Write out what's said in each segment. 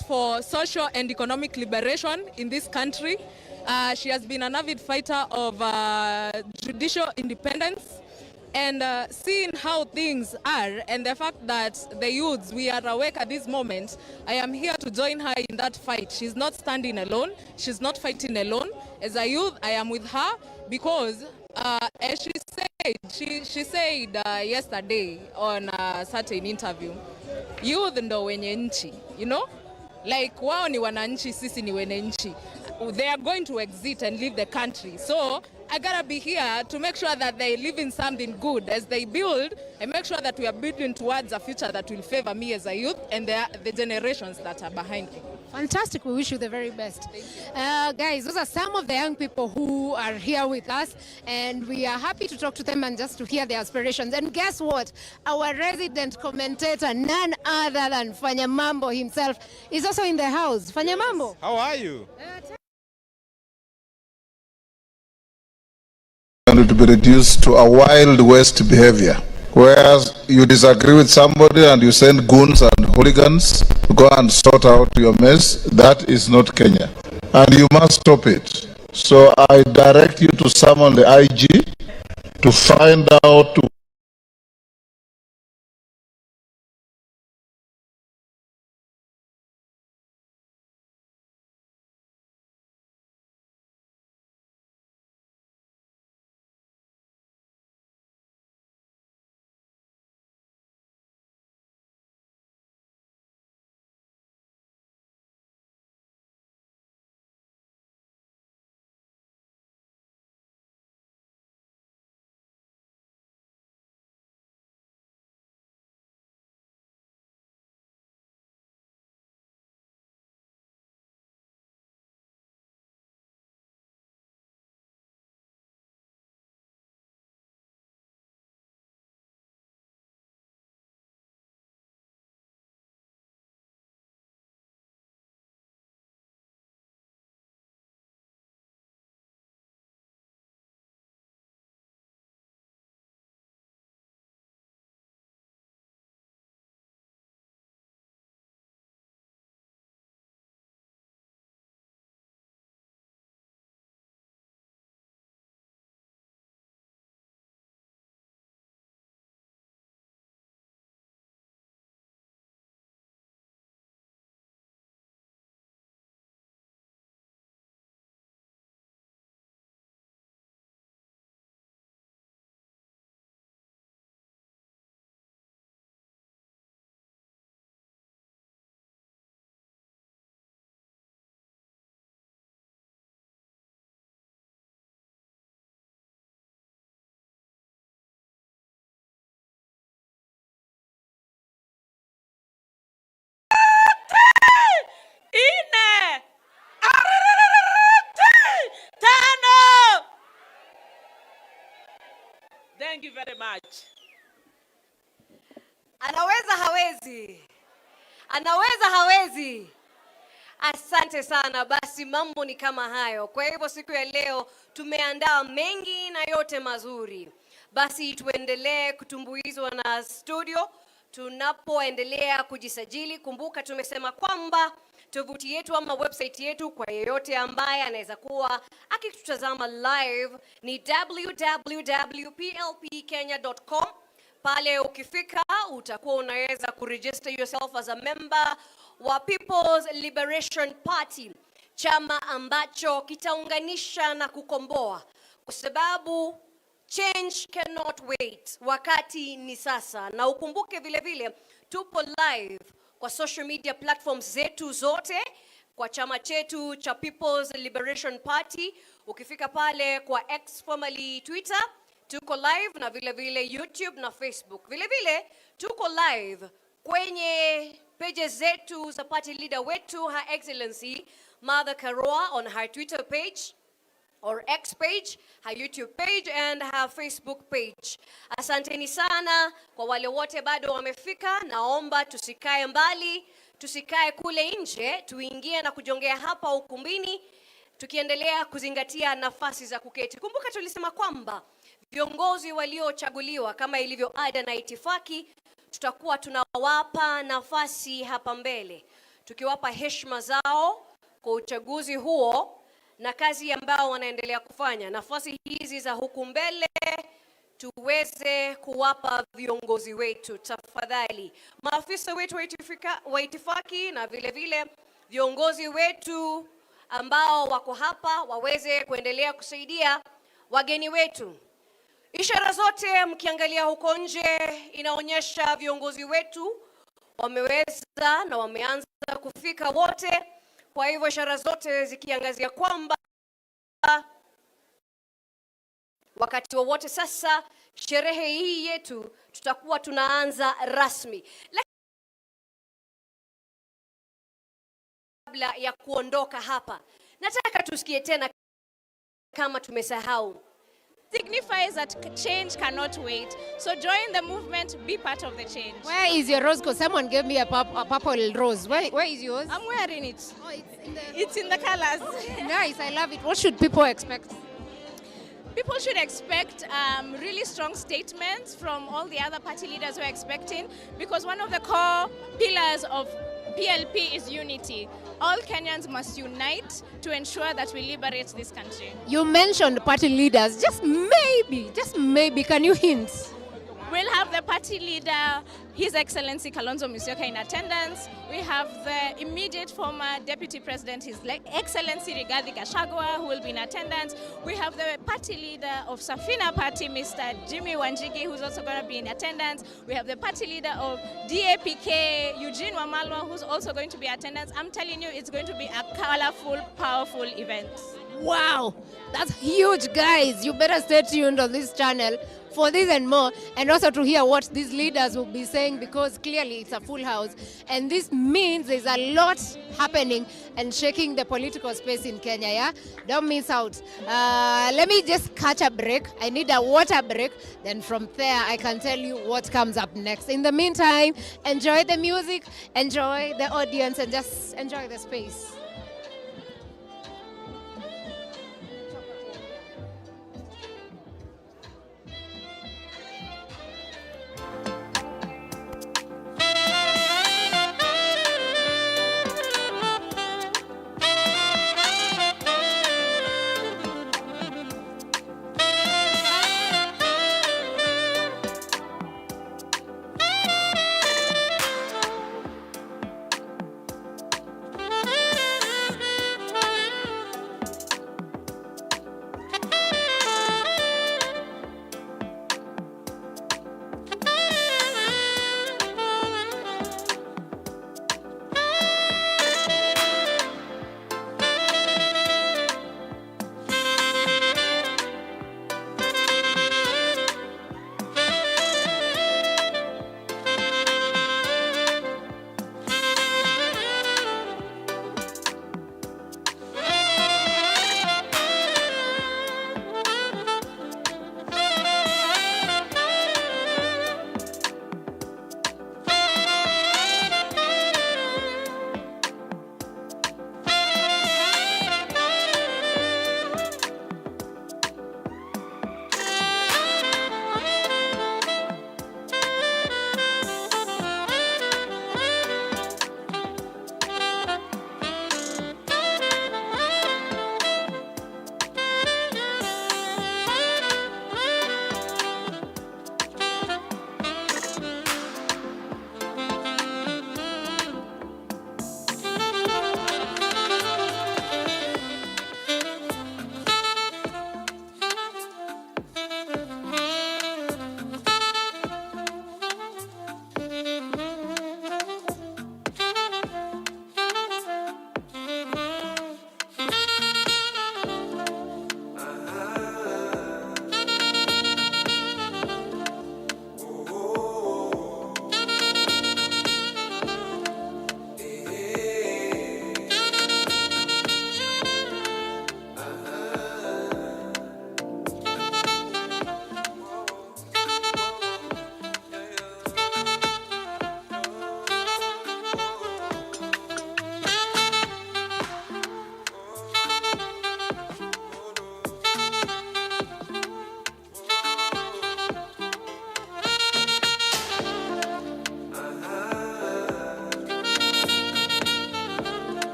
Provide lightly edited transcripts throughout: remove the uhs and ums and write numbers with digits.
for social and economic liberation in this country. She has been an avid fighter of judicial independence, and seeing how things are and the fact that the youths, we are awake at this moment, I am here to join her in that fight. She's not standing alone. She's not fighting alone. As a youth, I am with her because as she said yesterday on a certain interview, youth ndo wenye nchi, you know? Like wao ni wananchi, sisi ni wenye. They are going to exit and leave the country. So I gotta be here to make sure that they live in something good as they build, and make sure that we are building towards a future that will favor me as a youth and the generations that are behind me. Fantastic. We wish you the very best. Guys, those are some of the young people who are here with us, and we are happy to talk to them and just to hear their aspirations. And guess what? Our resident commentator, none other than Fanya Mambo himself, is also in the house. Fanya Mambo. How are you? To be reduced to a Wild West behavior, whereas you disagree with somebody and you send goons and hooligans to go and sort out your mess. That is not Kenya, and you must stop it. So I direct you to summon the IG to find out Thank you very much. Anaweza hawezi. Anaweza hawezi. Asante sana. Basi mambo ni kama hayo. Kwa hivyo siku ya leo tumeandaa mengi na yote mazuri. Basi tuendelee kutumbuizwa na studio tunapoendelea kujisajili. Kumbuka tumesema kwamba tovuti yetu ama website yetu kwa yeyote ambaye anaweza kuwa akitutazama live ni www.plpkenya.com. Pale ukifika utakuwa unaweza kuregister yourself as a member wa People's Liberation Party, chama ambacho kitaunganisha na kukomboa, kwa sababu change cannot wait. Wakati ni sasa. Na ukumbuke vile vile tupo live kwa social media platforms zetu zote kwa chama chetu cha People's Liberation Party. Ukifika pale kwa X formerly Twitter, tuko live, na vile vile YouTube na Facebook. Vile vile tuko live kwenye pages zetu za party leader wetu Her Excellency Mother Karua'S on her Twitter page or X page, her YouTube page and her Facebook page. Asanteni sana kwa wale wote bado wamefika. Naomba tusikae mbali, tusikae kule nje, tuingie na kujongea hapa ukumbini tukiendelea kuzingatia nafasi za kuketi. Kumbuka tulisema kwamba viongozi waliochaguliwa kama ilivyo ada na itifaki, tutakuwa tunawapa nafasi hapa mbele. tukiwapa heshima zao kwa uchaguzi huo na kazi ambao wanaendelea kufanya. Nafasi hizi za huku mbele tuweze kuwapa viongozi wetu tafadhali, maafisa wetu wa itifaki na vile vile viongozi wetu ambao wako hapa waweze kuendelea kusaidia wageni wetu. Ishara zote mkiangalia huko nje inaonyesha viongozi wetu wameweza na wameanza kufika wote. Kwa hivyo ishara zote zikiangazia kwamba wakati wowote sasa sherehe hii yetu tutakuwa tunaanza rasmi. Kabla ya kuondoka hapa, nataka tusikie tena kama tumesahau. Signifies that change cannot wait. So join the movement, be part of the change. Where is your rose? Because someone gave me a purple rose. Where is yours? I'm wearing it. Oh, it's in the colors. Nice, I love it. What should people expect? People should expect really strong statements from all the other party leaders we're expecting, because one of the core pillars of PLP is unity. All Kenyans must unite to ensure that we liberate this country. You mentioned party leaders. Just maybe, can you hint? We'll have the party leader, His Excellency Kalonzo Musyoka, in attendance. We have the immediate former Deputy President, His Excellency Gachagua, who will be in attendance. We have the party leader of Safina Party, Mr. Jimmy Wanjigi, who's also going to be in attendance. We have the party leader of DAPK, Eugene Wamalwa, who's also going to be in attendance. I'm telling you, it's going to be a colorful, powerful event. Wow, that's huge, guys. You better stay tuned on this channel for this and more, and also to hear what these leaders will be saying, because clearly it's a full house, and this means there's a lot happening and shaking the political space in Kenya. Yeah, don't miss out. Let me just catch a break. I need a water break, then from there I can tell you what comes up next. In the meantime, enjoy the music, enjoy the audience, and just enjoy the space.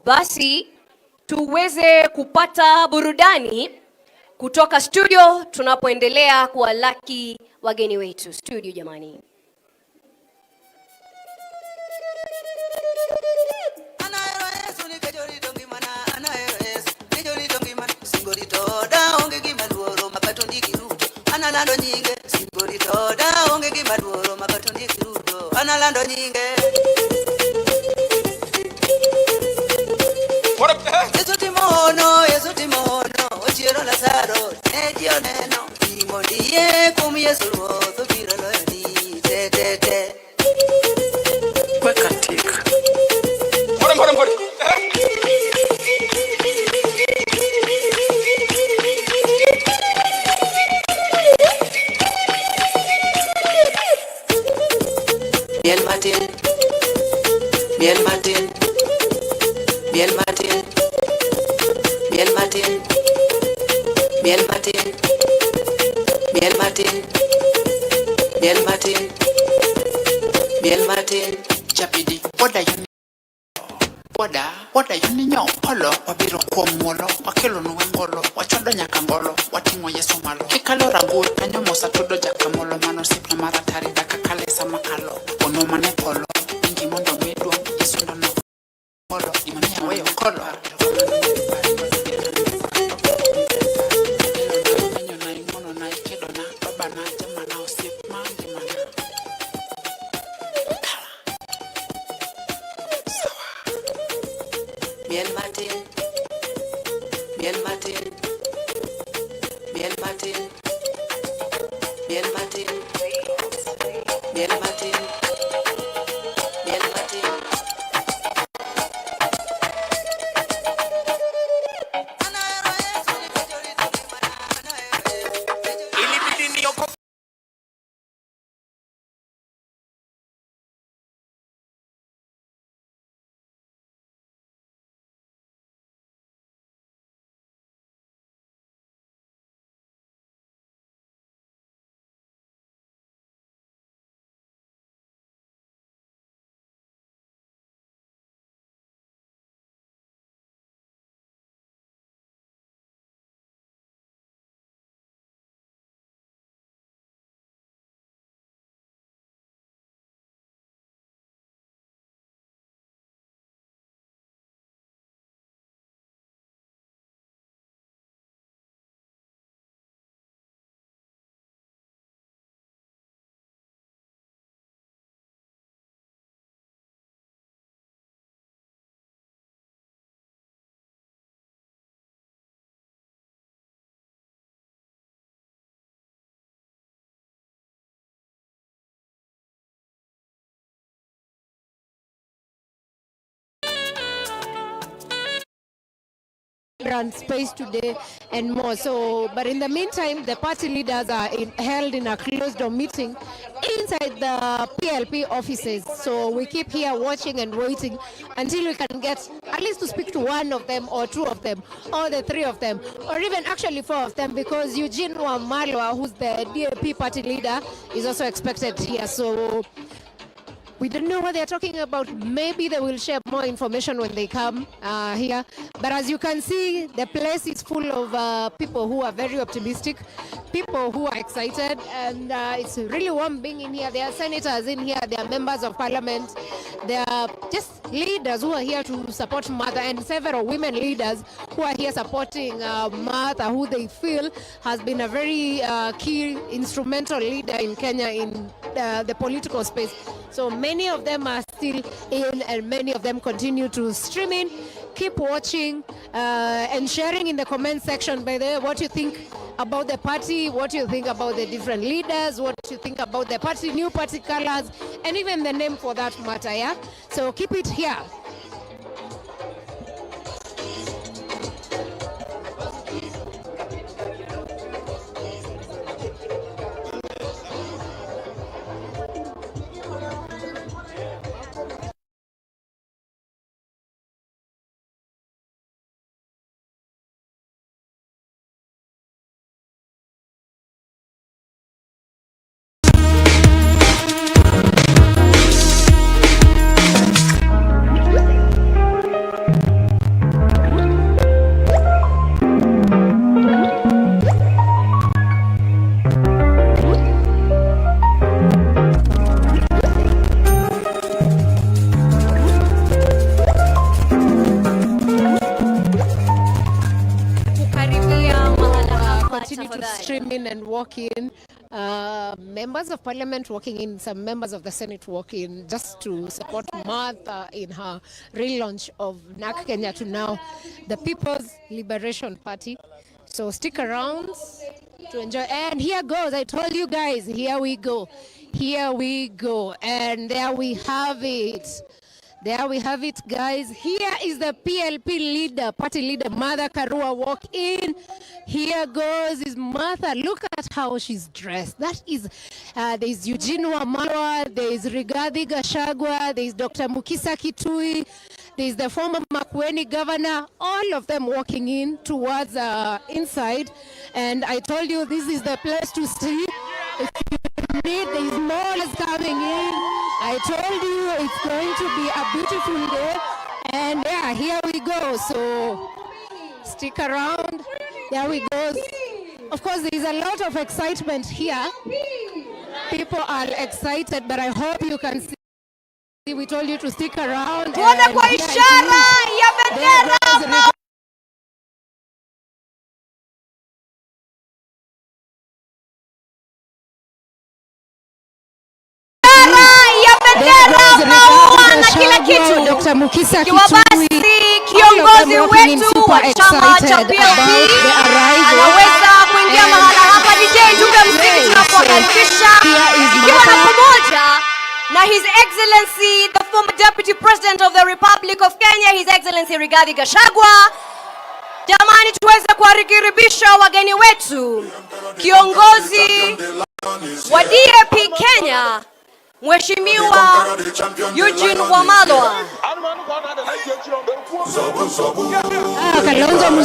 Basi tuweze kupata burudani kutoka studio tunapoendelea kuwalaki wageni wetu. Studio jamani. Analando nyinge singorito da onge gimaduoro makatondi kirudo analando nyinge Yesu timono ochiero Lazaro nedio neno timodie kum Yesu ruodho biro loyoni te kwekatika Pore Bien Martin, Bien Martin, Bien Martin, Bien Martin, Bien Martin, Bien Martin, Bien Martin, Bien Martin. Chapidi, what are you? What are you nyo? Polo, wabiro kwa mwolo, wakelo nuwengolo, wachodo nyakangolo, watingo Yesu malo. Kikalo ragu, kanyo mosa todo jakamolo, mano sipna maratari daka kale samakalo. Ono mane polo, ingi mondo midwo, Yesu ndono polo, imania weyo kolo. Bien Martin, Bien Martin, Bien Martin, Bien Martin, Bien Martin, Bien Martin. Brand space today and more. So, but in the meantime, the party leaders are held in a closed door meeting inside the PLP offices. So we keep here watching and waiting until we can get at least to speak to one of them or two of them or the three of them or even actually four of them, because Eugene Wamalwa, who's the DAP party leader, is also expected here. So we don't know what they're talking about. Maybe they will share more information when they come here. But as you can see, the place is full of people who are very optimistic, people who are excited, and it's really warm being in here. There are senators in here, there are members of parliament, there are just leaders who are here to support Martha, and several women leaders who are here supporting Martha, who they feel has been a very key instrumental leader in Kenya in the political space. So many of them are still in, and many of them continue to stream in. Keep watching and sharing in the comment section, by the way, what you think about the party, what you think about the different leaders, what you think about the party, new party colors, and even the name for that matter, yeah? So keep it here. stream in and walk in. Members of Parliament walking in, some members of the Senate walk in just to support Martha in her relaunch of NAK Kenya to now the People's Liberation Party. So stick around to enjoy. And here goes, I told you guys, here we go. Here we go. And there we have it. There we have it, guys. Here is the PLP leader, party leader, Mother Karua walk in. Here goes is Martha. Look at how she's dressed. That is, there's Eugene Wamalwa, there's Rigathi Gachagua, there's Dr. Mukisa Kitui, there's the former Makueni governor, all of them walking in towards inside. And I told you this is the place to stay. If you need, there's more coming in. I told you it's going to be a beautiful day. And yeah, here we go. So stick around. There we go. Of course, there's a lot of excitement here. People are excited, but I hope you can see. We told you to stick around. Tuone kwa ishara ya bendera. Na kila kitu. Dr. Mukisa Kiwa basi kiongozi wetu wa chama cha PLP anaweza kuingia mahala hapa. DJ tupe muziki tunapokaribisha. Ikiwa na pamoja na His Excellency the former Deputy President of the Republic of Kenya, His Excellency Rigathi Gachagua. Jamani, tuweze kuwakaribisha wageni wetu, kiongozi wa DAP Kenya Mheshimiwa Eugene Wamalwa. Kalonzo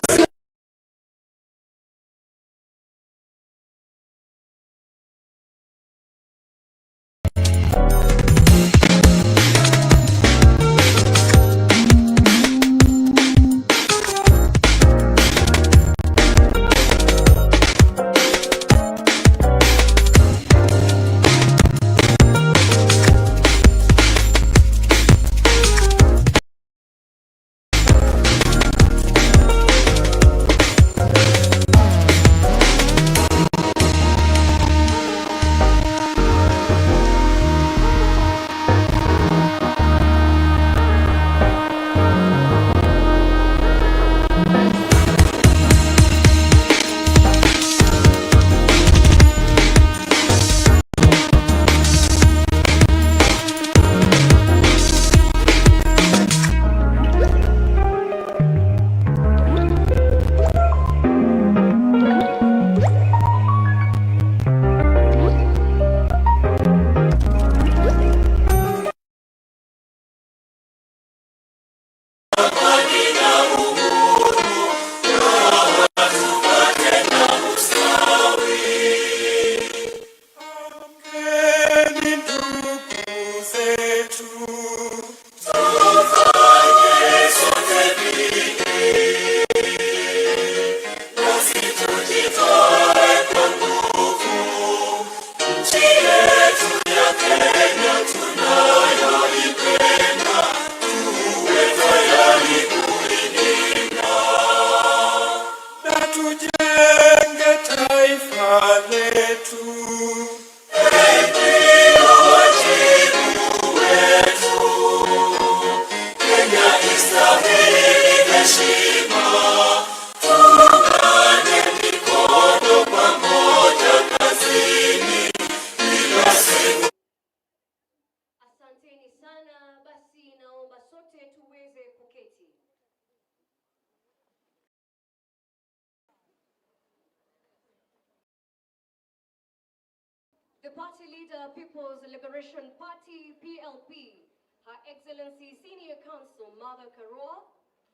The party leader, People's Liberation Party, PLP, Her Excellency Senior Counsel Mother Karua,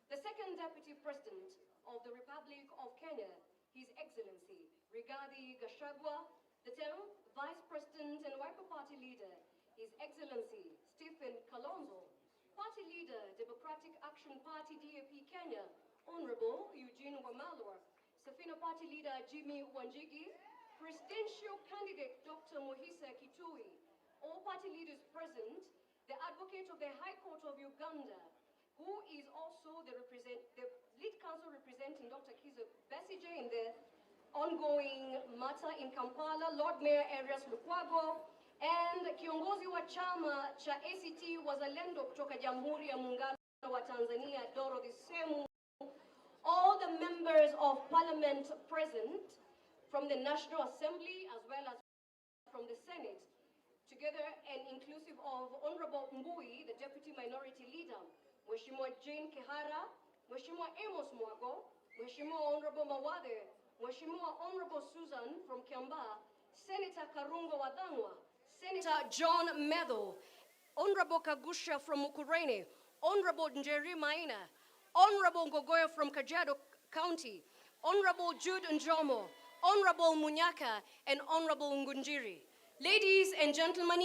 the second Deputy President of the Republic of Kenya, His Excellency Rigathi Gachagua, the 10th Vice President and Wiper Party Leader, His Excellency Stephen Kalonzo, Party Leader, Democratic Action Party, DAP Kenya, Honorable Eugene Wamalwa, Safina Party Leader Jimmy Wanjigi, Presidential Candidate Dr. Mukisa Kitui, all party leaders present, the Advocate of the High Court of Uganda, who is also the lead counsel representing Dr. Kizza Besigye in the ongoing matter in Kampala, Lord Mayor Arias Lukwago, and kiongozi wa chama cha ACT Wazalendo kutoka Jamhuri ya Muungano wa Tanzania, Dorothy Semu, all the members of Parliament present from the National Assembly as well as from the Senate, together and inclusive of Honorable Mbui, the Deputy Minority Leader, Mheshimiwa Jane Kihara, Mheshimiwa Amos Mwago, Mheshimiwa Honorable Mawade, Mheshimiwa Honorable Susan from Kiambaa, Senator Karungo Wadhangwa, Senator John Medho, Honorable Kagusha from Mukurene, Honorable Njeri Maina, Honorable Ngogoya from Kajiado County, Honorable Jude Njomo, Honorable Munyaka, and Honorable Ngunjiri. Ladies and gentlemen,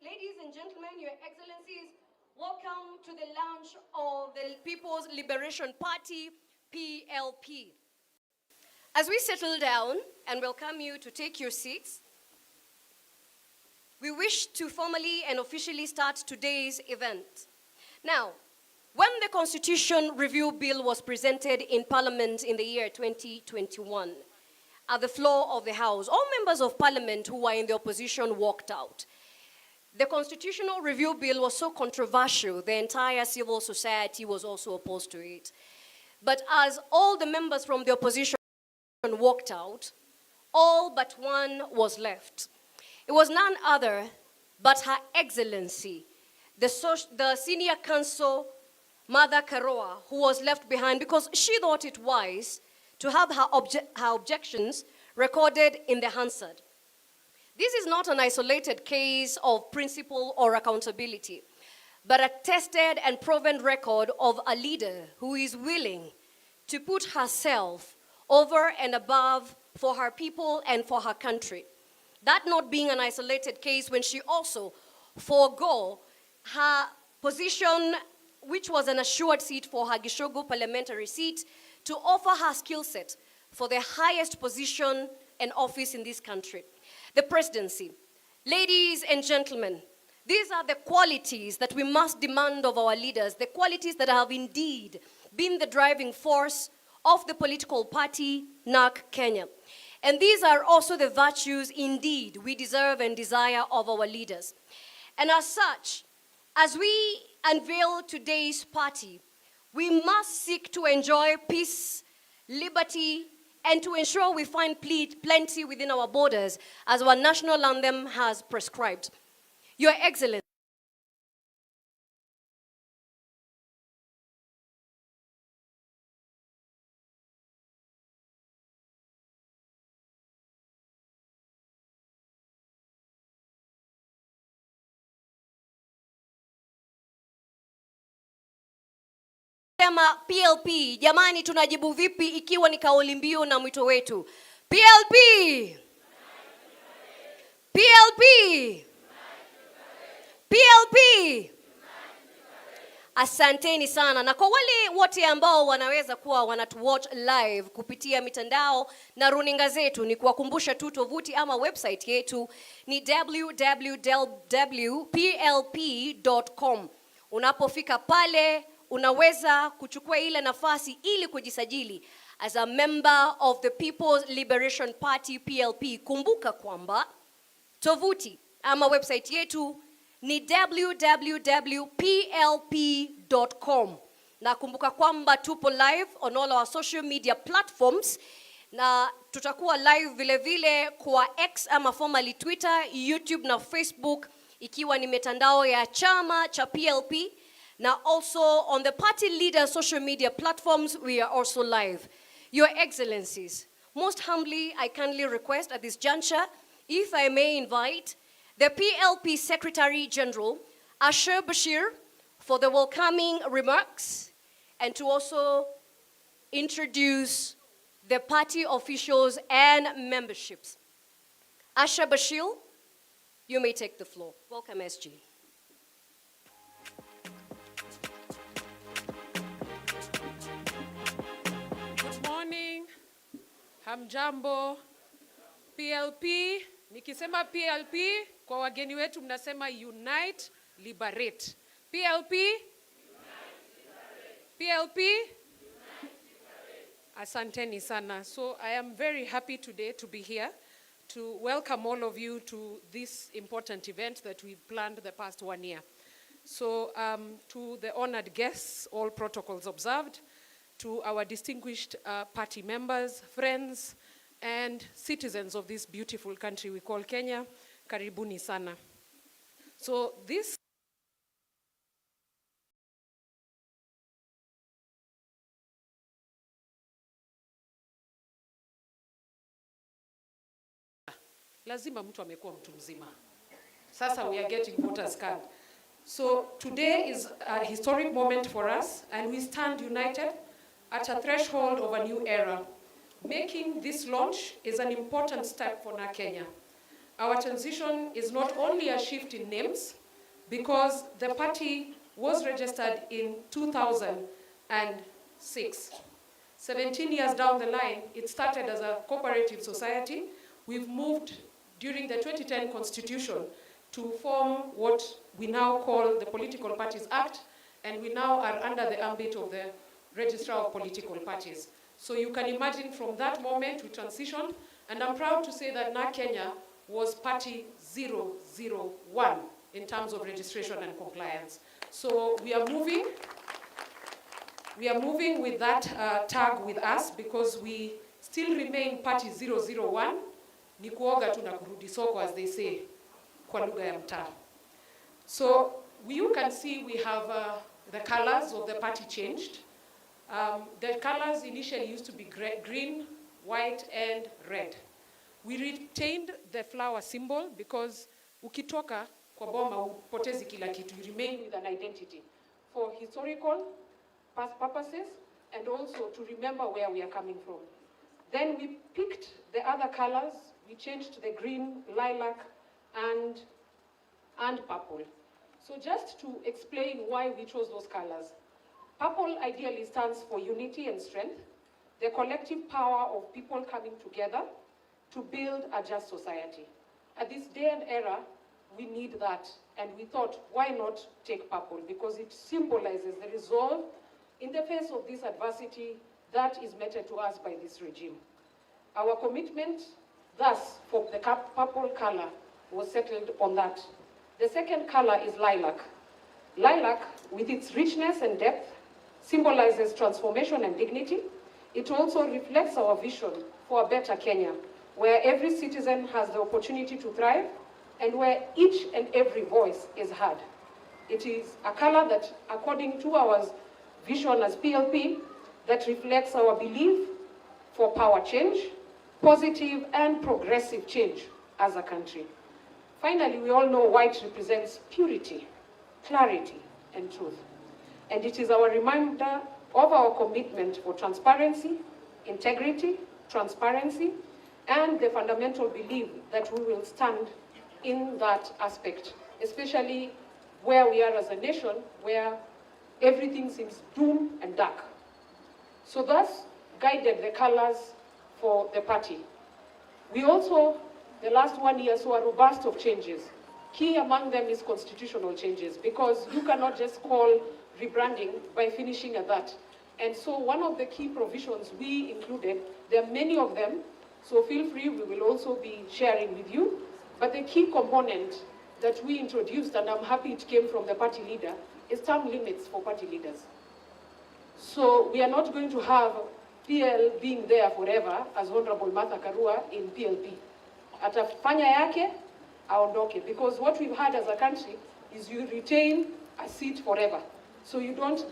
Your Excellencies, welcome to the launch of the People's Liberation Party, PLP. As we settle down and welcome you to take your seats, we wish to formally and officially start today's event. Now, when the Constitution Review Bill was presented in Parliament in the year 2021, at the floor of the House, all members of Parliament who were in the opposition walked out. The Constitutional Review Bill was so controversial, the entire civil society was also opposed to it. But as all the members from the opposition walked out, all but one was left. It was none other but Her Excellency, the Senior Counsel, Mother Karua'S, who was left behind because she thought it wise to have her objections recorded in the Hansard. This is not an isolated case of principle or accountability, but a tested and proven record of a leader who is willing to put herself over and above for her people and for her country. That not being an isolated case when she also forego her position, which was an assured seat for her Gachagua parliamentary seat, to offer her skill set for the highest position and office in this country, the presidency. Ladies and gentlemen, these are the qualities that we must demand of our leaders, the qualities that have indeed been the driving force of the political party, NARC Kenya. And these are also the virtues indeed we deserve and desire of our leaders. And as such, as we unveil today's party, we must seek to enjoy peace, liberty, and to ensure we find plenty within our borders, as our national anthem has prescribed. Your Excellency, PLP, jamani tunajibu vipi ikiwa ni kauli mbiu na mwito wetu? PLP! PLP! PLP! Asanteni sana. Na kwa wale wote ambao wanaweza kuwa wanatuwatch live kupitia mitandao na runinga zetu, ni kuwakumbusha tu tovuti ama website yetu ni www.plp.com. Unapofika pale unaweza kuchukua ile nafasi ili kujisajili as a member of the People's Liberation Party PLP. Kumbuka kwamba tovuti ama website yetu ni www.plp.com. Na kumbuka kwamba tupo live on all our social media platforms, na tutakuwa live vile vile kwa X ama formerly Twitter, YouTube na Facebook, ikiwa ni mitandao ya chama cha PLP. Now also on the party leader social media platforms, we are also live. Your Excellencies, most humbly, I kindly request at this juncture, if I may invite the PLP Secretary General, Asher Bashir, for the welcoming remarks, and to also introduce the party officials and memberships. Asher Bashir, you may take the floor. Welcome, SG. Hamjambo. PLP, nikisema PLP kwa wageni wetu mnasema Unite, Liberate. PLP? Unite, Liberate. PLP? Unite, Liberate. Asanteni sana. So I am very happy today to be here to welcome all of you to this important event that we've planned the past 1 year. So to the honored guests, all protocols observed, to our distinguished party members, friends, and citizens of this beautiful country we call Kenya, karibuni sana. So this lazima mtu amekuwa mtu mzima. Sasa we are getting voters card. So today is a historic moment for us, and we stand united at a threshold of a new era. Making this launch is an important step for Kenya. Our transition is not only a shift in names, because the party was registered in 2006. 17 years down the line, it started as a cooperative society. We've moved during the 2010 constitution to form what we now call the Political Parties Act, and we now are under the ambit of the Registrar of Political Parties. So you can imagine from that moment we transitioned, and I'm proud to say that now Kenya was party 001 in terms of registration and compliance. So we are moving with that tag with us, because we still remain party 001. Ni kuoga tu na kurudi soko, as they say, kwa lugha ya mtaa. So you can see we have the colors of the party changed. The colors initially used to be green, white, and red. We retained the flower symbol because ukitoka kwa boma upotezi kila kitu. You remain with an identity for historical purposes and also to remember where we are coming from. Then we picked the other colors. We changed the green, lilac, and purple. So just to explain why we chose those colors. Purple ideally stands for unity and strength, the collective power of people coming together to build a just society. At this day and era, we need that, and we thought, why not take purple? Because it symbolizes the resolve in the face of this adversity that is meted to us by this regime. Our commitment, thus, for the purple color was settled on that. The second color is lilac. Lilac, with its richness and depth, symbolizes transformation and dignity. It also reflects our vision for a better Kenya, where every citizen has the opportunity to thrive and where each and every voice is heard. It is a color that, according to our vision as PLP, that reflects our belief for power change, positive and progressive change as a country. Finally, we all know white represents purity, clarity, and truth. And it is our reminder of our commitment for transparency, integrity, transparency, and the fundamental belief that we will stand in that aspect, especially where we are as a nation, where everything seems doom and dark. So thus guided the colors for the party. We also, the last 1 year, saw a robust of changes. Key among them is constitutional changes, because you cannot just call rebranding by finishing at that. And so one of the key provisions we included, there are many of them, so feel free, we will also be sharing with you. But the key component that we introduced, and I'm happy it came from the party leader, is term limits for party leaders. So we are not going to have PL being there forever, as Honorable Martha Karua in PLP. Atafanya yake, aondoke. Because what we've had as a country is you retain a seat forever. So you don't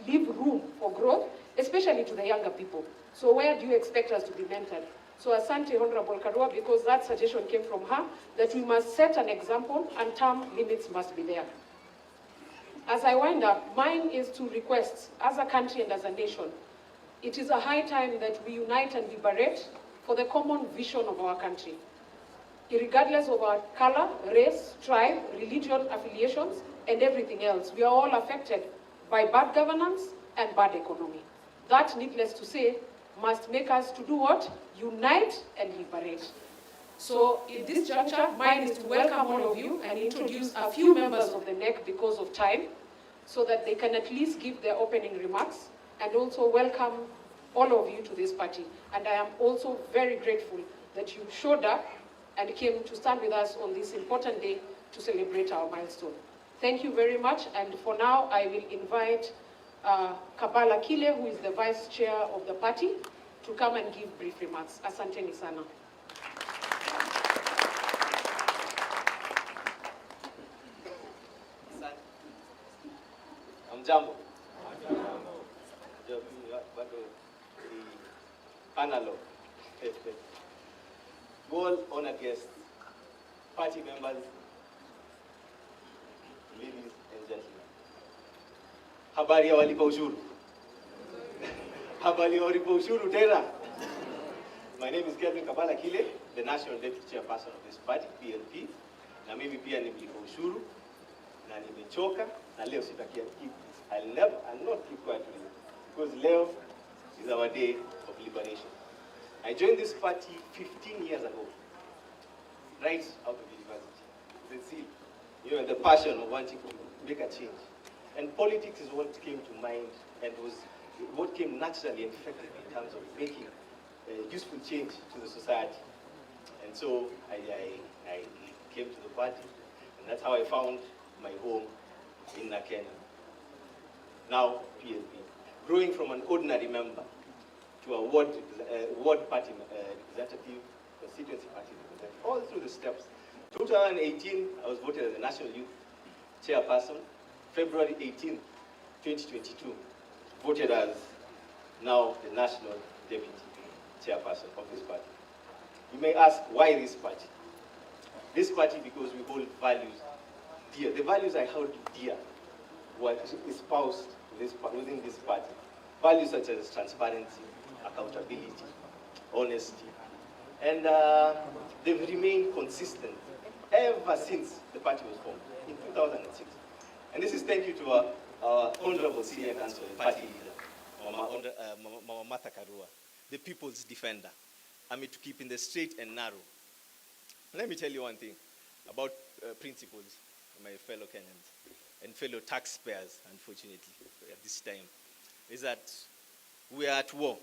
leave room for growth, especially to the younger people. So where do you expect us to be mentored? So asante Honorable Karua, because that suggestion came from her, that we must set an example and term limits must be there. As I wind up, mine is to request, as a country and as a nation, it is a high time that we unite and liberate for the common vision of our country. Regardless of our color, race, tribe, religion, affiliations, and everything else, we are all affected by bad governance and bad economy. That, needless to say, must make us to do what? Unite and liberate. So in this juncture, mine is to welcome all of you and introduce a few members of the NEC because of time, so that they can at least give their opening remarks, and also welcome all of you to this party. And I am also very grateful that you showed up and came to stand with us on this important day to celebrate our milestone. Thank you very much. And for now, I will invite Kabala Kile, who is the vice chair of the party, to come and give brief remarks. Asanteni sana. Jambo. Panel. All honored guests, party members, ladies and gentlemen. Habari ya walipa ushuru. Habari ya walipa ushuru tena. My name is Kevin Kabala Kile, the National Deputy Chairperson of this party, PLP. Na mimi pia ni mlipa ushuru na nimechoka na leo sitakia keep. I'll not keep quiet today because leo is our day of liberation. I joined this party 15 years ago, right out of university. The zeal, the passion of wanting to make a change. And politics is what came to mind and was what came naturally and effectively in terms of making useful change to the society. And so I came to the party, and that's how I found my home in Kenya. Now PLP, growing from an ordinary member to a ward party representative, constituency party representative, all through the steps. 2018, I was voted as the National Youth Chairperson. February 18, 2022, voted as now the National Deputy Chairperson of this party. You may ask, why this party? This party because we hold values dear. The values I hold dear were espoused within this party. Values such as transparency, accountability, honesty, and they've remained consistent ever since the party was formed in 2006. And this is thank you to our honorable senior council and party leader, Mama Martha Karua, the people's defender. I mean, to keep in the straight and narrow. Let me tell you one thing about principles, my fellow Kenyans and fellow taxpayers, unfortunately, at this time, is that we are at war.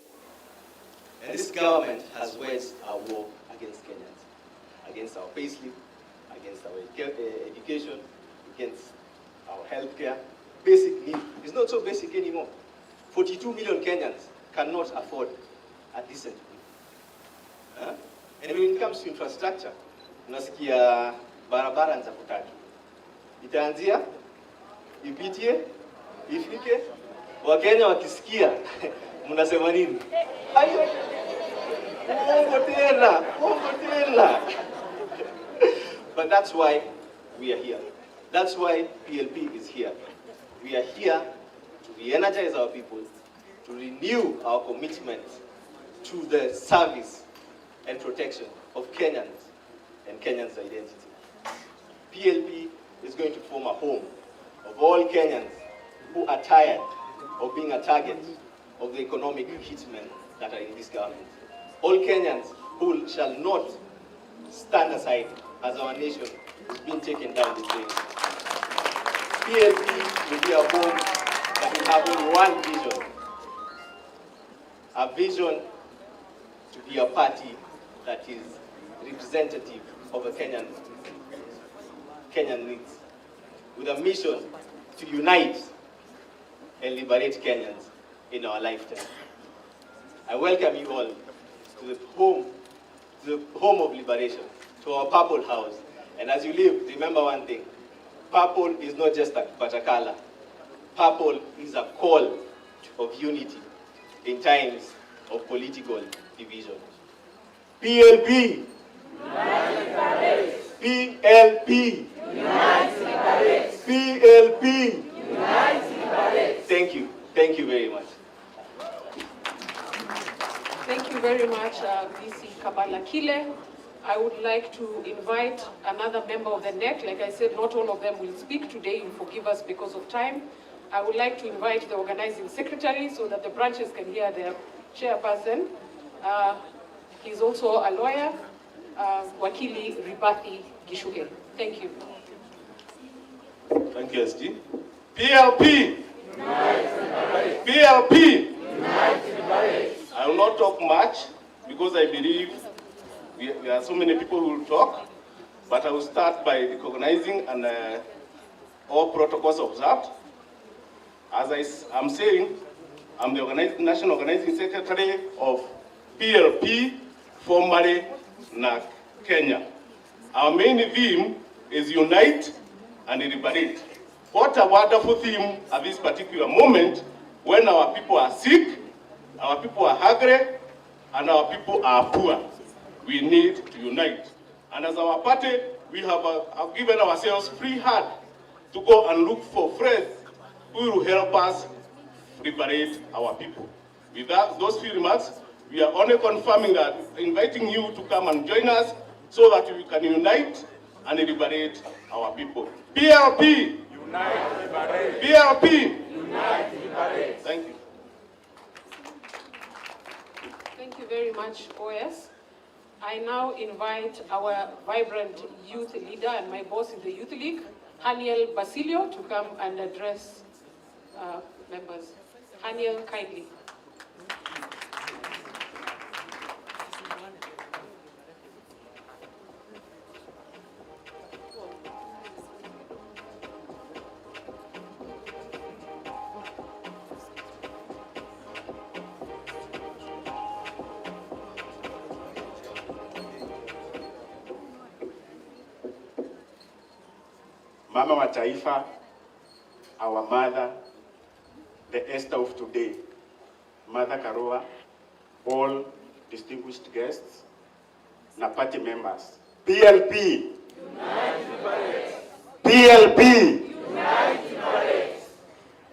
And this government has waged a war against Kenyans, against our payslip, against our education, against our healthcare. Basic need is not so basic anymore. 42 million Kenyans cannot afford a decent meal. And when it comes to infrastructure, unasikia barabara za kutatu. Itaanzia, ipitie, ifike, Wakenya wakisikia, mnasema nini? Ayo, uongo tena. But that's why we are here. That's why PLP is here. We are here to re-energize our people, to renew our commitment to the service and protection of Kenyans and Kenyans' identity. PLP is going to form a home of all Kenyans who are tired of being a target of the economic hitmen that are in this government. All Kenyans who shall not stand aside as our nation is being taken down the drain. PLP will be a home that will have only one vision. A vision to be a party that is representative of a Kenyan needs, with a mission to unite and liberate Kenyans in our lifetime. I welcome you all to the home of liberation, to our purple house. And as you leave, remember one thing. Purple is not just but a color. Purple is a call of unity in times of political division. PLP! PLP! PLP! Thank you. Thank you very much. Thank you very much, VC Kabala Kile. I would like to invite another member of the NEC. Like I said, not all of them will speak today. You'll forgive us because of time. I would like to invite the organizing secretary so that the branches can hear their chairperson. He's also a lawyer, Wakili Ribathi Gishuge. Thank you. Thank you, SG. PLP! PLP! I will not talk much because I believe there are so many people who will talk, but I will start by recognizing and all protocols observed. As I'm saying, I'm the National Organizing Secretary of PLP, formerly NAC Kenya. Our main theme is Unite and Liberate. What a wonderful theme at this particular moment when our people are sick, our people are hungry, and our people are poor. We need to unite. And as our party, we have given ourselves free hand to go and look for friends who will help us liberate our people. With those few remarks, we are only confirming that, inviting you to come and join us so that we can unite and liberate our people. PLP! Unite, liberate. PLP! Unite, liberate. Thank you. Thank you very much, OS. I now invite our vibrant youth leader and my boss in the Youth League, Haniel Basilio, to come and address members. Haniel, kindly. Mama wa Taifa, our mother, the Esther of today, Mother Karua'S, all distinguished guests, na party members. PLP! Unite, PLP! Unite,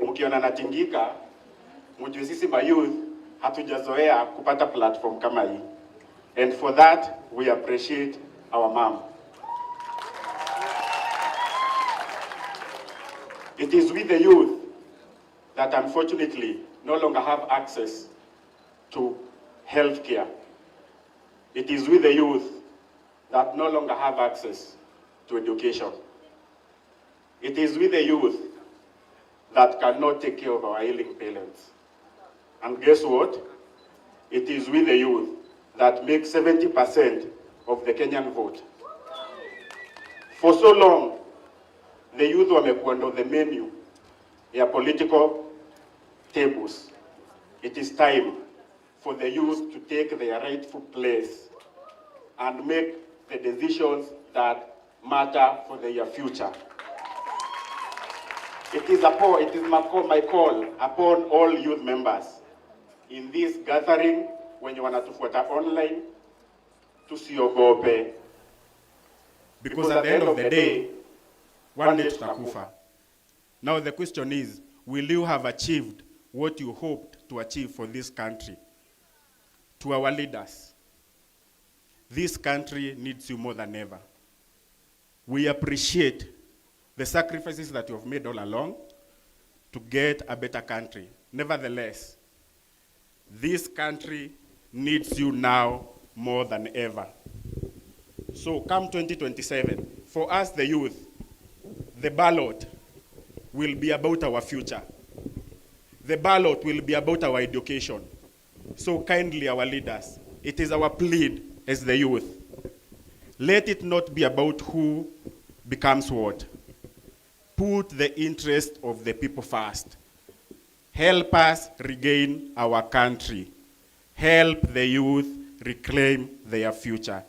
Mukiona natingika, mujue sisi mayouth hatujazoea kupata platform kama hii. And for that, we appreciate our mom. It is with the youth that unfortunately no longer have access to health care. It is with the youth that no longer have access to education. It is with the youth that cannot take care of our ailing parents. And guess what? It is with the youth that make 70% of the Kenyan vote. For so long, the youth wamekuwa on the menu ya political tables. It is time for the youth to take their rightful place and make the decisions that matter for their future. It is my call upon all youth members in this gathering, when you wanatufuata online, tusiogope. Because at the end of the day, one day tutakufa. Now the question is, will you have achieved what you hoped to achieve for this country? To our leaders, this country needs you more than ever. We appreciate the sacrifices that you have made all along to get a better country. Nevertheless, this country needs you now more than ever. So come 2027, for us the youth, the ballot will be about our future. The ballot will be about our education. So kindly, our leaders, it is our plea as the youth. Let it not be about who becomes what. Put the interest of the people first. Help us regain our country. Help the youth reclaim their future.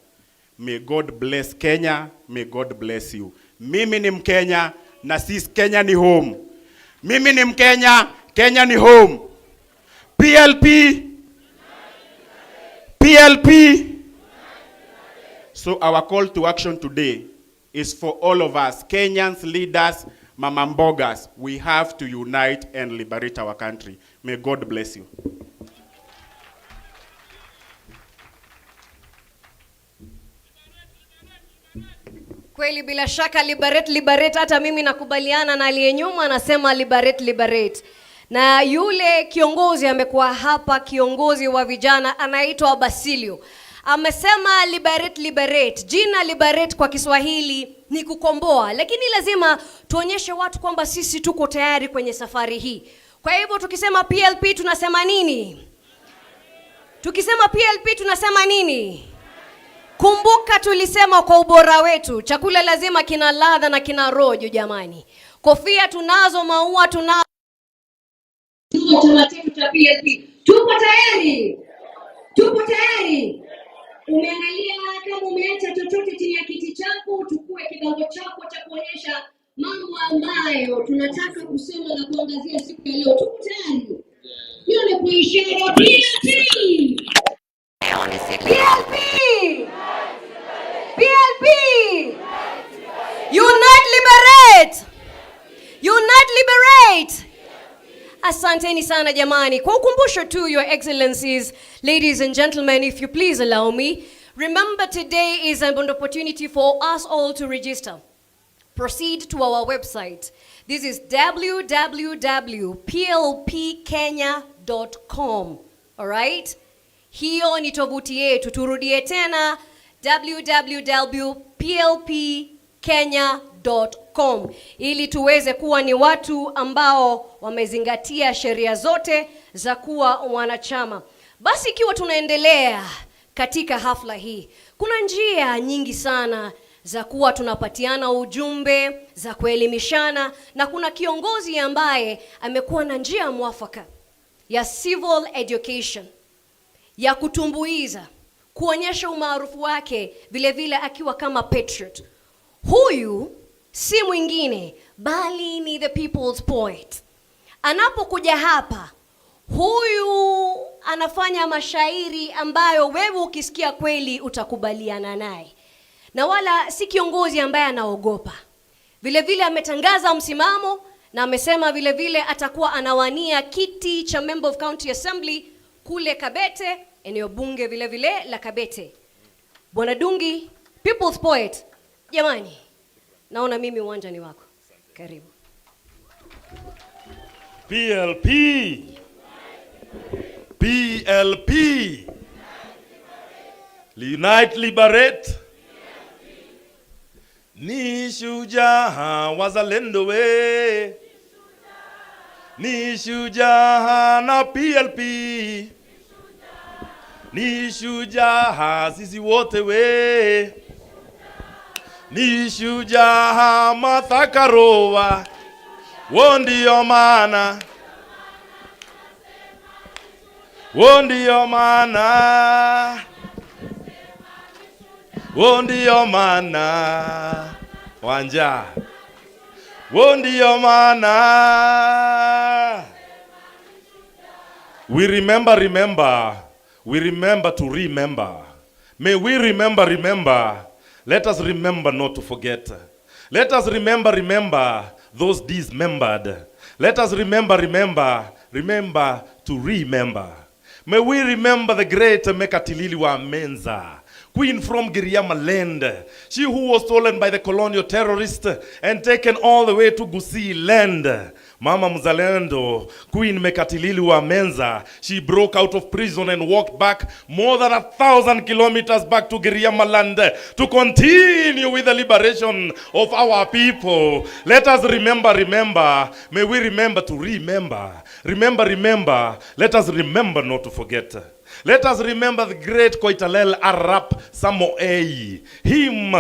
May God bless Kenya. May God bless you. Mimi ni Mkenya, na sisi Kenya ni home. Mimi ni Mkenya, Kenya ni home. PLP. PLP. So our call to action today is for all of us, Kenyans, leaders, Mama Mbogas. We have to unite and liberate our country. May God bless you. Kweli bila shaka liberate, hata mimi nakubaliana na aliyenyuma anasema liberate. Na yule kiongozi amekuwa hapa, kiongozi wa vijana anaitwa Basilio. Amesema liberate. Jina liberate kwa Kiswahili ni kukomboa, lakini lazima tuonyeshe watu kwamba sisi tuko tayari kwenye safari hii. Kwa hivyo tukisema PLP tunasema nini? Tukisema PLP tunasema nini? Kumbuka tulisema kwa ubora wetu, chakula lazima kina ladha na kina rojo jamani. Kofia tunazo, maua tunazo. Chama chetu cha PLP. Tupo tayari? Tupo tayari? Umeangalia kama umeacha chochote chini ya kiti chako, chukue kibango chako cha kuonyesha mambo ambayo tunataka kusema na kuangazia siku ya leo. Tupo tayari? Hiyo ni kwa ishara PLP. PLP. PLP. Unite, liberate. Unite, liberate. Asanteni sana jamani. Kwa ukumbusho tu, Your Excellencies, ladies and gentlemen, if you please allow me, remember today is an opportunity for us all to register. Proceed to our website. This is www.plpkenya.com. All right? Hiyo ni tovuti yetu. Turudie tena, www.plpkenya.com, ili tuweze kuwa ni watu ambao wamezingatia sheria zote za kuwa wanachama. Basi ikiwa tunaendelea katika hafla hii, kuna njia nyingi sana za kuwa tunapatiana ujumbe, za kuelimishana, na kuna kiongozi ambaye amekuwa na njia mwafaka ya civil education, ya kutumbuiza, kuonyesha umaarufu wake, vile vile akiwa kama patriot. Huyu si mwingine bali ni the people's poet. Anapokuja hapa, huyu anafanya mashairi ambayo wewe ukisikia kweli utakubaliana naye, na wala si kiongozi ambaye anaogopa. Vile vile ametangaza msimamo na amesema vile vile atakuwa anawania kiti cha Member of County Assembly kule Kabete, eneo bunge vile vile la Kabete. Bwana Dungi, people's poet. Jamani, naona mimi uwanja ni wako. Karibu. PLP. PLP. Unite, liberate. Ni shujaa wazalendo we. Ni shujaa na PLP. Ni shujaa sisi wote we. Ni shujaa Martha Karua. Ndio maana. Ndio maana. Ndio maana. Wanja. Ndio maana. We remember. We remember to remember. May we remember. Let us remember not to forget. Let us remember those dismembered. Let us remember to remember. May we remember the great Mekatilili wa Menza, queen from Giriama land. She who was stolen by the colonial terrorists and taken all the way to Gusii land. Mama Mzalendo, Queen Mekatilili wa Menza, she broke out of prison and walked back more than 1,000 kilometers back to Giriama land to continue with the liberation of our people. Let us remember. May we remember to remember. Remember. Let us remember not to forget. Let us remember the great Koitalel Arap Samoei, him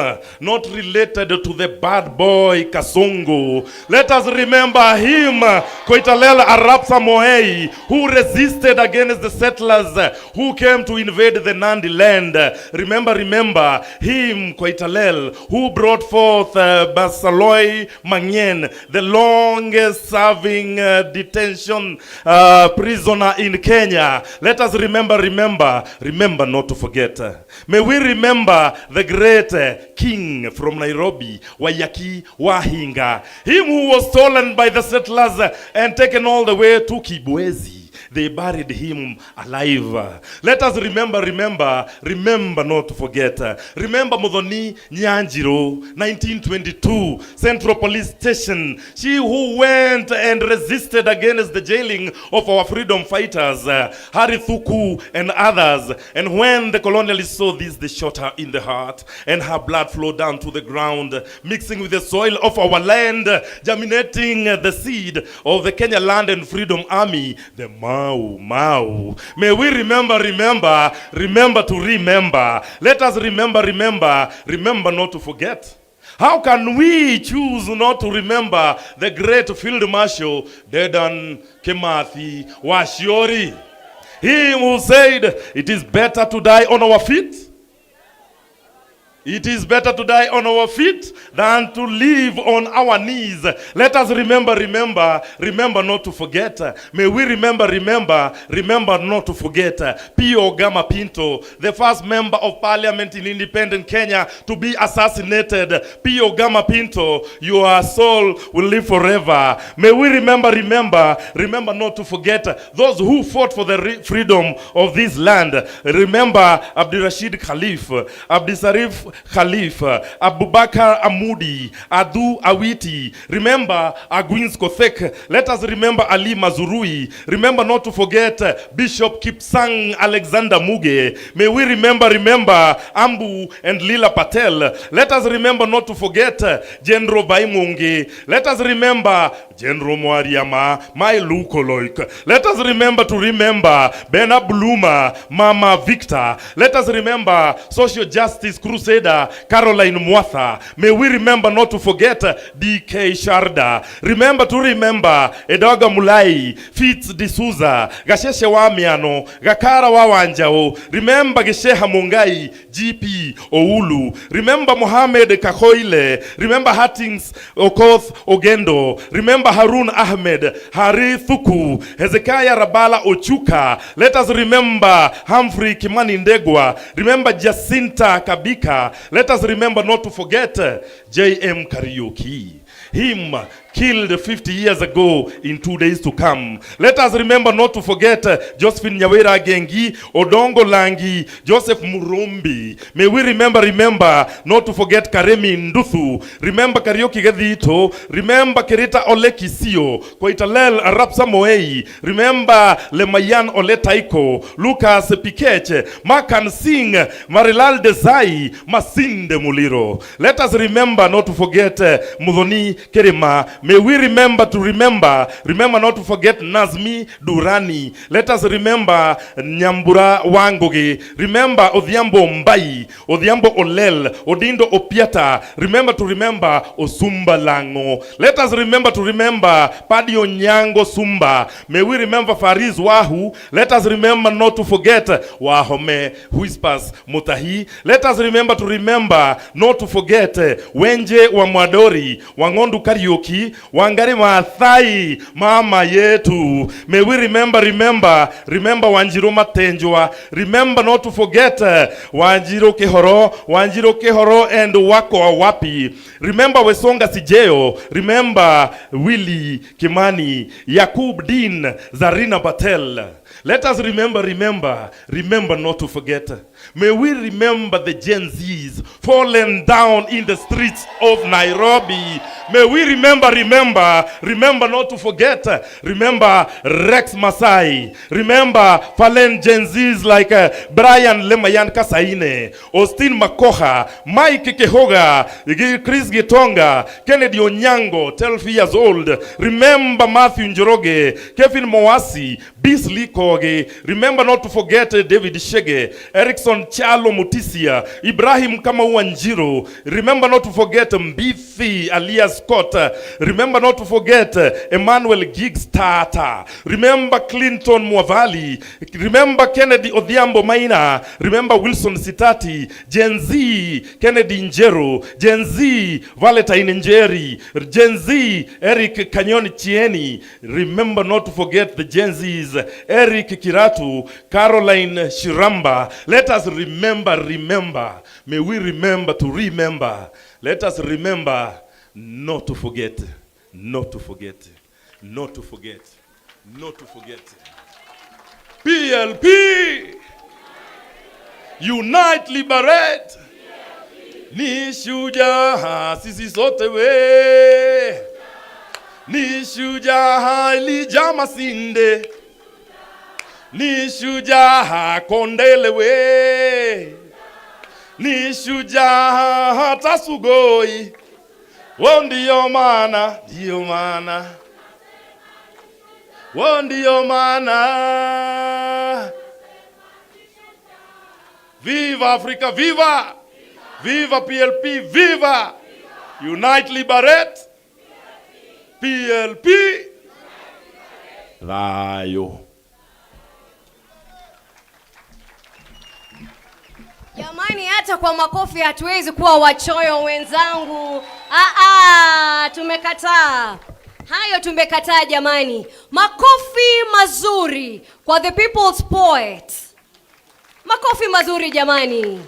not related to the bad boy Kasongo. Let us remember him, Koitalel Arap Samoei, who resisted against the settlers who came to invade the Nandi land. Remember him, Koitalel, who brought forth Basaloi Mangyen, the longest serving detention prisoner in Kenya. Let us remember not to forget. May we remember the great king from Nairobi, Wayaki Wahinga, him who was stolen by the settlers and taken all the way to Kibwezi. They buried him alive. Let us remember not to forget. Remember Modoni Nyanjiro, 1922, Central Police Station. She who went and resisted against the jailing of our freedom fighters, Hari Thuku and others. And when the colonialists saw this, they shot her in the heart, and her blood flowed down to the ground, mixing with the soil of our land, germinating the seed of the Kenya Land and Freedom Army, the Mau, Mau. May we remember to remember. Let us remember not to forget. How can we choose not to remember the great Field Marshal Dedan Kimathi Washiori? He who said, it is better to die on our feet. It is better to die on our feet than to live on our knees. Let us remember not to forget. May we remember not to forget. P.O. Gama Pinto, the first member of Parliament in independent Kenya to be assassinated. P.O. Gama Pinto, your soul will live forever. May we remember not to forget those who fought for the freedom of this land. Remember Abdirashid Khalif, Abdisarif Khalif, Abubakar Amudi, Adu Awiti. Remember Agwins Kothek. Let us remember Ali Mazurui. Remember not to forget Bishop Kipsang Alexander Muge. May we remember Ambu and Lila Patel. Let us remember not to forget General Baimungi. Let us remember General Mwariama, my Lukoloik. Let us remember Bena Bluma, Mama Victor. Let us remember social justice crusader Caroline Mwatha. May we remember not to forget D.K. Sharda. Remember Edoga Mulai, Fitz D'Souza, Gasheshe Wamiano, Gakara Wawanjao. Remember Gesheha Mungai, G.P. Oulu. Remember Mohamed Kahoile. Remember Hattings Okoth Ogendo. Remember Harun Ahmed, Hari Thuku, Hezekiah Rabala Ochuka. Let us remember Humphrey Kimani Ndegwa. Remember Jacinta Kabika. Let us remember not to forget J.M. Kariuki. Him killed 50 years ago in 2 days to come. Let us remember not to forget Josephine Nyawera Gengi, Odongo Langi, Joseph Murumbi. May we remember not to forget Karemi Nduthu. Remember Karioki Gadito. Remember Kerita Ole Kisio, Koitalel Arap Samoei. Remember Lemayan Ole Taiko, Lucas Pikeche, Makan Singh, Marilal Desai, Masinde Muliro. Let us remember not to forget Mudhoni Kerema. May we remember not to forget Nazmi Durani. Let us remember Nyambura Wangoge. Remember Odhiambo Mbai, Odhiambo Olel, Odindo Opiata. Remember Osumba Lango. Let us remember Padi Onyango Sumba. May we remember Fariz Wahu. Let us remember not to forget Wahome Whispers Mutahi. Let us remember not to forget Wenje Wamwadori, Wangondu Kariuki, Wangari Maathai, Mama Yetu. May we remember Wanjiru Matenjwa. Remember not to forget Wanjiru Kehoro and Wako Awapi. Remember Wesonga Sijeo. Remember Willie Kimani, Yakub Din, Zarina Patel. Let us remember not to forget. May we remember the Gen Zs fallen down in the streets of Nairobi. May we remember not to forget. Remember Rex Masai. Remember fallen Gen Zs like Brian Lemayan Kasaine, Austin Makoha, Mike Kehoga, Chris Gitonga, Kennedy Onyango, 12 years old. Remember Matthew Njoroge, Kevin Moasi, Beasley Koge. Remember not to forget David Shege, Erickson Chalo Mutisia, Ibrahim Kamauanjiro. Remember not to forget Mbithi alias Scott. Remember not to forget Emmanuel Giggs Tata. Remember Clinton Mwavali. Remember Kennedy Odhiambo Maina. Remember Wilson Sitati. Gen Z Kennedy Njero. Gen Z Valentine Njeri. Gen Z Eric Kanyoni Chieni. Remember not to forget the Gen Z's Eric Kiratu, Caroline Shiramba. Let us remember. May we remember to remember. Let us remember not to forget. PLP! Unite, liberate! Ni shujaa sisi sote we. Ni shujaa Elijah Masinde. Ni shujaa Kondele we. Ni shujaa hata Sugoi. Ndiyo maana Ndio maana. Viva Africa, viva! Viva PLP, viva! Unite, liberate! PLP! Thayo. Jamani, hata kwa makofi hatuwezi kuwa wachoyo wenzangu. Tumekataa. Hayo tumekataa jamani. Makofi mazuri kwa the people's poet. Makofi mazuri jamani.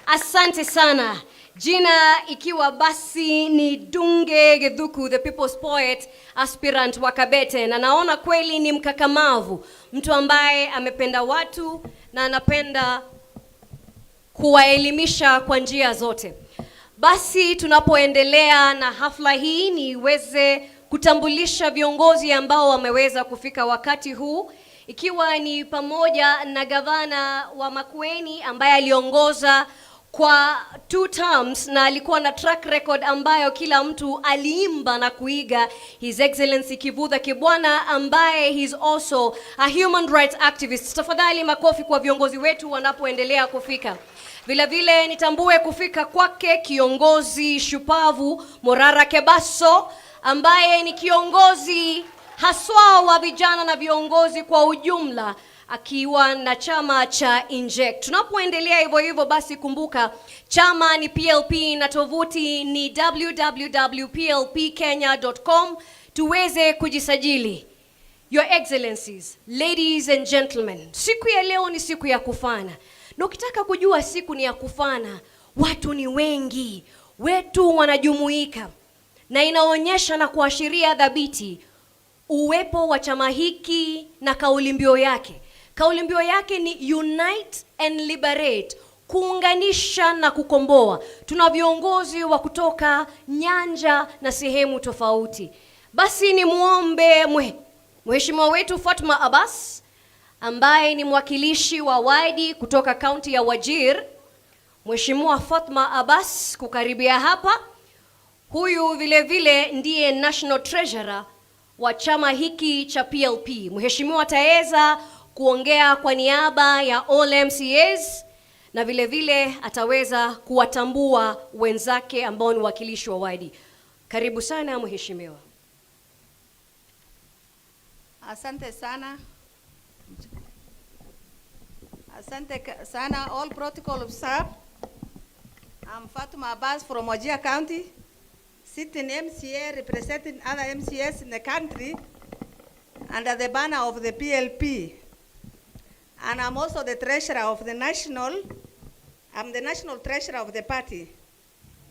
Asante sana. Jina ikiwa basi ni Dunge Githuku, the people's poet, aspirant wa Kabete, na naona kweli ni mkakamavu, mtu ambaye amependa watu na anapenda kuwaelimisha kwa njia zote. Basi tunapoendelea na hafla hii, niweze kutambulisha viongozi ambao wameweza kufika wakati huu, ikiwa ni pamoja na gavana wa Makueni ambaye aliongoza kwa 2 terms na alikuwa na track record ambayo kila mtu aliimba na kuiga, His Excellency Kivutha Kibwana, ambaye he's also a human rights activist. Tafadhali makofi kwa viongozi wetu wanapoendelea kufika. Vile vile nitambue kufika kwake kiongozi shupavu Morara Kebaso, ambaye ni kiongozi haswa wa vijana na viongozi kwa ujumla, akiwa na chama cha Inject. Tunapoendelea hivyo basi kumbuka chama ni PLP na tovuti ni www.plpkenya.com, tuweze kujisajili. Your Excellencies, ladies and gentlemen, siku ya leo ni siku ya kufana. Na ukitaka kujua siku ni ya kufana, watu ni wengi, wetu wanajumuika, na inaonyesha na kuashiria dhabiti uwepo wa chama hiki na kauli mbiu yake. Kauli mbiu yake ni Unite and Liberate, kuunganisha na kukomboa. Tuna viongozi wa kutoka nyanja na sehemu tofauti. Basi ni muombe Mheshimiwa wetu Fatma Abbas, ambaye ni mwakilishi wa wadi kutoka kaunti ya Wajir. Mheshimiwa Fatma Abbas kukaribia hapa. Huyu vile vile ndiye National Treasurer wa chama hiki cha PLP. Mheshimiwa ataweza kuongea kwa niaba ya all MCAs na vile vile ataweza kuwatambua wenzake ambao ni wakilishi wa wadi. Karibu sana mheshimiwa. Asante sana. Asante sana all protocol officer. I'm Fatma Abbas from Wajir County, sitting MCA representing other MCAs in the country under the banner of the PLP. And I'm also the treasurer of the national, I'm the national treasurer of the party,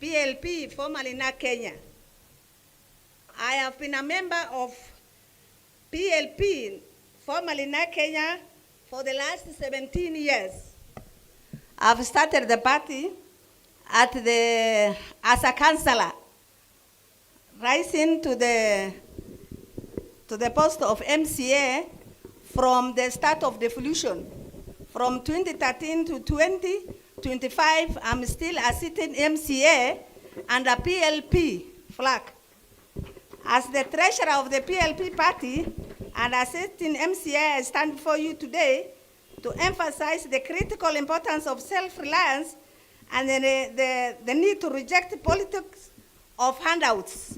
PLP, formerly NAK Kenya. I have been a member of PLP, formerly NAK Kenya, for the last 17 years. I've started the party as a councillor, rising to the post of MCA from the start of devolution. From 2013 to 2025, I'm still a sitting MCA and a PLP flag. As the treasurer of the PLP party and a sitting MCA, I stand before you today to emphasize the critical importance of self-reliance and the need to reject politics of handouts.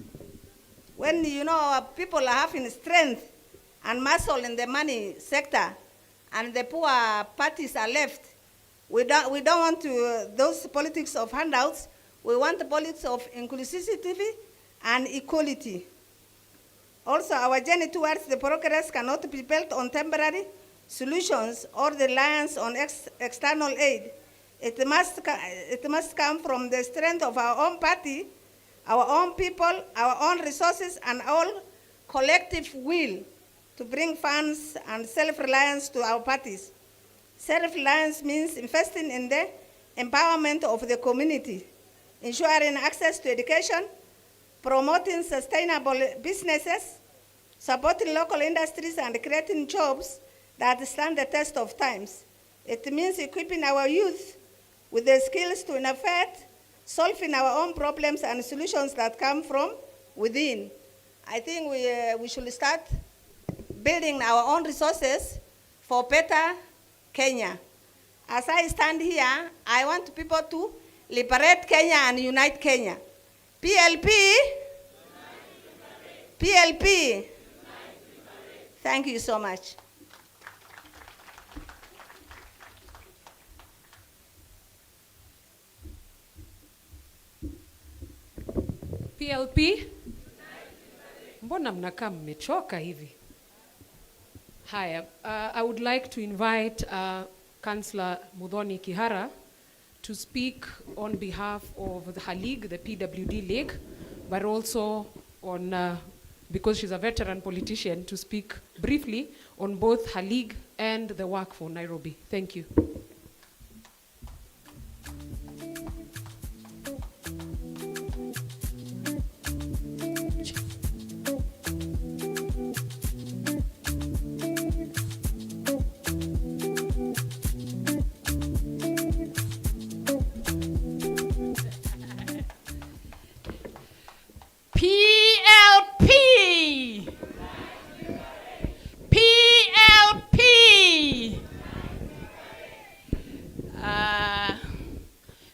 When our people are having strength and muscle in the money sector and the poor parties are left, we don't want those politics of handouts. We want the politics of inclusivity and equality. Also, our journey towards the progress cannot be built on temporary solutions or reliance on external aid. It must come from the strength of our own party, our own people, our own resources, and all collective will to bring funds and self-reliance to our parties. Self-reliance means investing in the empowerment of the community, ensuring access to education, promoting sustainable businesses, supporting local industries, and creating jobs that stand the test of times. It means equipping our youth with the skills to innovate, solving our own problems and solutions that come from within. I think we should start building our own resources for better Kenya. As I stand here, I want people to liberate Kenya and unite Kenya. PLP? PLP? Thank you so much. PLP? Mbona mnakaa mmechoka hivi? Haya, I would like to invite Councillor Muthoni Kihara to speak on behalf of her league, the PWD League, but also on, because she's a veteran politician, to speak briefly on both her league and the work for Nairobi. Thank you.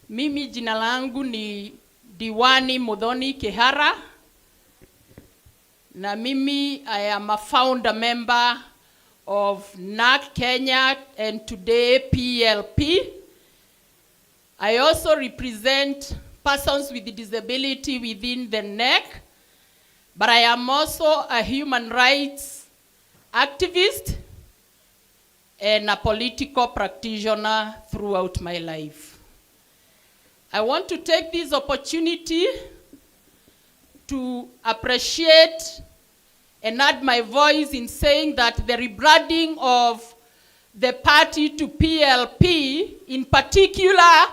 Mimi jina langu ni Diwani Muthoni Kihara, na mimi I am a founder member of NAC Kenya and today PLP. I also represent persons with disability within the NAC, but I am also a human rights activist and a political practitioner throughout my life. I want to take this opportunity to appreciate and add my voice in saying that the rebranding of the party to PLP, in particular,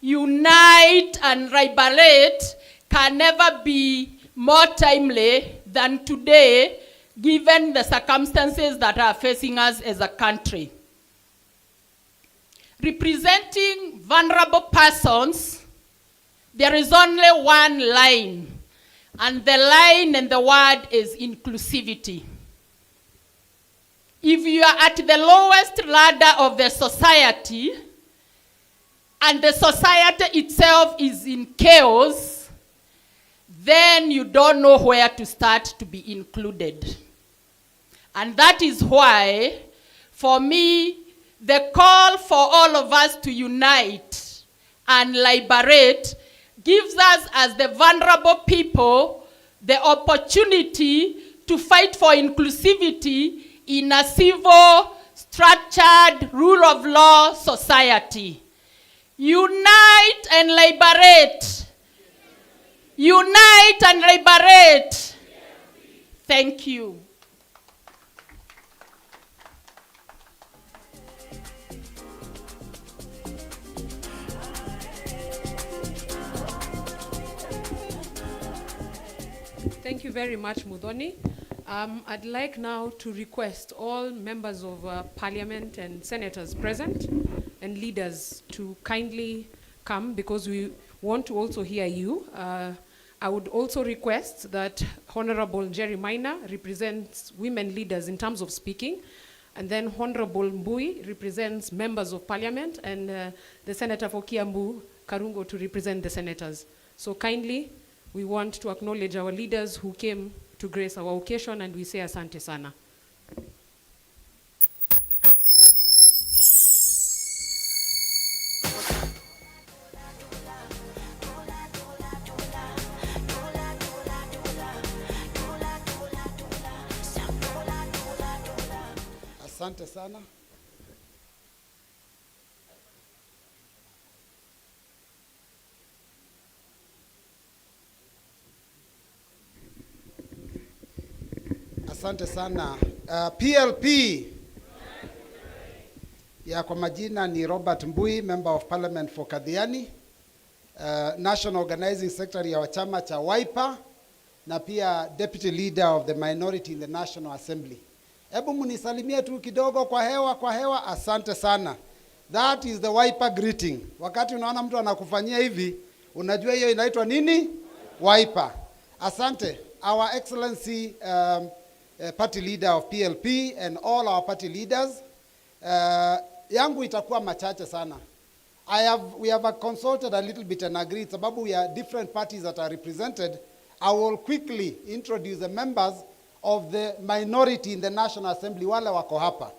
Unite and Liberate, can never be more timely than today, given the circumstances that are facing us as a country. Representing vulnerable persons, there is only one line, and the line and the word is inclusivity. If you are at the lowest ladder of the society, and the society itself is in chaos, then you don't know where to start to be included. And that is why, for me, the call for all of us to unite and liberate gives us, as the vulnerable people, the opportunity to fight for inclusivity in a civil, structured, rule of law society. Unite and liberate. Unite and liberate. Thank you. Thank you very much, Muthoni. I'd like now to request all members of Parliament and senators present and leaders to kindly come, because we want to also hear you. I would also request that Honorable Jerry Maina represents women leaders in terms of speaking, and then Honorable Mbui represents members of Parliament, and the Senator for Kiambu, Karungo, to represent the senators. So kindly, we want to acknowledge our leaders who came to grace our occasion, and we say asante sana. Asante sana. Asante sana. PLP. Ya kwa majina ni Robert Mbui, Member of Parliament for Kadhiani, National Organizing Secretary ya chama cha Wiper, na pia Deputy Leader of the Minority in the National Assembly. Hebu munisalimie tu kidogo kwa hewa. Asante sana. That is the Wiper greeting. Wakati unaona mtu anakufanyia hivi, unajua hiyo inaitwa nini? Wiper. Asante. Our Excellency party leader of PLP and all our party leaders, yangu itakuwa machache sana. We have consulted a little bit and agreed, sababu we are different parties that are represented. I will quickly introduce the members of the minority in the National Assembly, wale wako hapa.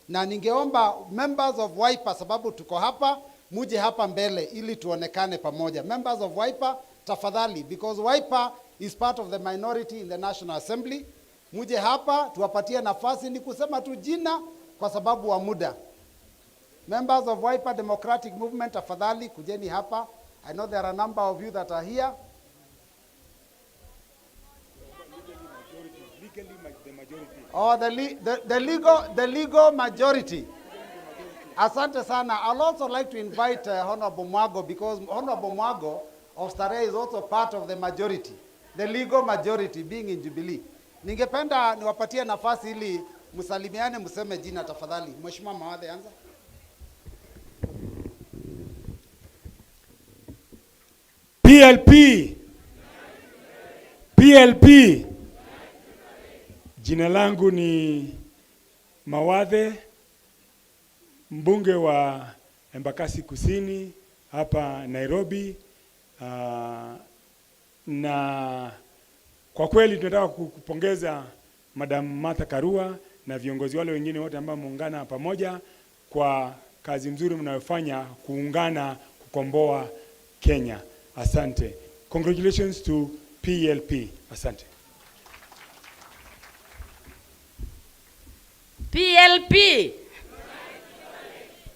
Na ningeomba members of Wiper, sababu tuko hapa, muje hapa mbele ili tuonekane pamoja. Members of Wiper, tafadhali, because Wiper is part of the minority in the National Assembly. Muje hapa, tuwapatie nafasi, ni kusema tu jina kwa sababu wa muda. Members of Wiper Democratic Movement, tafadhali, kujeni hapa. I know there are a number of you that are here. Oh, the legal majority. Asante sana. I'll also like to invite Honorable Mwago, because Honorable Mwago of Starehe is also part of the majority, the legal majority being in Jubilee. Ningependa niwapatie nafasi ili msalimiane, mseme jina tafadhali. Mheshimiwa Mawadhe, anza. PLP. Jina langu ni Mawadhe, mbunge wa Embakasi Kusini hapa Nairobi. Na kwa kweli tunataka kupongeza Madam Martha Karua na viongozi wale wengine wote ambao muungana pamoja kwa kazi nzuri mnayofanya kuungana kukomboa Kenya. Asante. Congratulations to PLP. Asante. PLP.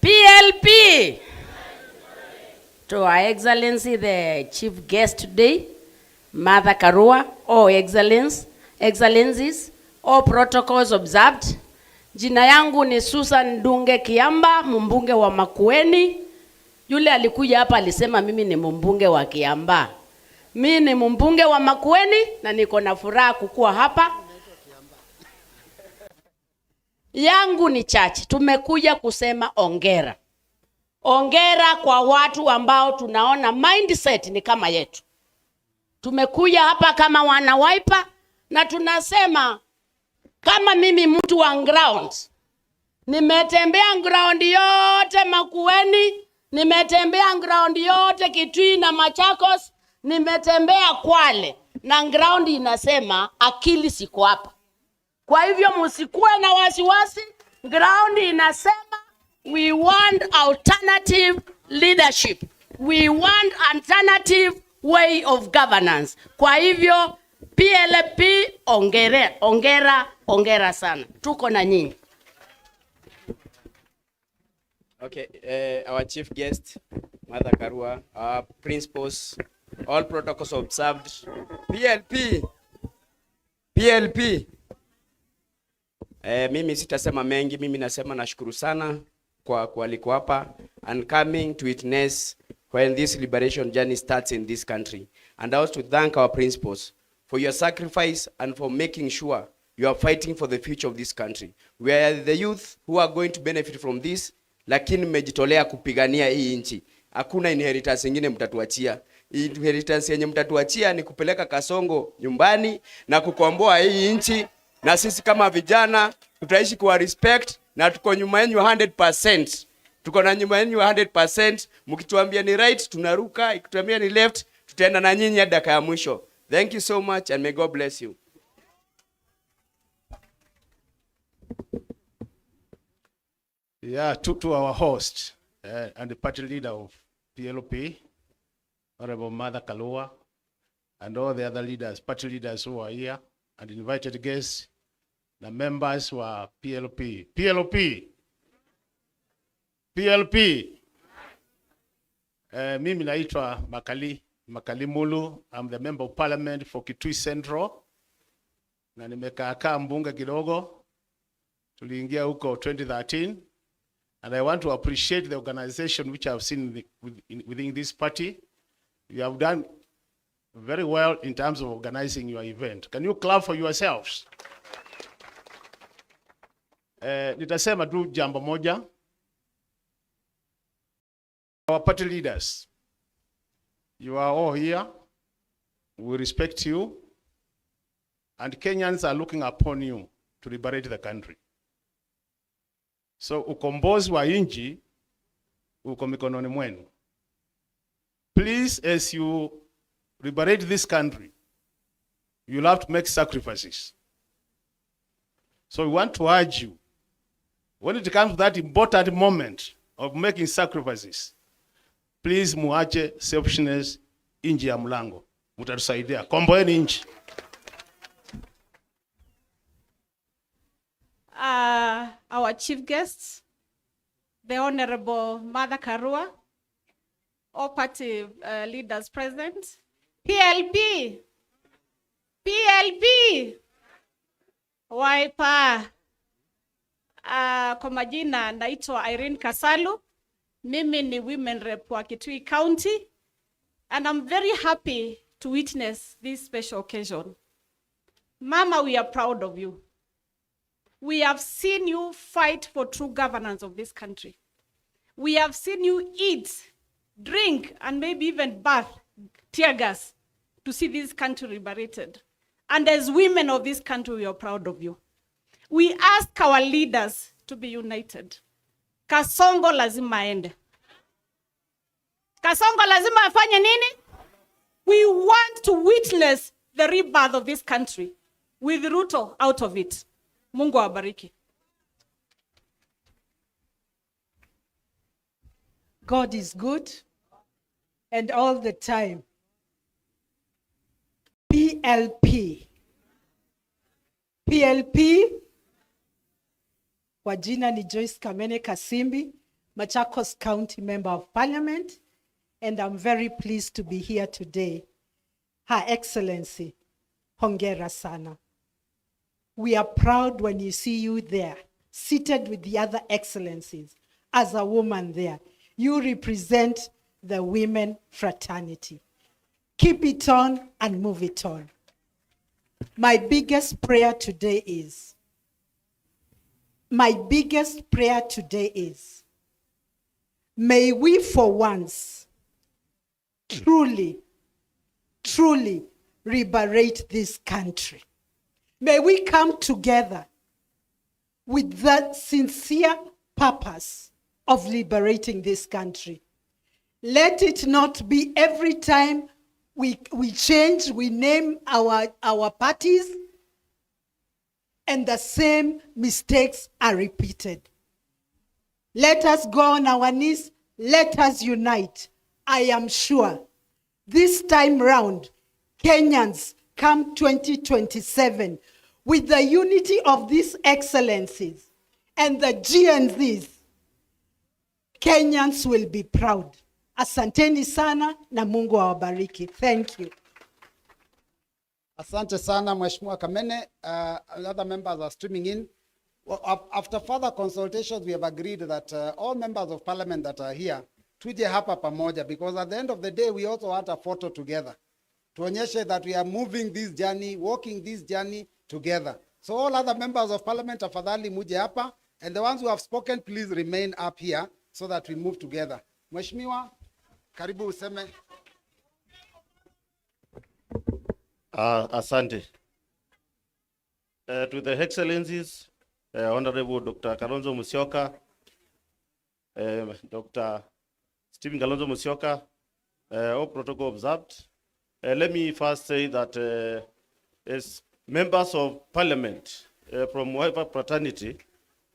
PLP. To Our Excellency, the chief guest today, Martha Karua, all excellencies, all protocols observed. Jina yangu ni Susan Dunge Kiamba, mbunge wa Makueni. Yule alikuja hapa alisema mimi ni mbunge wa Kiamba. Mimi ni mbunge wa Makueni na niko na furaha kukua hapa. Yangu ni chache. Tumekuja kusema ongera. Ongera kwa watu ambao tunaona mindset ni kama yetu. Tumekuja hapa kama wana Wiper na tunasema kama mimi mtu wa ground. Nimetembea ground yote Makueni, nimetembea ground yote Kitui na Machakos, nimetembea Kwale na ground inasema akili siko hapa. Kwa hivyo msikuwe na wasiwasi, ground inasema we want alternative leadership. We want alternative way of governance. Kwa hivyo PLP ongera sana. Tuko na nyinyi. Okay, our chief guest, Martha Karua, our principals, all protocols observed. PLP. Mimi sitasema mengi, mimi nasema nashukuru sana kwa kualikwa hapa and coming to witness when this liberation journey starts in this country. And also to thank our principals for your sacrifice and for making sure you are fighting for the future of this country. We are the youth who are going to benefit from this, lakini mmejitolea kupigania hii nchi. Hakuna inheritance nyingine mtatuachia. Inheritance yenye mtatuachia ni kupeleka Kasongo nyumbani na kukomboa hii nchi, na sisi kama vijana tutaishi kwa respect na tuko nyuma yenu 100%. Tuko na nyuma yenu 100%. Mkituambia ni right tunaruka, ikituambia ni left tutaenda na nyinyi hadi dakika ya mwisho. Thank you so much and may God bless you. Yeah, to our host and the party leader of PLP, Honorable Martha Karua, and all the other leaders, party leaders who are here, and invited guests, the members who are PLP. Mimi naitwa Makali Mulu. I'm the member of parliament for Kitui Central. Na nimekaa mbunge kidogo. Tuliingia huko 2013. And I want to appreciate the organization which I have seen within this party. You have done very well in terms of organizing your event. Can you clap for yourselves? Nitasema tu jambo moja. Our party leaders, you are all here. We respect you. and Kenyans are looking upon you to liberate the country. So ukombozi wa nchi uko mikononi mwenu. Please, as you liberate this country, you'll have to make sacrifices. So we want to urge you, when it comes to that important moment of making sacrifices, please muache selfishness nje ya mlango. Mutatusaidia. Komboeni nchi. Our chief guests, the Honorable Mother Karua, all party leaders present, PLP, Wiper. Kwa majina naitwa Irene Kasalu, mimi ni women rep wa Kitui County, and I'm very happy to witness this special occasion. Mama, we are proud of you. We have seen you fight for true governance of this country. We have seen you eat, drink, and maybe even bath tear gas to see this country liberated. And as women of this country, we are proud of you. We ask our leaders to be united. Kasongo lazima aende. Kasongo lazima afanye nini? We want to witness the rebirth of this country with Ruto out of it. Mungu awabariki. God is good and all the time. PLP. Kwa jina ni Joyce Kamene Kasimbi, Machakos County Member of Parliament, and I'm very pleased to be here today. Her Excellency, hongera sana. We are proud when you see you there, seated with the other excellencies. As a woman there, you represent the women fraternity. Keep it on and move it on. My biggest prayer today is, may we for once truly liberate this country. May we come together with the sincere purpose of liberating this country. Let it not be every time we change, we name our parties, and the same mistakes are repeated. Let us go on our knees. Let us unite. I am sure this time round, Kenyans, come 2027, with the unity of these excellencies and the GNZs, Kenyans will be proud. Asanteni sana na Mungu awabariki. Thank you. Asante sana Mheshimiwa Kamene. Other members are streaming in. Well, after further consultations, we have agreed that all members of parliament that are here, tuje hapa pamoja, because at the end of the day, we also want a photo together. Tuonyeshe that we are moving this journey, walking this journey together. So all other members of parliament, tafadhali muje hapa, and the ones who have spoken, please remain up here so that we move together. Mheshimiwa, karibu useme. Asante. To the excellencies, Honorable Dr. Kalonzo Musyoka, Dr. Stephen Kalonzo Musyoka, all protocol observed. Let me first say that as members of parliament from whatever fraternity,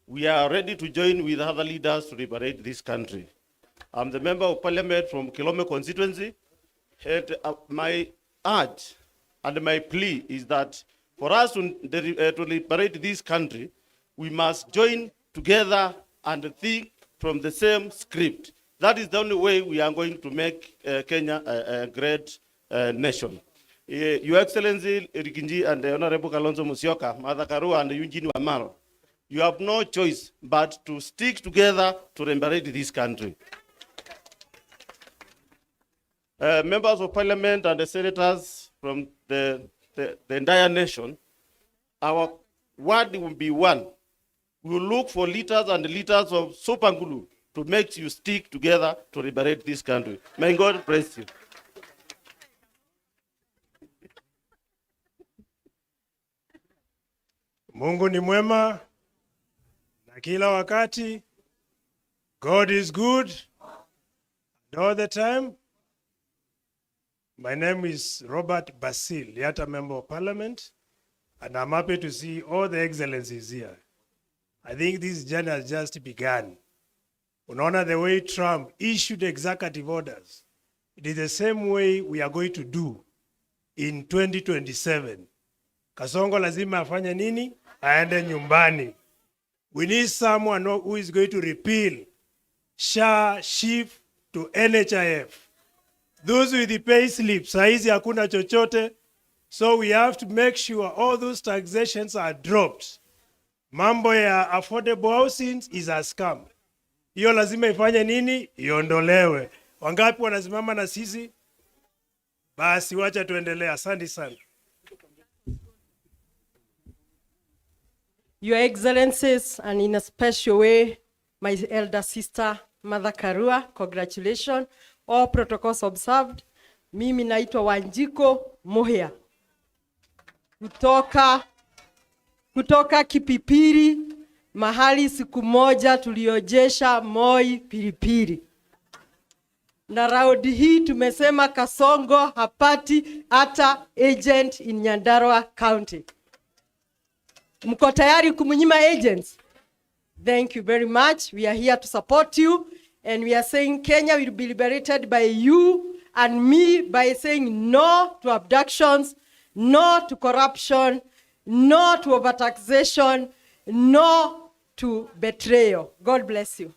we are ready to join with other leaders to liberate this country. I'm the member of parliament from Kilome constituency, and my urge and my plea is that for us to liberate this country, we must join together and think from the same script. That is the only way we are going to make Kenya a great nation. Your Excellency Rikinji and the Honorable Kalonzo Musyoka, Mother Karua and Eugene Wamaro, you have no choice but to stick together to liberate this country. Members of parliament and the senators from the entire nation, our word will be one. We will look for liters and liters of soap and glue to make you stick together to liberate this country. May God bless you. Mungu ni mwema na kila wakati. God is good all the time. My name is Robert Basil, yet a member of Parliament, and I'm happy to see all the excellencies here. I think this journey has just begun. Unaona the way Trump issued executive orders, it is the same way we are going to do in 2027. Kasongo lazima afanye nini? Aende nyumbani. We need someone who is going to repeal SHA, shift to NHIF. Those with the pay slips, saizi hakuna chochote. So we have to make sure all those taxations are dropped. Mambo ya affordable housing is a scam. Hiyo lazima ifanye nini? Iondolewe. Wangapi wanasimama na sisi? Basi wacha tuendelee. Asante sana. Your Excellencies, and in a special way, my elder sister, Mother Karua, congratulations. All protocols observed. Mimi naitwa Wanjiko Mohia. Kutoka Kipipiri, mahali siku moja tuliojesha Moi pilipili. Na raundi hii tumesema Kasongo hapati hata agent in Nyandarua County. Mko tayari kumunyima agents? Thank you very much. We are here to support you, and we are saying Kenya will be liberated by you and me by saying no to abductions, no to corruption, no to overtaxation, no to betrayal. God bless you.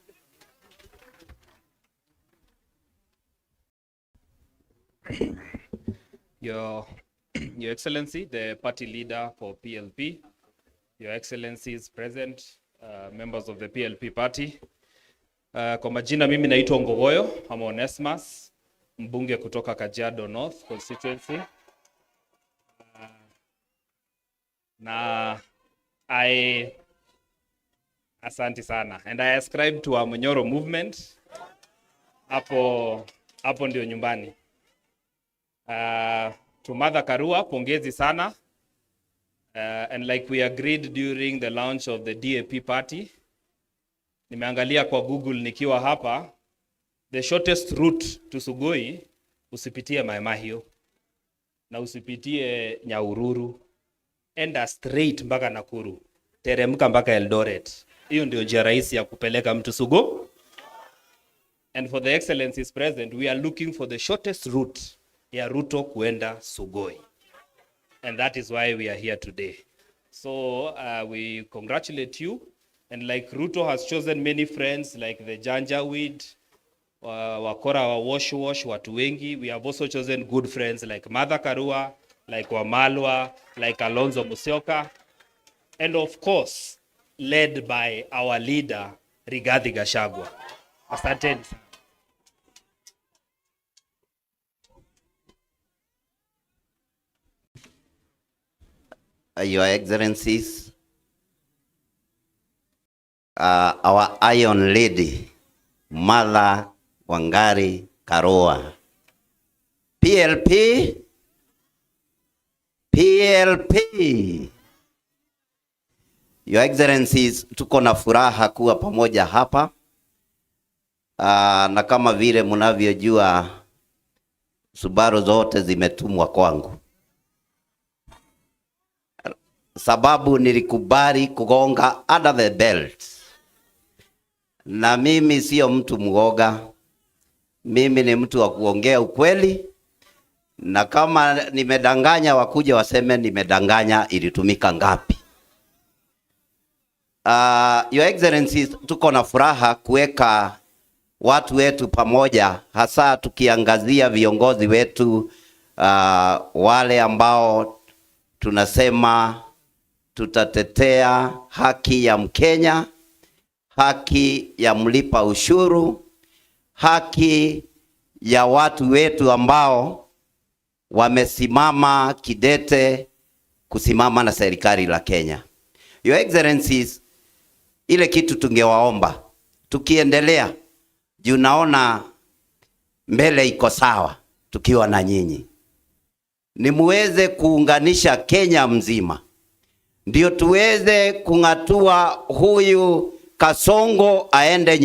Your Excellency, the party leader for PLP, Your Excellencies present, members of the PLP party. Kwa majina mimi naitwa Ngogoyo, I'm Onesmus, mbunge kutoka Kajiado North constituency. Na asante sana. And I ascribe to a Munyoro movement. Hapo ndio nyumbani. To Mother Karua, pongezi sana. And like we agreed during the launch of the DAP party, nimeangalia kwa Google nikiwa hapa, the shortest route to Sugoi, usipitie Maemahio, na usipitie Nyahururu, enda straight mpaka Nakuru, teremka mpaka Eldoret. Hiyo ndio njia rahisi ya kupeleka mtu Sugo. And for the excellencies present, we are looking for the shortest route ya Ruto kuenda Sugoi. And that is why we are here today. So we congratulate you. And like Ruto has chosen many friends like the Janjaweed, Wakora wa Wash, watu wengi. We have also chosen good friends like Mother Karua, like Wamalwa, like Alonzo Musyoka. And of course, led by our leader, Rigathi Gachagua. Asanteni. Your Excellencies, our Iron Lady, Mother Wangari Karua, PLP, Your Excellencies, tuko na furaha kuwa pamoja hapa. Na kama vile mnavyojua, Subaru zote zimetumwa kwangu. Sababu nilikubali kugonga under the belt. Na mimi sio mtu mwoga. Mimi ni mtu wa kuongea ukweli. Na kama nimedanganya, wakuje waseme nimedanganya, ilitumika ngapi. Your Excellencies, tuko na furaha kuweka watu wetu pamoja, hasa tukiangazia viongozi wetu, wale ambao tunasema tutatetea haki ya Mkenya, haki ya mlipa ushuru, haki ya watu wetu ambao wamesimama kidete kusimama na serikali la Kenya. Your Excellencies, ile kitu tungewaomba, tukiendelea, juu naona mbele iko sawa tukiwa na nyinyi, ni muweze kuunganisha Kenya mzima. ndio tuweze kung'atua huyu Kasongo aende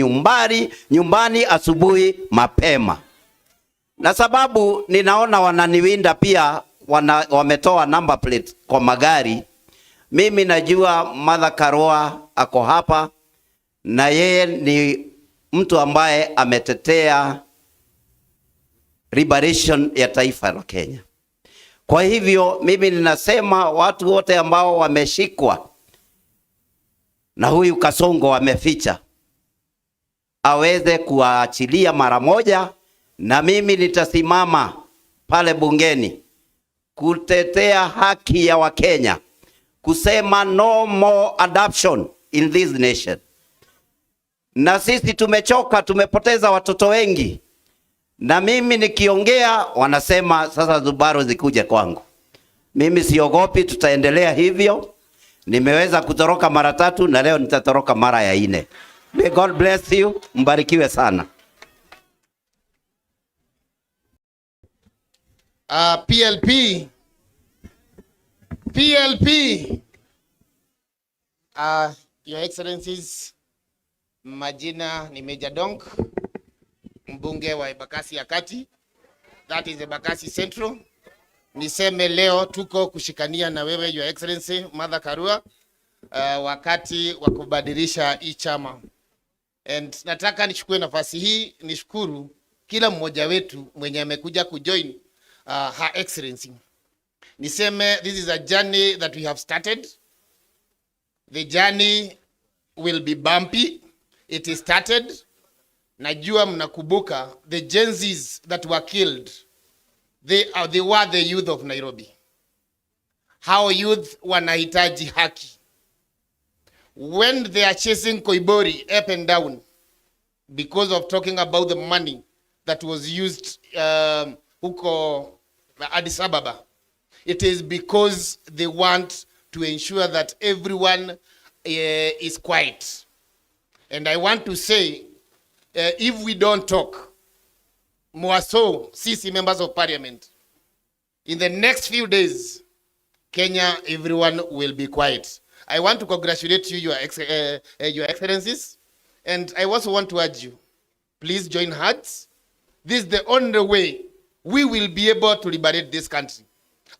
nyumbani asubuhi mapema. Na sababu ninaona wananiwinda pia, wametoa number plate kwa magari. Mimi najua Mother Karua ako hapa na yeye ni mtu ambaye ametetea liberation ya taifa la Kenya. Kwa hivyo mimi ninasema watu wote ambao wameshikwa na huyu Kasongo wameficha, aweze kuachilia mara moja, na mimi nitasimama pale bungeni kutetea haki ya Wakenya, kusema no more adoption in this nation. Na sisi tumechoka, tumepoteza watoto wengi. Na mimi nikiongea wanasema sasa Zubaro zikuje kwangu. Mimi siogopi, tutaendelea hivyo. Nimeweza kutoroka mara 3 na leo nitatoroka mara ya 4. May God bless you. Mbarikiwe sana. PLP. Your Excellencies, majina ni Major Donk, mbunge wa Embakasi ya Kati, that is Embakasi Central. Niseme leo tuko kushikania na wewe Your Excellency Mother Karua wakati wa kubadilisha hii chama. And nataka nichukue nafasi hii nishukuru kila mmoja wetu mwenye amekuja kujoin Her Excellency. Niseme this is a journey that we have started. The journey will be bumpy. It is started. Najua mnakumbuka the Gen Zs that were killed. They were the youth of Nairobi. How youth wanahitaji haki. When they are chasing Koibori up and down because of talking about the money that was used huko Addis Ababa, it is because they want to ensure that everyone is quiet. And I want to say, if we don't talk, more so, sisi members of parliament, in the next few days, Kenya, everyone will be quiet. I want to congratulate you, Your Excellencies, and I also want to urge you, please join hands. This is the only way we will be able to liberate this country.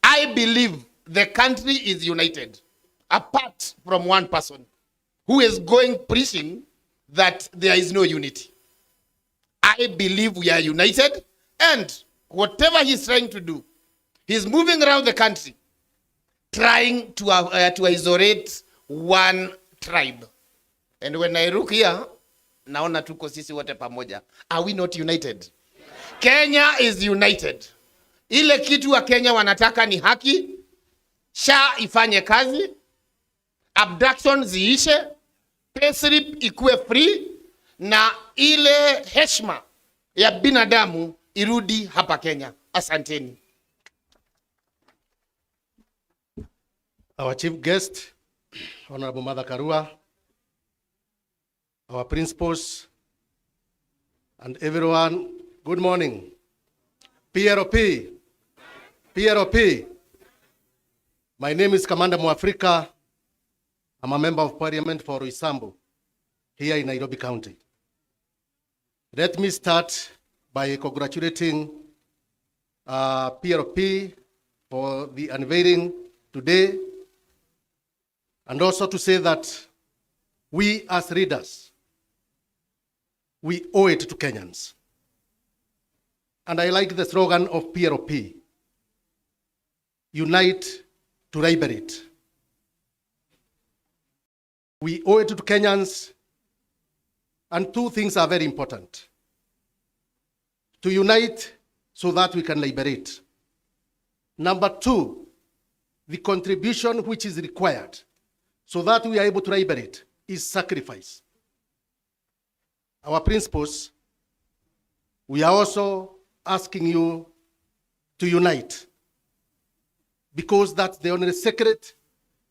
I believe the country is united, apart from one person who is going preaching that there is no unity. I believe we are united, and whatever he's trying to do, he's moving around the country, trying to isolate one tribe. And when I look here, naona tuko sisi wote pamoja. Are we not united? Kenya is united. Ile kitu wa Kenya wanataka ni haki, SHA ifanye kazi, abduction ziishe, payslip ikuwe free, na ile heshima ya binadamu irudi hapa Kenya. Asanteni. Our chief guest, Honorable Mother Karua, our principals, and everyone, good morning. PROP. My name is Commander Mwafrika. I'm a member of parliament for Roysambu, here in Nairobi County. Let me start by congratulating PRP for the unveiling today, and also to say that we as leaders, we owe it to Kenyans. And I like the slogan of PRP, unite to liberate. We owe it to Kenyans, and 2 things are very important. To unite so that we can liberate. Number 2, the contribution which is required so that we are able to liberate is sacrifice. Our principals, we are also asking you to unite, because that's the only secret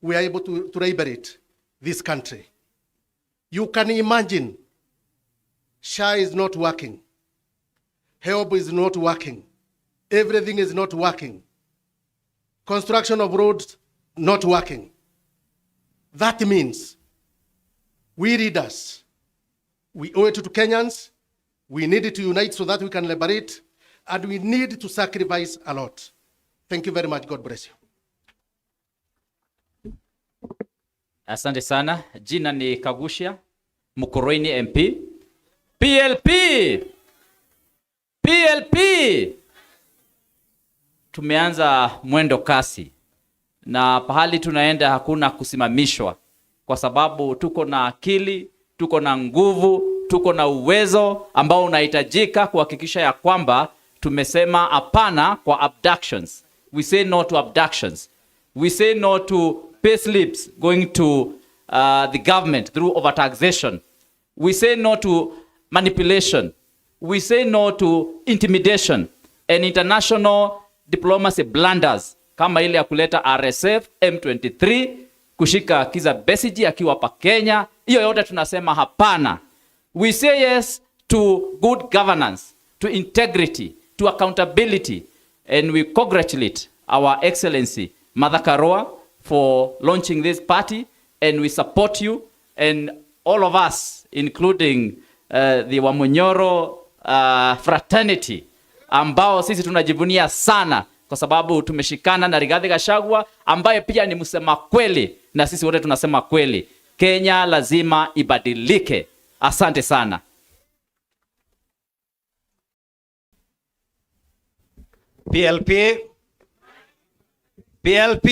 we are able to liberate this country. You can imagine, SHA is not working, help is not working, everything is not working, construction of roads not working. That means we leaders, we owe it to Kenyans, we need to unite so that we can liberate, and we need to sacrifice a lot. Thank you very much. God bless you. Asante sana. Jina ni Kagusha, Mukurweini MP. PLP! PLP! Tumeanza mwendo kasi. Na pahali tunaenda hakuna kusimamishwa. Kwa sababu tuko na akili, tuko na nguvu, tuko na uwezo ambao unahitajika kuhakikisha ya kwamba tumesema hapana kwa abductions. We say no to abductions. We say no to pay slips going to the government through overtaxation. We say no to manipulation. We say no to intimidation and international diplomacy blunders kama ile ya kuleta RSF, M23, kushika Kiza Besigye akiwa hapa Kenya. Hiyo yote tunasema hapana. We say yes to good governance, to integrity, to accountability, and we congratulate our Excellency Mother Karua for launching this party, and we support you and all of us, including the Wamunyoro fraternity, ambao sisi tunajivunia sana kwa sababu tumeshikana na Rigathi Gachagua ambaye pia ni msema kweli, na sisi wote tunasema kweli. Kenya lazima ibadilike. Asante sana. PLP, PLP,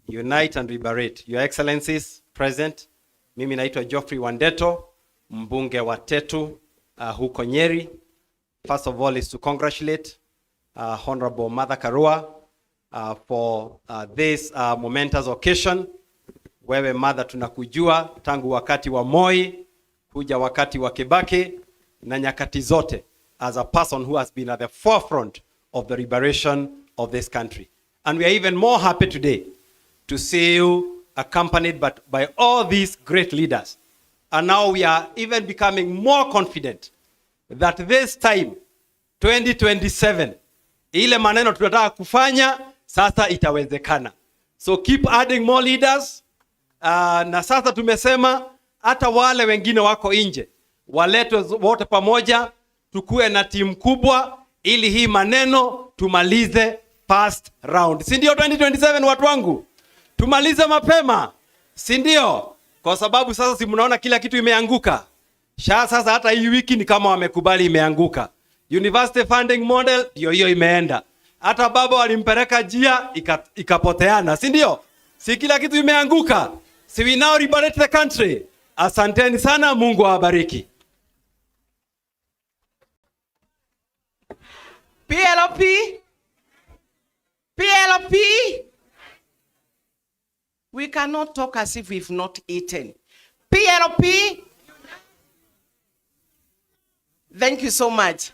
unite and liberate. Your Excellencies present. Mimi naitwa Geoffrey Wandeto, mbunge wa Tetu huko Nyeri. First of all is to congratulate Honorable Mother Karua for this momentous occasion. Wewe Mother, tunakujua tangu wakati wa Moi, kuja wakati wa Kibaki na nyakati zote, as a person who has been at the forefront of the liberation of this country. And we are even more happy today to see you accompanied by all these great leaders. And now we are even becoming more confident that this time, 2027, ile maneno tunataka kufanya, sasa itawezekana. So keep adding more leaders. Na sasa tumesema, hata wale wengine wako nje, waletwe wote pamoja, tukue na timu kubwa, ili hii maneno tumalize first round. Si ndio 2027 watu wangu? Tumalize mapema. Si ndio? Kwa sababu sasa si mnaona kila kitu imeanguka. Sasa hata hii wiki ni kama wamekubali imeanguka. University funding model ndio hiyo imeenda. Hata baba walimpeleka jia ikapoteana. Si ndio? Si kila kitu imeanguka. Si we now liberate the country. Asanteni sana, Mungu awabariki. PLP, PLP. We cannot talk as if we've not eaten. PLP. Thank you so much.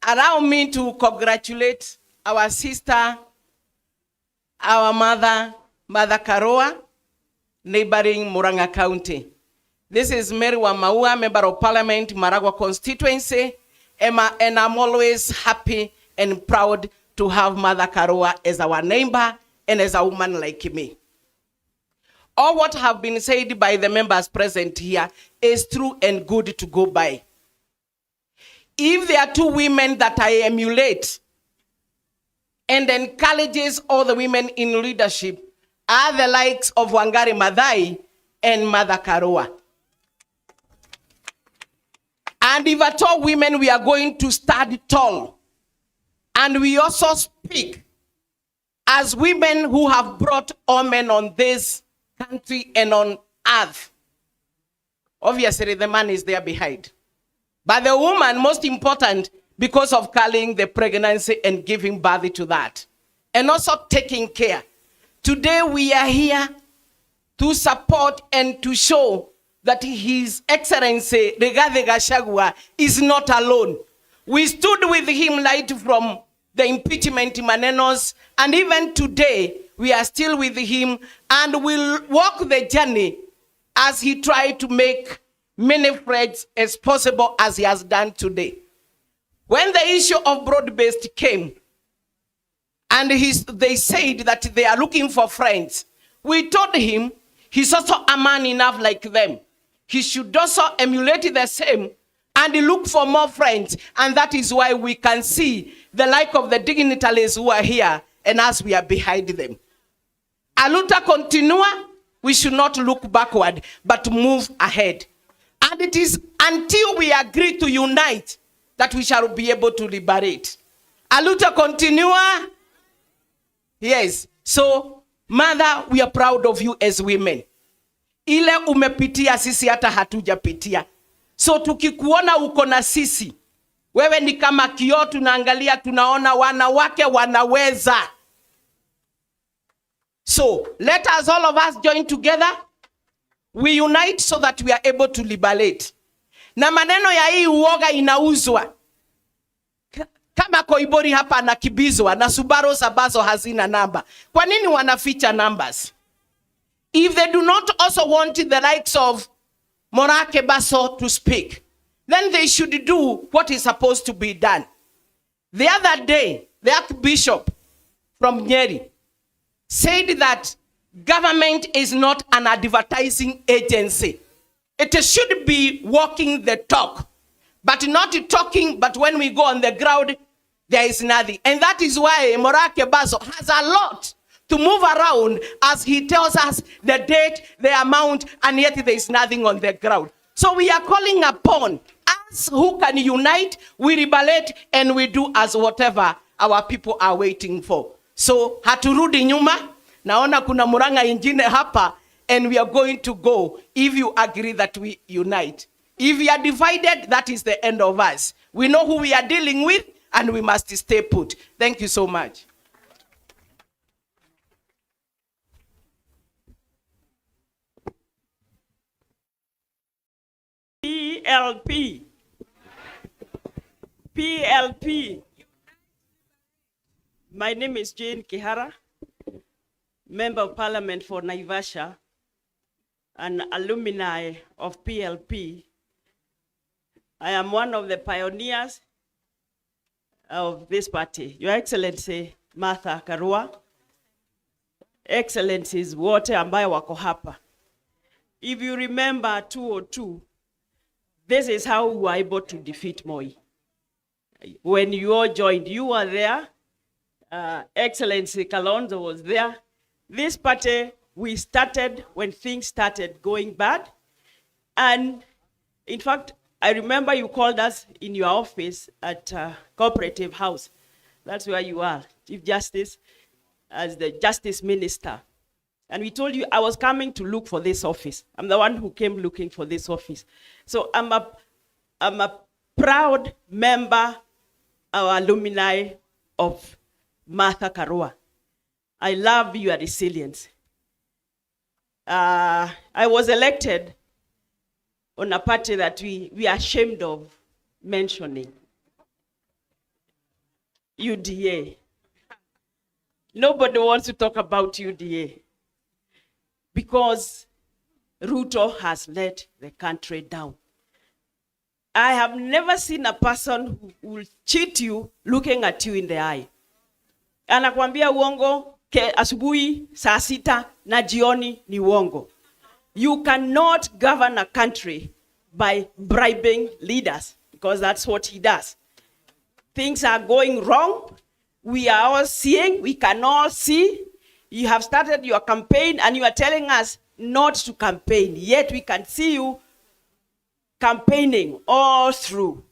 Allow me to congratulate our sister, our mother, Mother Karua, neighboring Murang'a County. This is Mary Wamaua, Member of Parliament, Maragua constituency, and I'm always happy and proud to have Mother Karua as our neighbor and as a woman like me. All what have been said by the members present here is true and good to go by. If there are two women that I emulate and encourages all the women in leadership are the likes of Wangari Maathai and Mother Karua. And if at all women, we are going to stand tall. And we also speak as women who have brought all men on this country and on earth. Obviously, the man is there behind. But the woman, most important, because of carrying the pregnancy and giving birth to that. And also taking care. Today, we are here to support and to show that His Excellency Rigathi Gachagua is not alone. We stood with him right from the impeachment manenos, and even today, we are still with him and will walk the journey as he tried to make many friends as possible as he has done today. When the issue of broad-based came, And they said that they are looking for friends. We told him he's also a man enough like them. He should also emulate the same and look for more friends. And that is why we can see the like of the dignitaries who are here and us, we are behind them. Aluta continua, we should not look backward, but move ahead. And it is until we agree to unite that we shall be able to liberate. Aluta continua. Yes. So, mother, we are proud of you as women. Ile umepitia sisi hata hatujapitia. So tukikuona uko na sisi, wewe ni kama kioo, tunaangalia tunaona wanawake wanaweza. So, let us all of us join together. We unite so that we are able to liberate. Na maneno ya hii uoga inauzwa. Kama Koibori hapa anakibizwa na Subaru ambazo hazina namba. Kwa nini wanaficha numbers? If they do not also want the likes of Morake Baso to speak, then they should do what is supposed to be done. The other day, the Archbishop from Nyeri said that government is not an advertising agency. It should be walking the talk, but not talking, but when we go on the ground, there is nothing. And that is why Morake Baso has a lot to move around as he tells us the date, the amount, and yet there is nothing on the ground. So we are calling upon us who can unite, we liberate, and we do as whatever our people are waiting for. So haturudi nyuma, naona kuna muranga ingine hapa, and we are going to go if you agree that we unite. If we are divided, that is the end of us. We know who we are dealing with, and we must stay put. Thank you so much. PLP. My name is Jane Kihara, Member of Parliament for Naivasha, an alumni of PLP. I am one of the pioneers of this party. Your Excellency Martha Karua, Excellencies wote ambayo wako hapa. If you remember 202, this is how we were able to defeat Moi. When you all joined, you were there. Excellency Kalonzo was there. This party, we started when things started going bad. And in fact, I remember you called us in your office at Cooperative House. That's where you are, Chief Justice, as the Justice Minister. And we told you I was coming to look for this office. I'm the one who came looking for this office. So I'm a proud member, our alumni of Martha Karua. I love your resilience. I was elected on a party that we are ashamed of mentioning. UDA. Nobody wants to talk about UDA because Ruto has let the country down. I have never seen a person who will cheat you looking at you in the eye. Anakuambia uongo ke asubuhi saa sita na jioni ni uongo. You cannot govern a country by bribing leaders because that's what he does. Things are going wrong. We are all seeing, we can all see. You have started your campaign and you are telling us not to campaign, yet we can see you campaigning all through.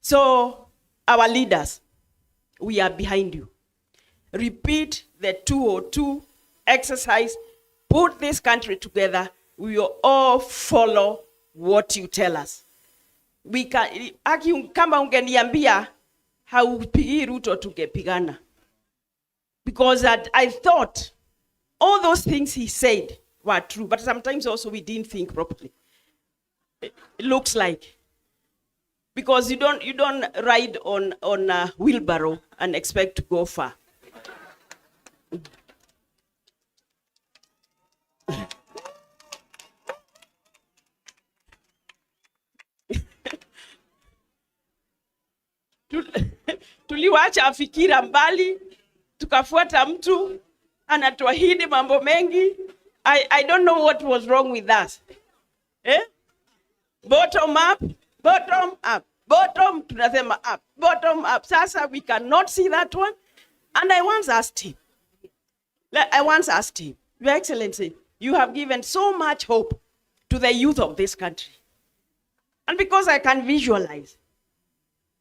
So, our leaders, we are behind you. Repeat the 202 exercise, put this country together, we will all follow what you tell us. We can, kama ungeniambia, haupigi Ruto tungepigana. Because I thought all those things he said were true, but sometimes also we didn't think properly. It looks like. Because you don't ride on a wheelbarrow and expect to go far. Tuliwacha fikira mbali tukafuata mtu anatuahidi mambo mengi. I don't know what was wrong with us. Bottom up, bottom up, bottom tunasema up, bottom up. Sasa we cannot see that one. And I once asked him, Your Excellency, you have given so much hope to the youth of this country. And because I can visualize,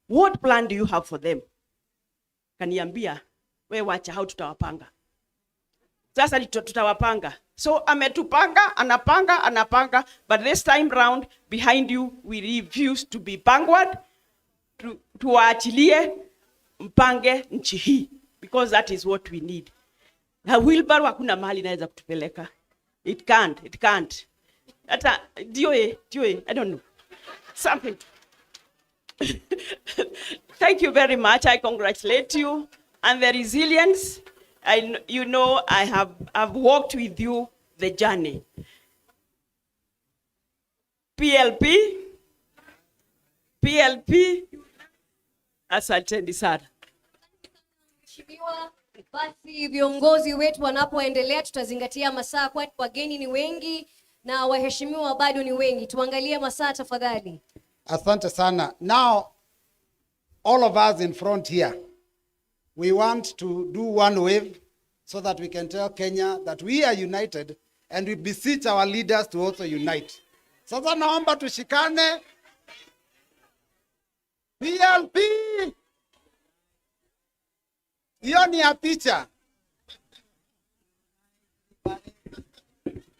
what plan do you have for them? Kaniambia, we wacha how tutawapanga. Sasa tutawapanga. So ametupanga, anapanga, but this time round, behind you, we refuse to be backward, tuwaachilie mpange nchi hii, because that is what we need. Na wheelbarrow hakuna mahali inaweza kutupeleka. It can't. Hata DOA, I don't know. Something. Thank you very much. I congratulate you and the resilience. I've walked with you the journey. PLP, asanteni sana. Mheshimiwa, basi viongozi wetu wanapoendelea tutazingatia masaa, kwani wageni ni wengi na waheshimiwa bado ni wengi. Tuangalie masaa tafadhali. Asante sana. Now, all of us in front here, we want to do one wave so that we can tell Kenya that we are united, and we beseech our leaders to also unite. Sasa naomba tushikane. PLP! Hiyo ni ya picha.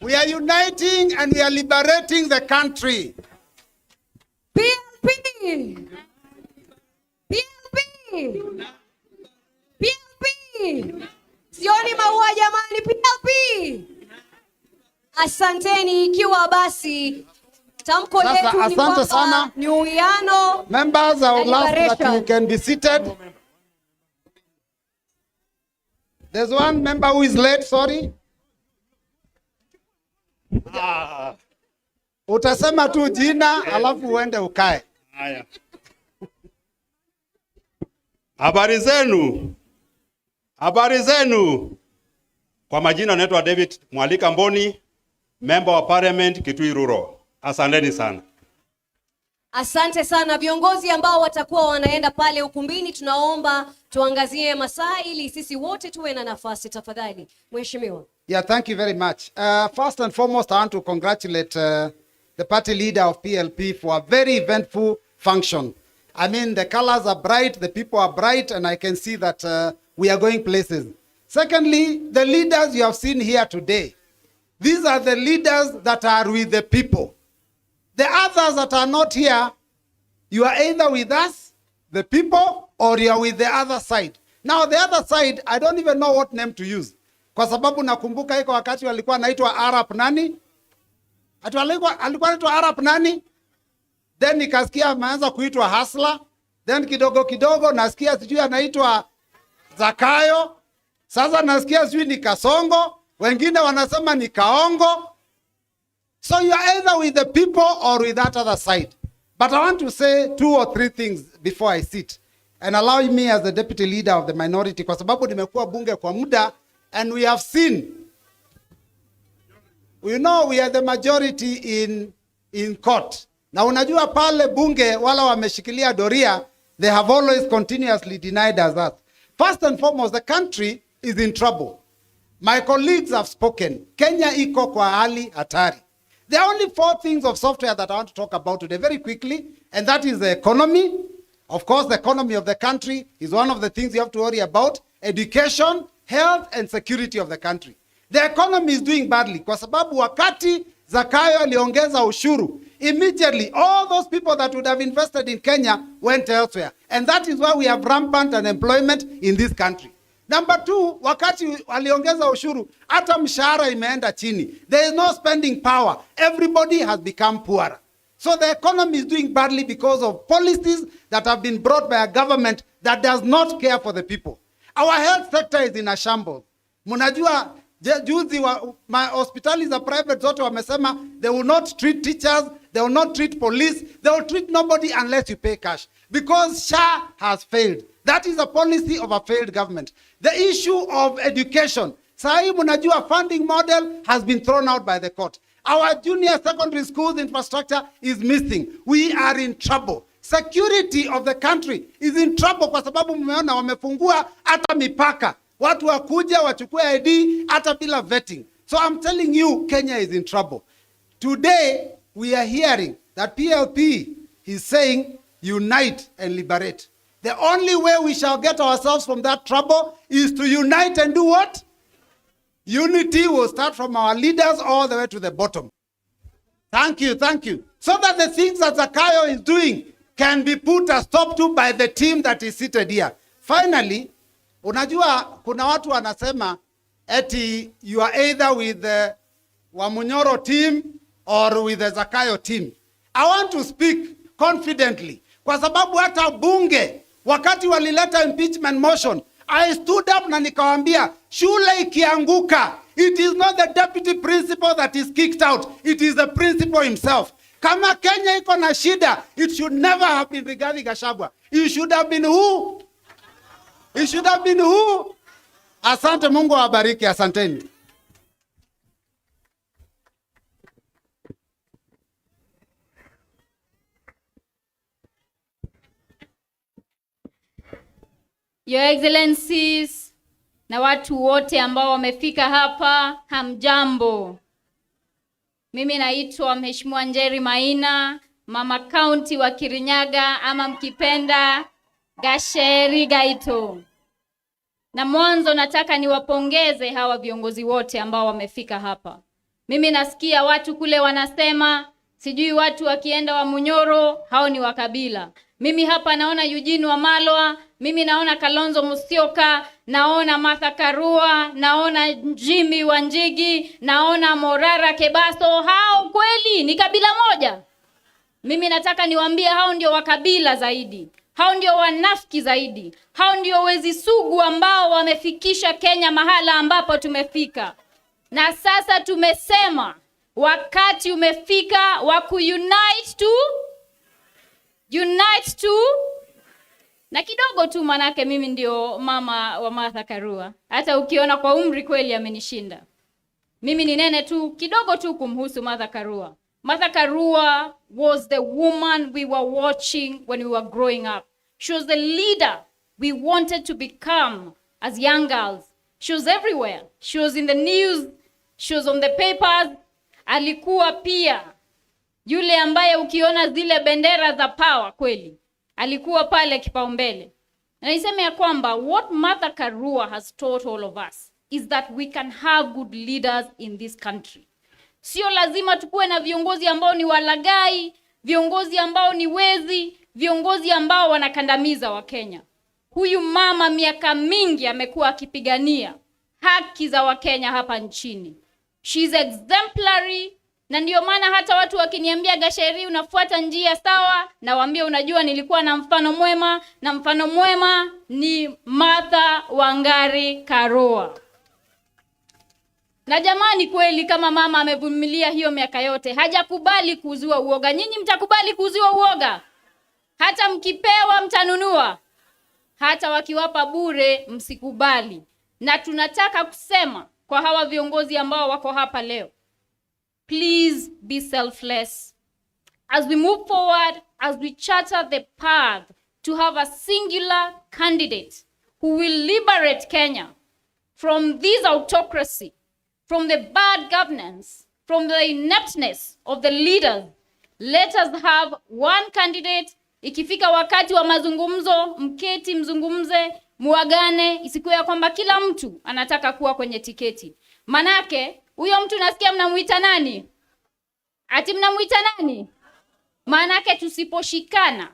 We are uniting and we are liberating the country. PLP! Sioni maua jamani, PLP! Asanteni, ikiwa basi tamko letu ni kwamba ni uwiano. Members, I would love that you can be seated. There's one member who is late, sorry. Utasema tu jina, alafu uende ukae. Haya. Habari zenu. Kwa majina naitwa David Mwalika Mboni, member wa Parliament Kitui Rural. Asanteni sana. Asante sana. Viongozi ambao watakuwa wanaenda pale ukumbini, tunaomba tuangazie masaa ili sisi wote tuwe na nafasi tafadhali. Mheshimiwa. Yeah, thank you very much. First and foremost, I want to congratulate the party leader of PLP for a very eventful function. I mean, the colors are bright, the people are bright, and I can see that we are going places. Secondly, the leaders you have seen here today, these are the leaders that are with the people. The others that are not here, you are either with us, the people, or you are with the other side. Now, the other side, I don't even know what name to use. Kwa sababu nakumbuka iko wakati walikuwa naitwa Arab nani? Alikuwa naitwa Arab nani? Then nikasikia ameanza kuitwa Hasla. Then kidogo nasikia sijui anaitwa Zakayo. Sasa nasikia sijui ni Kasongo. Wengine wanasema ni Kaongo. So you are either with the people or with that other side. But I want to say 2 or 3 things before I sit. And allow me as the deputy leader of the minority, kwa sababu nimekuwa bunge kwa muda, and we have seen, we know we are the majority in court. Na unajua pale bunge wala wameshikilia doria, they have always continuously denied us that. First and foremost, the country is in trouble. My colleagues have spoken. Kenya iko kwa hali hatari. There are only 4 things of software that I want to talk about today very quickly, and that is the economy. Of course, the economy of the country is one of the things you have to worry about. Education, health, and security of the country. The economy is doing badly kwa sababu wakati Zakayo aliongeza ushuru, immediately all those people that would have invested in Kenya went elsewhere. And that is why we have rampant unemployment in this country. Number 2, wakati aliongeza ushuru, hata mshahara imeenda chini. There is no spending power. Everybody has become poorer. So the economy is doing badly because of policies that have been brought by a government that does not care for the people. Our health sector is in a shambles. Munajua juzi hospitali za private zote wamesema they will not treat teachers, they will not treat police, they will treat nobody unless you pay cash. Because SHA has failed. That is a policy of a failed government. The issue of education. Sahi mnajua funding model has been thrown out by the court. Our junior secondary schools infrastructure is missing. We are in trouble. Security of the country is in trouble kwa sababu mmeona wamefungua hata mipaka. Watu wakuja wachukue ID hata bila vetting. So I'm telling you, Kenya is in trouble. Today, we are hearing that PLP is saying, unite and liberate. The only way we shall get ourselves from that trouble is to unite and do what? Unity will start from our leaders all the way to the bottom. Thank you, thank you. So that the things that Zakayo is doing can be put a stop to by the team that is seated here. Finally, unajua kuna watu wanasema eti you are either with the Wamunyoro team or with the Zakayo team. I want to speak confidently. Kwa sababu hata bunge, wakati walileta impeachment motion, I stood up na nikawambia, shule ikianguka, it is not the deputy principal that is kicked out, it is the principal himself. Kama Kenya iko na shida, it should never have been Rigathi Gachagua. It should have been who? It should have been who? Asante, Mungu awabariki, asanteni. Your Excellencies na watu wote ambao wamefika hapa, hamjambo. Mimi naitwa Mheshimiwa Njeri Maina, Mama County wa Kirinyaga ama mkipenda Gacheri Gaito. Na mwanzo nataka niwapongeze hawa viongozi wote ambao wamefika hapa. Mimi nasikia watu kule wanasema sijui watu wakienda wa Munyoro hao ni wakabila. Mimi hapa naona Eugene Wamalwa, mimi naona Kalonzo Musyoka, naona Martha Karua, naona Jimmy Wanjigi, naona Morara Kebaso. Hao kweli ni kabila moja? Mimi nataka niwaambie hao ndio wakabila zaidi. Hao ndio wanafiki zaidi. Hao ndio wezi sugu ambao wamefikisha Kenya mahala ambapo tumefika. Na sasa tumesema wakati umefika wa kuunite to na kidogo tu, manake mimi ndio mama wa Martha Karua. Hata ukiona kwa umri kweli amenishinda. Mimi ni nene tu kidogo tu kumhusu Martha Karua. Martha Karua was the woman we were watching when we were growing up. She was the leader we wanted to become as young girls. She was everywhere. She was in the news. She was on the papers. Alikuwa pia yule ambaye ukiona zile bendera za power kweli alikuwa pale kipaumbele. Na niseme ya kwamba what Martha Karua has taught all of us is that we can have good leaders in this country. Sio lazima tukue na viongozi ambao ni walagai, viongozi ambao ni wezi, viongozi ambao wanakandamiza wa Kenya. Huyu mama miaka mingi amekuwa akipigania haki za Wakenya hapa nchini. She is exemplary. Na ndio maana hata watu wakiniambia Gacheri unafuata njia sawa, na waambia unajua nilikuwa na mfano mwema, na mfano mwema ni Martha Wangari Karua. Na jamani kweli kama mama amevumilia hiyo miaka yote, hajakubali kuuziwa uoga. Nyinyi mtakubali kuuziwa uoga? Hata mkipewa mtanunua? Hata wakiwapa bure msikubali. Na tunataka kusema kwa hawa viongozi ambao wako hapa leo, please be selfless. As we move forward, as we charter the path to have a singular candidate who will liberate Kenya from this autocracy, from the bad governance, from the ineptness of the leaders, let us have one candidate. Ikifika wakati wa mazungumzo, mketi mzungumze, muagane, isikuwe kwamba kila mtu anataka kuwa kwenye tiketi. Manake huyo mtu nasikia mnamuita nani? Ati mnamuita nani? Manake tusiposhikana,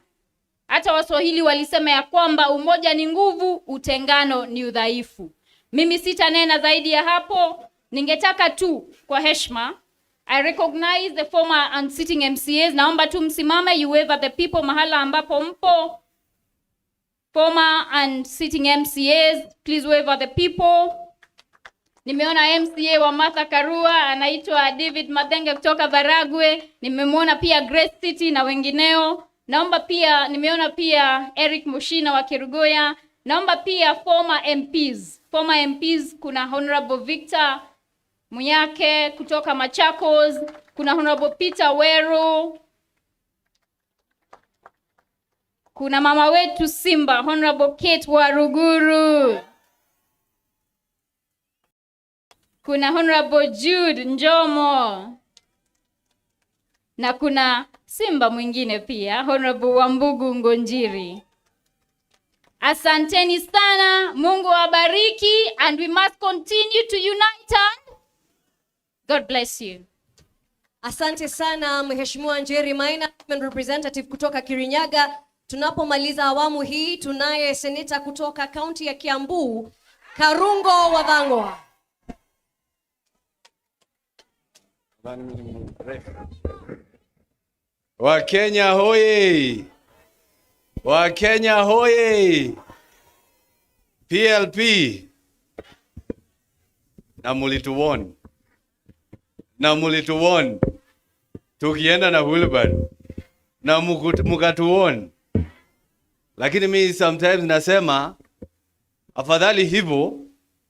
hata Waswahili walisema ya kwamba umoja ni nguvu, utengano ni udhaifu. Mimi sitanena zaidi ya hapo. Ningetaka tu kwa heshima, I recognize the former and sitting MCAs. Naomba tu msimame, you wave at the people mahala ambapo mpo. Former and sitting MCAs, please wave at the people. Nimeona MCA wa Martha Karua anaitwa David Mathenge kutoka Baragwe. Nimemwona pia Grace City na wengineo. Naomba pia, nimeona pia Eric Mushina wa Kerugoya. Naomba pia former MPs, kuna Honorable Victor Munyake kutoka Machakos, kuna Honorable Peter Weru, kuna mama wetu Simba, Honorable Kate Waruguru, kuna Honorable Jude Njomo, na kuna Simba mwingine pia, Honorable Wambugu Ngonjiri. Asanteni sana, Mungu awabariki, and we must continue to unite and God bless you. Asante sana Mheshimiwa Njeri Maina, representative kutoka Kirinyaga. Tunapomaliza awamu hii, tunaye seneta kutoka kaunti ya Kiambu, Karungo Wathang'wa. Wakenya hoye! Wakenya hoye! PLP na mulituwon tukienda na wheelbarrow na mukatuwon, lakini mimi sometimes nasema afadhali hivyo,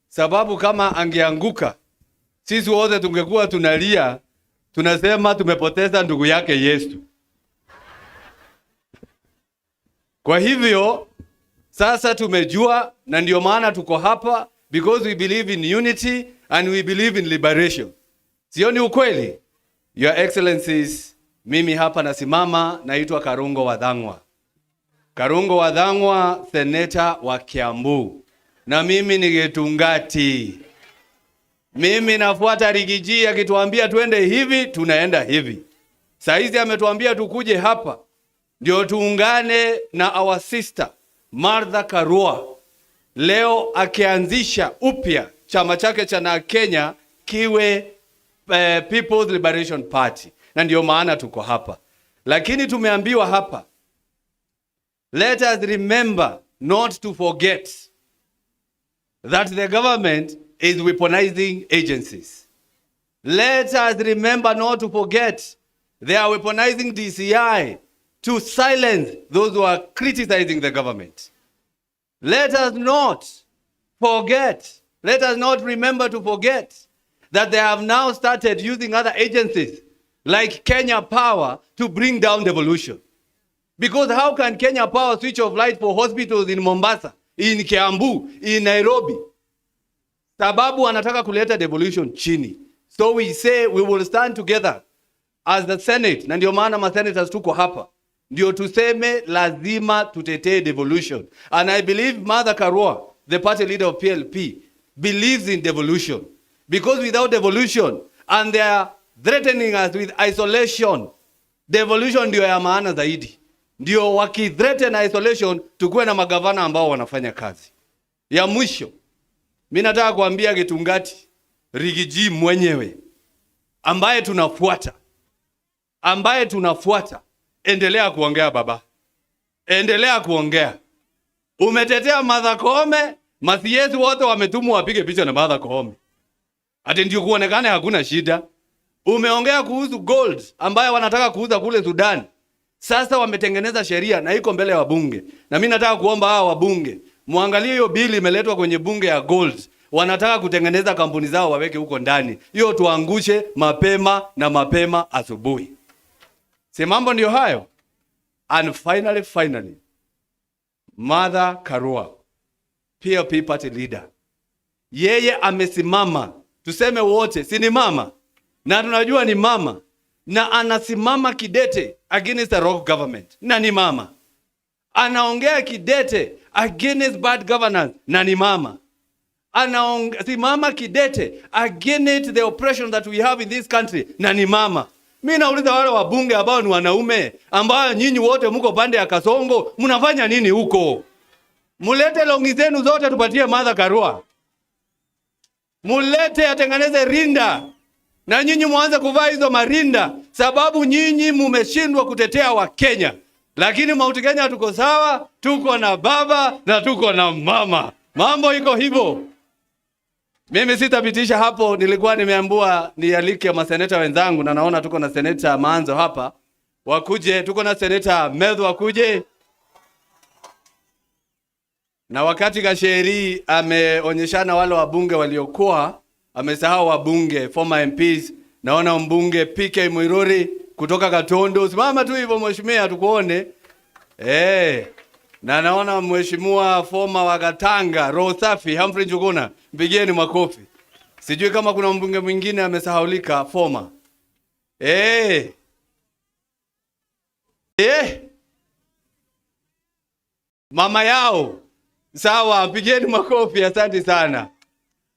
sababu kama angeanguka sisi wote tungekuwa tunalia, tunasema tumepoteza ndugu yake Yesu. Kwa hivyo sasa tumejua, na ndio maana tuko hapa, because we believe in unity and we believe in liberation. Sio ni ukweli? Your Excellencies, mimi hapa nasimama, naitwa Karungo Wathang'wa. Karungo Wathang'wa, seneta wa Kiambu. Na mimi ni Getungati. Mimi nafuata Rigiji, akituambia tuende hivi, tunaenda hivi. Saizi ametuambia tukuje hapa ndio tuungane na our sister Martha Karua, leo akianzisha upya chama chake cha Kenya kiwe People's Liberation Party, na ndio maana tuko hapa. Lakini tumeambiwa hapa, let us remember not to forget that the government is weaponizing agencies. Let us remember not to forget they are weaponizing DCI to silence those who are criticizing the government. Let us not forget, let us not remember to forget that they have now started using other agencies like Kenya Power to bring down devolution. Because how can Kenya Power switch off light for hospitals in Mombasa, in Kiambu, in Nairobi? Sababu anataka kuleta devolution chini. So we say we will stand together as the Senate, na ndio maana ma senators tuko hapa, ndio tuseme lazima tutetee devolution. And I believe Martha Karua, the party leader of PLP, believes in devolution. Because without devolution, and they are threatening us with isolation, devolution ndio ya maana zaidi. Ndio wakithreaten isolation, tukuwe na magavana ambao wanafanya kazi. Ya mwisho, mimi nataka kuambia Getungati, Rigiji mwenyewe, ambaye tunafuata, endelea kuongea baba. Endelea kuongea. Umetetea Martha Koome, masiesi wote wametumwa wapige picha na Martha Koome. Ati ndio kuonekane hakuna shida. Umeongea kuhusu gold ambayo wanataka kuuza kule Sudan. Sasa wametengeneza sheria na iko mbele ya wabunge. Na mimi nataka kuomba hawa wabunge, muangalie hiyo bili imeletwa kwenye bunge ya gold. Wanataka kutengeneza kampuni zao waweke huko ndani. Hiyo tuangushe mapema na mapema asubuhi. Si mambo ndio hayo? And finally, Martha Karua, PLP party leader. Yeye amesimama, tuseme wote, si ni mama? Na tunajua ni mama. Na anasimama kidete against the rogue government. Na ni mama. Anaongea kidete against bad governance. Na ni mama. Anasimama kidete against the oppression that we have in this country. Na ni mama. Mimi nauliza wale wabunge ambao ni wanaume, ambao nyinyi wote mko pande ya Kasongo, mnafanya nini huko? Mulete longi zenu zote tupatie Martha Karua. Mulete atengeneze rinda. Na nyinyi muanze kuvaa hizo marinda, sababu nyinyi mumeshindwa kutetea wa Kenya. Lakini Mount Kenya tuko sawa, tuko na baba na tuko na mama. Mambo iko hivyo. Mimi sitapitisha hapo, nilikuwa nimeambiwa nialike maseneta wenzangu, na naona tuko na seneta Manzo hapa. wakuje. Tuko na Senator Medhu wakuje. Na wakati Gachagua ameonyeshana wale wabunge waliokuwa, amesahau wabunge former MPs. Naona mbunge PK Mwiruri kutoka Gatondo. Simama tu hivyo mheshimiwa tukuone. Na naona mheshimiwa former wa Gatanga, Roho Safi, Humphrey Njuguna. Mpigieni makofi. Sijui kama kuna mbunge mwingine amesahaulika former. Mama yao. Sawa, mpigieni makofi, asante sana.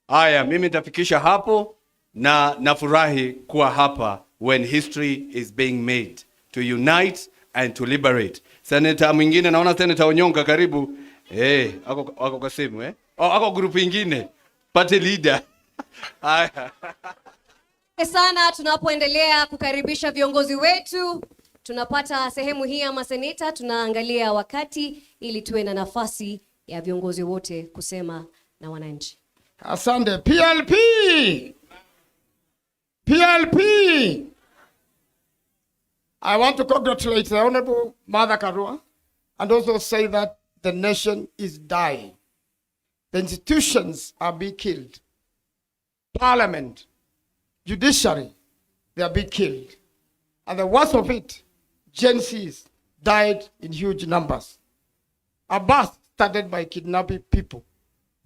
Haya, mimi nitafikisha hapo na nafurahi kuwa hapa when history is being made to unite and to liberate. Senator mwingine naona Senator Onyonga karibu. Ako kwa simu ako group nyingine. Party leader. Haya. Sana tunapoendelea kukaribisha viongozi wetu, tunapata sehemu hii ama seneta, tunaangalia wakati ili tuwe na nafasi ya viongozi wote kusema na wananchi. Asante. PLP. I want to congratulate the Honorable Mother Karua and also say that the nation is dying. The institutions are being killed. Parliament, judiciary, they are being killed. And the worst of it, Gen Zs died in huge numbers. A birth started by kidnapping people.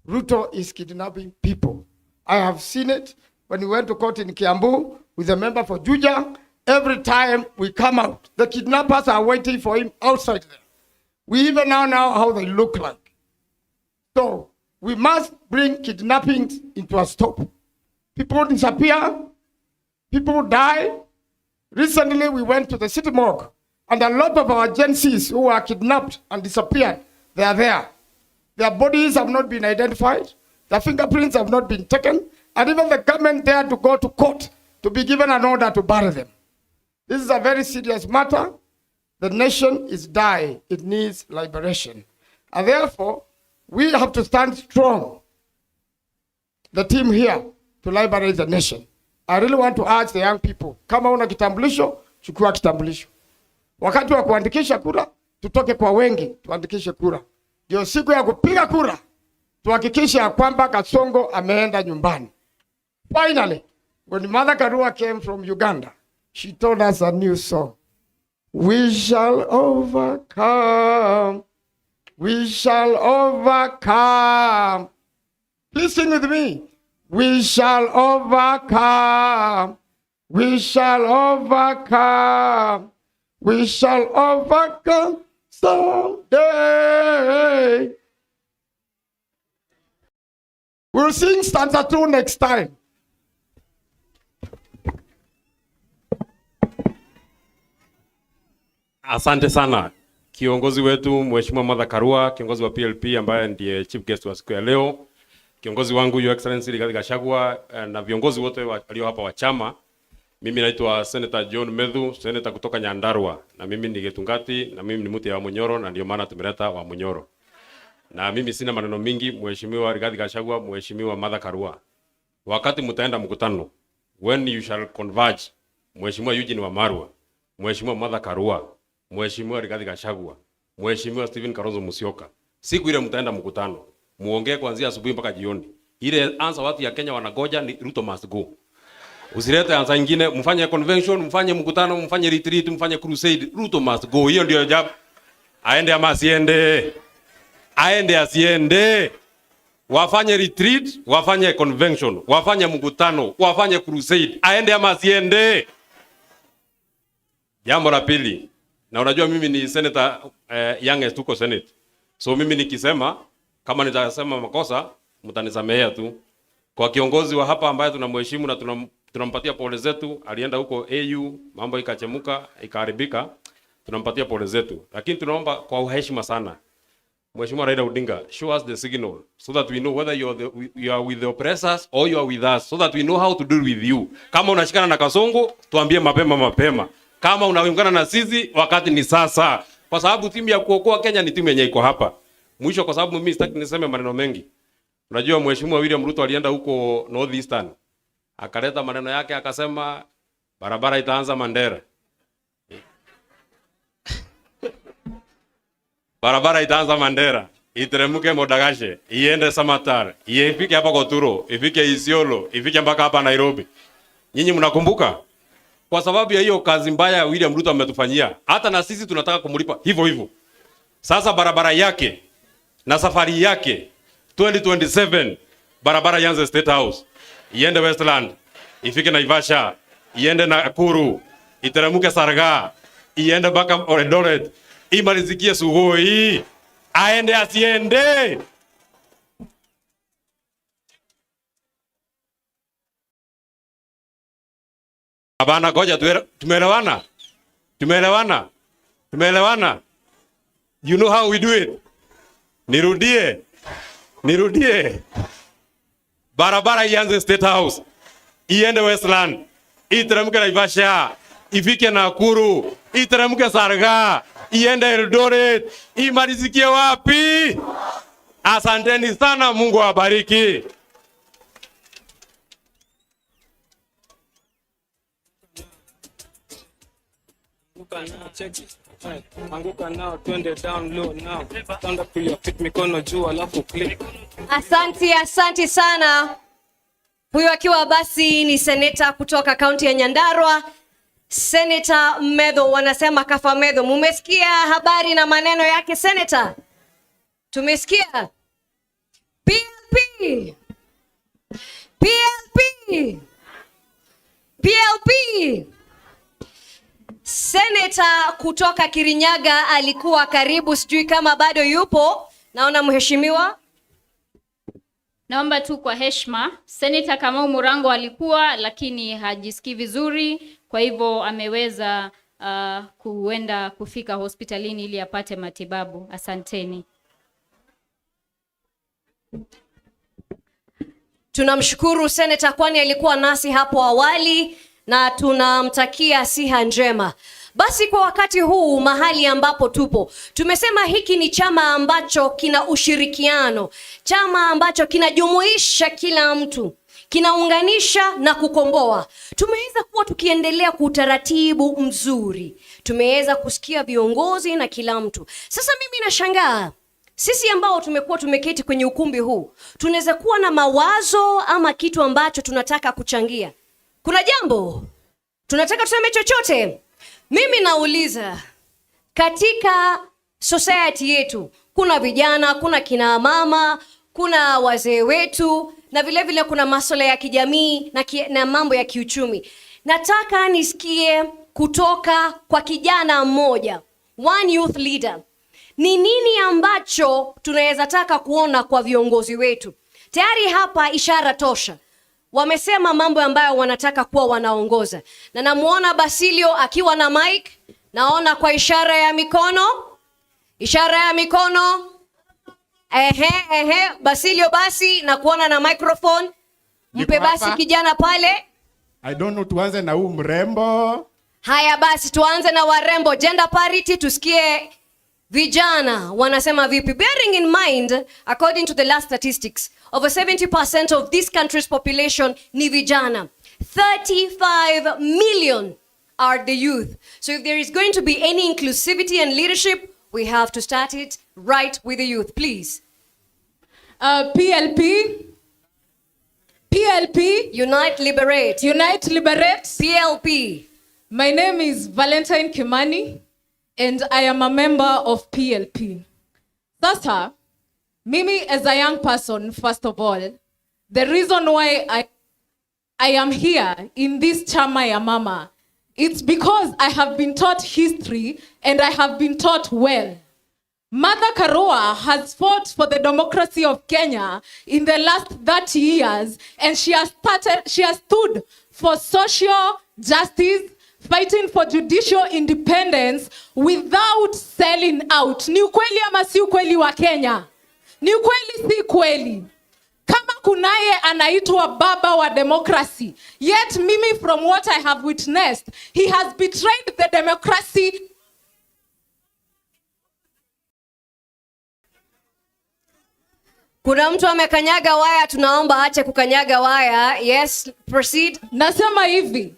Ruto is kidnapping people. I have seen it when we went to court in Kiambu with a member for Juja. Every time we come out, the kidnappers are waiting for him outside there. We even now know how they look like. So we must bring kidnapping into a stop. People disappear, people die. Recently we went to the city morgue and a lot of our Gen Zs who were kidnapped and disappeared, they are there. Their bodies have not been identified, their fingerprints have not been taken, and even the government there to go to court to be given an order to bury them. This is a very serious matter. The nation is dying. It needs liberation. And therefore, we have to stand strong, the team here, to liberate the nation. I really want to urge the young people, kama una kitambulisho, chukua kitambulisho. Wakati wa kuandikisha kura, tutoke kwa wengi, tuandikishe kura. Ndio siku ya kupiga kura, tuhakikishe ya kwamba Kasongo ameenda nyumbani. Finally, when Mother Karua came from Uganda, she told us a new song. We shall overcome. We shall overcome. Please sing with me. We shall overcome. We shall overcome. We shall overcome someday. We'll sing stanza 2 next time. Asante sana kiongozi wetu Mheshimiwa Mother Karua, kiongozi wa PLP ambaye ndiye chief guest wa siku ya leo, kiongozi wangu Your Excellency Gachagua na viongozi wote walio hapa wa chama. Mimi naitwa Senator John Medhu, senator kutoka Nyandarua, na mimi ni Getungati, na mimi ni mtu wa Munyoro, na ndio maana tumeleta wa Munyoro. Na mimi sina maneno mingi. Mheshimiwa Gachagua, Mheshimiwa Mother Karua, wakati mtaenda mkutano, when you shall converge, Mheshimiwa Eugene Wamalwa, Mheshimiwa Mother Karua, Mheshimiwa Gachagua, Mheshimiwa Stephen Kalonzo Musyoka, siku ile mtaenda mkutano, muongee kuanzia asubuhi mpaka jioni. Ile answer watu ya Kenya wanagoja ni Ruto must go. Usilete answer nyingine, mfanye convention, mfanye mkutano, mfanye retreat, mfanye crusade, Ruto must go. Hiyo ndio job. Aende ama asiende. Aende asiende. Wafanye retreat, wafanye convention, wafanye mkutano, wafanye crusade, aende ama asiende. Jambo la pili, na unajua mimi ni senator youngest tuko Senate. So mimi nikisema, kama nitasema makosa, mtanisamehea tu. Kwa kiongozi wa hapa ambaye tunamheshimu na tunampatia pole zetu, alienda huko AU, mambo ikachemuka, ikaharibika, tunampatia pole zetu. Lakini tunaomba kwa heshima sana, Mheshimiwa Raila Odinga, show us the signal so that we know whether you are with the oppressors or you are with us, so that we know how to deal with you. Kama unashikana na Kasongo, tuambie mapema. Kama unaungana na sisi, wakati ni sasa. Kwa sababu timu ya kuokoa Kenya ni timu yenye iko hapa. Mwisho, kwa sababu mimi sitaki niseme maneno mengi. Unajua Mheshimiwa William Ruto alienda huko Northeastern. Akaleta maneno yake akasema barabara itaanza Mandera. Barabara itaanza Mandera, iteremke Modagashe, iende Samatar, ifike hapa Koturo, ifike Isiolo, ifike mpaka hapa Nairobi. Nyinyi mnakumbuka? Kwa sababu ya hiyo kazi mbaya William Ruto ametufanyia, hata na sisi tunataka kumlipa hivyo hivyo. Sasa barabara yake na safari yake 2027 barabara ianze State House, iende Westland, ifike Naivasha, iende Nakuru, iteremke Sarga, iende mpaka Eldoret, imalizikie Sugoi, aende asiende. Abana goja tumeelewana? Tumeelewana? Tumeelewana? You know how we do it. Nirudie. Barabara ianze State House, iende Westland, iteremke Naivasha, ifike Nakuru, iteremke Sarga, iende Eldoret, imalizikie wapi? Asanteni sana, Mungu awabariki. Anguka nao, twende down low now. Stand up to your feet, mikono juu alafu click. Asante sana. Huyu akiwa basi ni seneta kutoka kaunti ya Nyandarua, Senator Medho, wanasema kafa Medho. Mumesikia habari na maneno yake Senator? Tumesikia. PLP. Senator kutoka Kirinyaga alikuwa karibu, sijui kama bado yupo. Naona mheshimiwa. Naomba tu kwa heshima, Senator Kamau Murango alikuwa lakini hajisikii vizuri, kwa hivyo ameweza kuenda kufika hospitalini ili apate matibabu. Asanteni. Tunamshukuru Senator kwani alikuwa nasi hapo awali na tunamtakia siha njema. Basi kwa wakati huu mahali ambapo tupo, tumesema hiki ni chama ambacho kina ushirikiano, chama ambacho kinajumuisha kila mtu, kinaunganisha na kukomboa. Tumeweza kuwa tukiendelea kwa utaratibu mzuri, tumeweza kusikia viongozi na kila mtu. Sasa mimi nashangaa, sisi ambao tumekuwa tumeketi kwenye ukumbi huu, tunaweza kuwa na mawazo ama kitu ambacho tunataka kuchangia. Kuna jambo tunataka tuseme chochote? Mimi nauliza, katika society yetu kuna vijana, kuna kina mama, kuna wazee wetu, na vile vile kuna masuala ya kijamii na mambo ya kiuchumi. Nataka nisikie kutoka kwa kijana mmoja, one youth leader, ni nini ambacho tunaweza taka kuona kwa viongozi wetu. Tayari hapa ishara tosha, wamesema mambo ambayo wanataka kuwa wanaongoza. Na namuona Basilio akiwa na mic, naona kwa ishara ya mikono. Basilio basi na kuona na microphone. Mpe basi kijana pale. I don't know, tuanze na huu mrembo. Haya basi tuanze na warembo, gender parity, tusikie vijana wanasema vipi. Bearing in mind, according to the last statistics, over 70% of this country's population ni vijana. 35 million are the youth. So if there is going to be any inclusivity and leadership, we have to start it right with the youth, please. PLP. Unite, liberate. PLP. My name is Valentine Kimani, and I am a member of PLP. Sasa, mimi as a young person, first of all, the reason why I am here in this chama ya mama, it's because I have been taught history and I have been taught well. Mother Karua has fought for the democracy of Kenya in the last 30 years, and she has stood for social justice, fighting for judicial independence without selling out. Ni ukweli ama si ukweli wa Kenya? Ni ukweli si kweli? Kama kunaye anaitwa baba wa democracy, yet mimi from what I have witnessed, he has betrayed the democracy. Kuna mtu amekanyaga waya, tunaomba ache kukanyaga waya. Yes, proceed. Nasema hivi,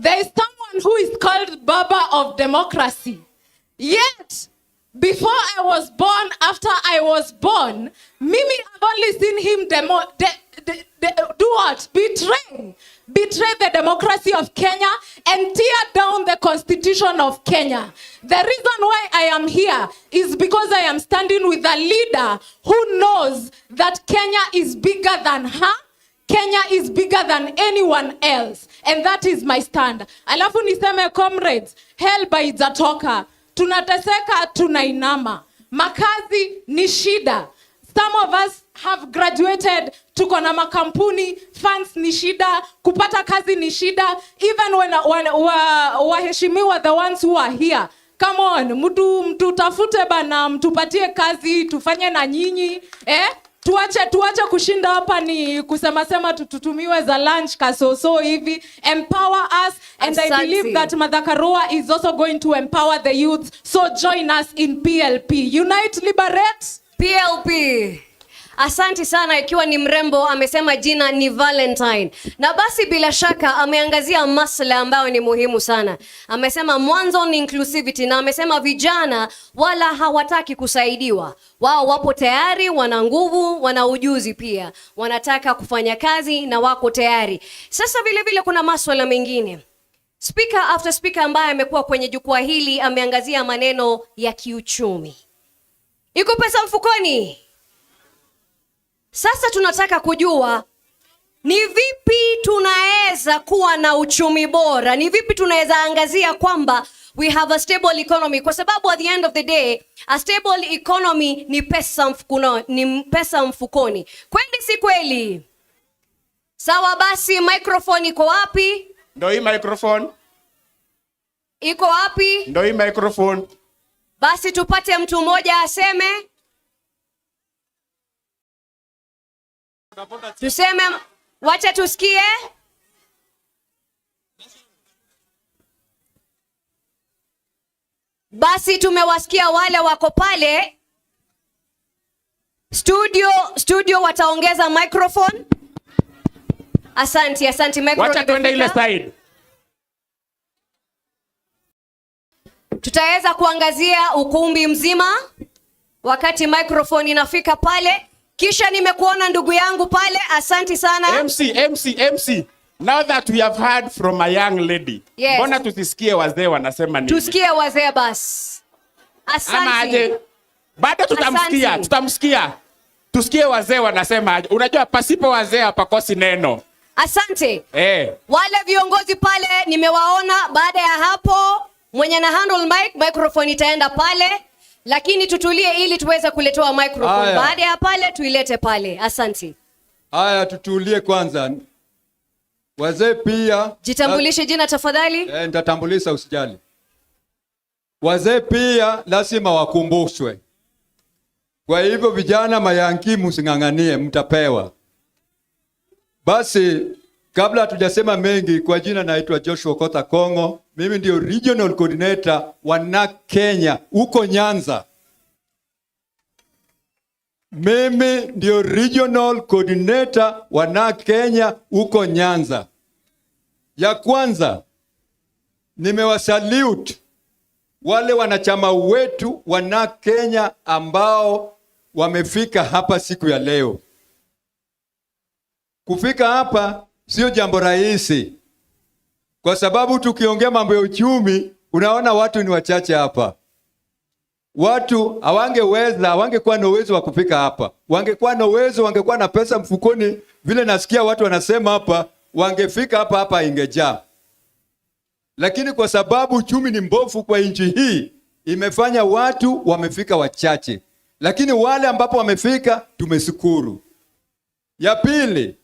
there is someone who is called Baba of Democracy. Yet, before I was born, after I was born, Mimi, I've only seen him do what? Betray the democracy of Kenya and tear down the constitution of Kenya. The reason why I am here is because I am standing with a leader who knows that Kenya is bigger than her. Kenya is bigger than anyone else. And that is my stand. Alafu niseme comrades, hell haijatoka. Tunateseka, tunainama. Makazi ni shida. Some of us have graduated, tuko na makampuni, funds ni shida, kupata kazi ni shida. Even when waheshimiwa, the ones who are here, come on, mtu tafute bana, mtupatie kazi, tufanye na nyinyi, tuache kushinda hapa ni kusema tutumiwe za lunch kasoso hivi. Empower us, and I believe that Martha Karua is also going to empower the youth. So join us in PLP. Unite, liberate. PLP. Asante sana. Ikiwa ni mrembo amesema jina ni Valentine. Na basi bila shaka ameangazia masuala ambayo ni muhimu sana. Amesema mwanzo ni inclusivity, na amesema vijana wala hawataki kusaidiwa. Wao wapo tayari, wana nguvu, wana ujuzi pia. Wanataka kufanya kazi na wako tayari. Sasa vile vile kuna masuala mengine. Speaker after speaker ambaye amekuwa kwenye jukwaa hili ameangazia maneno ya kiuchumi. Iko pesa mfukoni? Sasa tunataka kujua ni vipi tunaweza kuwa na uchumi bora, ni vipi tunaweza angazia kwamba we have a stable economy, kwa sababu at the end of the day a stable economy ni pesa mfukoni. Kweli si kweli? Sawa, basi microphone iko wapi? Ndio hii microphone. Iko wapi? Ndio hii microphone. Basi tupate mtu mmoja aseme. Tuseme, wacha tusikie. Basi tumewasikia wale wako pale. Studio wataongeza microphone. Asante microphone. Wacha tuende ile side. Tutaweza kuangazia ukumbi mzima wakati microphone inafika pale. Kisha nimekuona ndugu yangu pale. Asante sana. MC. Now that we have heard from a young lady. Yes. Mbona tusisikie wazee wanasema nini? Tusikie wazee basi. Asante. Bado tutamsikia. Tusikie wazee wanasema aje. Unajua pasipo wazee hapakosi neno. Asante. Wale viongozi pale nimewaona. Baada ya hapo mwenye na handle microphone itaenda pale. Lakini tutulie ili tuweze kuletewa microphone. Baada ya pale tuilete pale. Asante. Haya, tutulie kwanza. Wazee pia. Jitambulishe jina tafadhali. Nitatambulisha, usijali. Wazee pia lazima wakumbushwe. Kwa hivyo vijana mayanki msinganganie, mtapewa. Basi kabla hatujasema mengi, kwa jina naitwa Joshua Kota Kongo. Mimi ndio regional coordinator wa NAK Kenya huko Nyanza. Mimi ndio regional coordinator wa NAK Kenya huko Nyanza. Ya kwanza, nimewasalute wale wanachama wetu wa NAK Kenya ambao wamefika hapa siku ya leo. Kufika hapa sio jambo rahisi. Kwa sababu tukiongea mambo ya uchumi, unaona watu ni wachache hapa. Watu hawangekuwa na uwezo wa kufika hapa. Wangekuwa na uwezo, wangekuwa na pesa mfukoni, vile nasikia watu wanasema hapa, wangefika hapa ingejaa. Lakini kwa sababu uchumi ni mbovu kwa nchi hii, imefanya watu wamefika wachache. Lakini wale ambapo wamefika, tumeshukuru. Ya pili,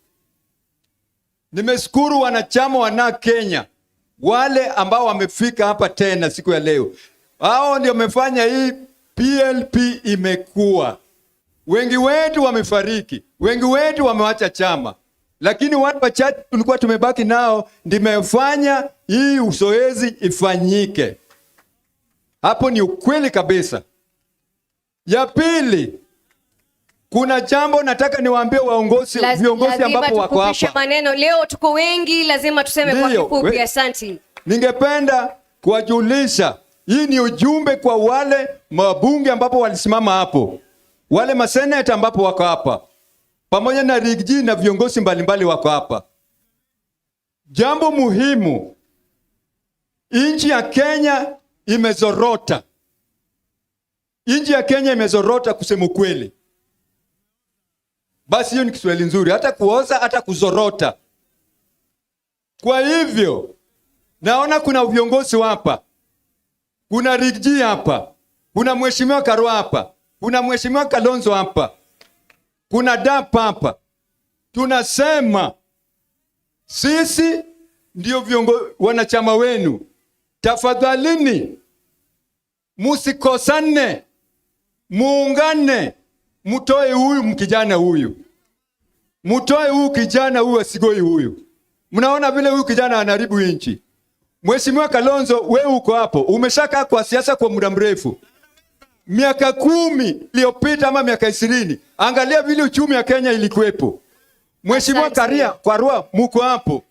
nimeshukuru wanachama wa NAK Kenya, wale ambao wamefika hapa tena siku ya leo. Hao ndio wamefanya hii PLP imekuwa. Wengi wetu wamefariki, wengi wetu wamewacha chama. Lakini watu wachache tulikuwa tumebaki nao ndimefanya hii uzoezi ifanyike. Hapo ni ukweli kabisa. Ya pili, kuna jambo nataka niwaambie viongozi ambapo wako hapa. Maneno leo tuko wengi, lazima tuseme kwa kifupi. Asante. Ningependa kuwajulisha Hii ni ujumbe kwa wale mabunge ambapo walisimama hapo, wale maseneta ambapo wako hapa, pamoja na Rigji na viongozi mbalimbali wako hapa. Jambo muhimu, nchi ya Kenya imezorota. Nchi ya Kenya imezorota kusema kweli. Basi hiyo ni Kiswahili nzuri, hata kuoza hata kuzorota. Kwa hivyo naona kuna viongozi hapa. Kuna Rigji hapa. Kuna Mheshimiwa Karua'S hapa. Kuna Mheshimiwa Kalonzo hapa. Kuna DAP hapa. Tunasema sisi ndio wanachama wenu. Tafadhalini musikosane, muungane, mutoe huyu mkijana huyu. Mutoe huyu kijana huyu asigoi huyu. Mnaona vile huyu kijana anaharibu nchi. Mheshimiwa Kalonzo, wewe uko hapo, umeshaka kwa siasa kwa muda mrefu. Miaka 10 iliyopita ama miaka 20, angalia vile uchumi wa Kenya ilikuwepo. Mheshimiwa Karua'S, mko hapo.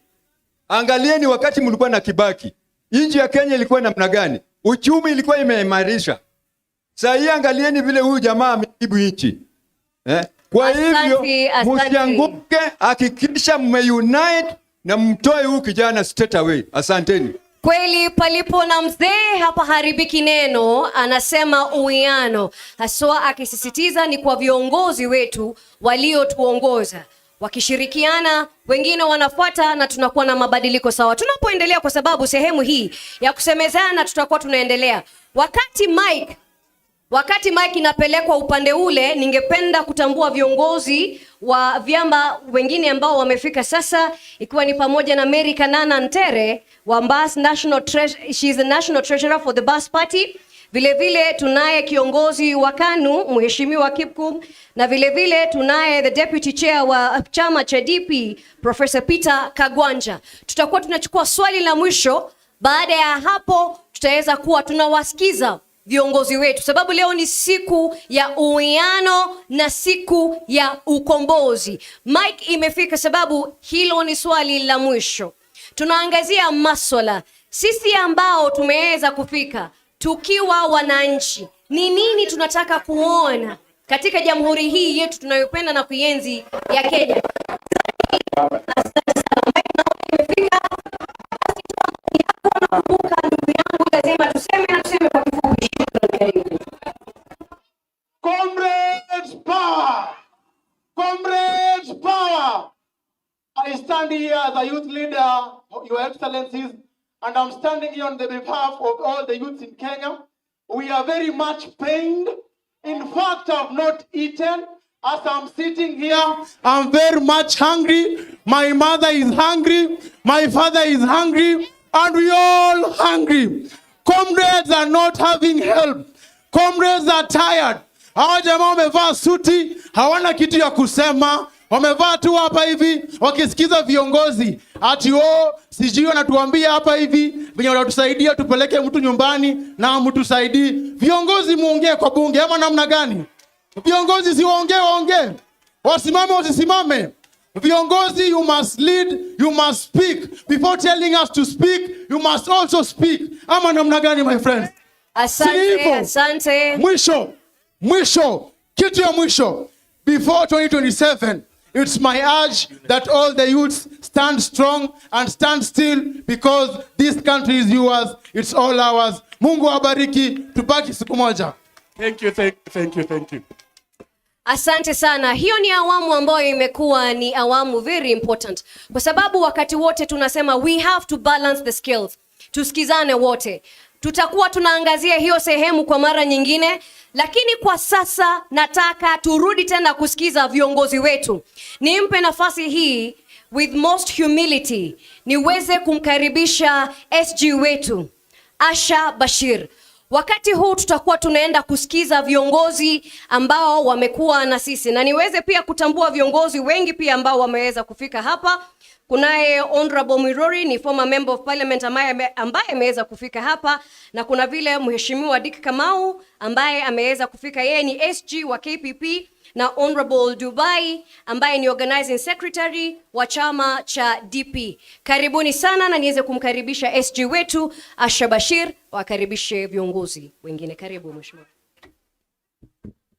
Angalieni wakati mlikuwa na Kibaki. Nchi ya Kenya ilikuwa namna gani? Uchumi ilikuwa imeimarisha. Sasa hii angalieni vile huyu jamaa ameibu nchi. Kwa hivyo msianguke, hakikisha mmeunite na mtoe huyu kijana straight away. Asanteni. Kweli palipo na mzee hapa haribiki neno, anasema uwiano. Haswa akisisitiza ni kwa viongozi wetu waliotuongoza. Wakishirikiana, wengine wanafuata na tunakuwa na mabadiliko sawa. Tunapoendelea, kwa sababu sehemu hii ya kusemezana tutakuwa tunaendelea. Wakati Mike inapelekwa upande ule, ningependa kutambua viongozi wa vyama wengine ambao wamefika sasa, ikiwa ni pamoja na Mary Kanana Ntere wa Mbas she is the national treasurer for the Bas Party. Vile vile tunaye kiongozi wa KANU Mheshimiwa Kipkum, na vile vile tunaye the deputy chair wa chama cha DP Professor Peter Kagwanja. Tutakuwa tunachukua swali la mwisho. Baada ya hapo tutaweza kuwa tunawasikiza viongozi wetu, sababu leo ni siku ya uwiano na siku ya ukombozi. Mike imefika sababu hilo ni swali la mwisho. Tunaangazia masuala sisi ambao tumeweza kufika tukiwa wananchi, ni nini tunataka kuona katika jamhuri hii yetu tunayopenda na kuienzi ya Kenya. Comrades power! Comrades power! I stand here as a youth leader, Your Excellencies, and I'm standing here on the behalf of all the youths in Kenya. We are very much pained. In fact, I've not eaten. As I'm sitting here, I'm very much hungry. My mother is hungry. My father is hungry. And we all hungry. Comrades are not having help. Comrades are tired. Hawa jamaa wamevaa suti, hawana kitu ya kusema. Wamevaa tu hapa hivi wakisikiza viongozi. Ati sijui wanatuambia hapa hivi venye wanatusaidia tupeleke mtu nyumbani na mtusaidii. Viongozi muongee kwa bunge ama namna gani? Viongozi si waongee. Wasimame wasisimame. Viongozi, you must lead, you must speak. Before telling us to speak, you must also speak. Ama namna gani, my friends? Asante. Mwisho. Kitu ya mwisho. Before 2027, it's my urge that all the youths stand strong and stand still, because this country is yours, it's all ours. Mungu abariki, tubaki siku moja. Thank you. Asante sana. Hiyo ni awamu ambayo imekuwa ni awamu very important, kwa sababu wakati wote tunasema we have to balance the skills. Tusikizane wote. Tutakuwa tunaangazia hiyo sehemu kwa mara nyingine, lakini kwa sasa nataka turudi tena kusikiza viongozi wetu. Nimpe nafasi hii with most humility, niweze kumkaribisha SG wetu Asha Bashir. Wakati huu tutakuwa tunaenda kusikiza viongozi ambao wamekuwa na sisi, na niweze pia kutambua viongozi wengi pia ambao wameweza kufika hapa. Kunaye Honorable Mirori, ni former member of parliament ambaye ameweza kufika hapa, na kuna vile Mheshimiwa Dick Kamau ambaye ameweza kufika. Yeye ni SG wa KPP, na Honorable Dubai ambaye ni organizing secretary wa chama cha DP. Karibuni sana na niweze kumkaribisha SG wetu Asha Bashir wakaribishe viongozi wengine. Karibu mheshimiwa.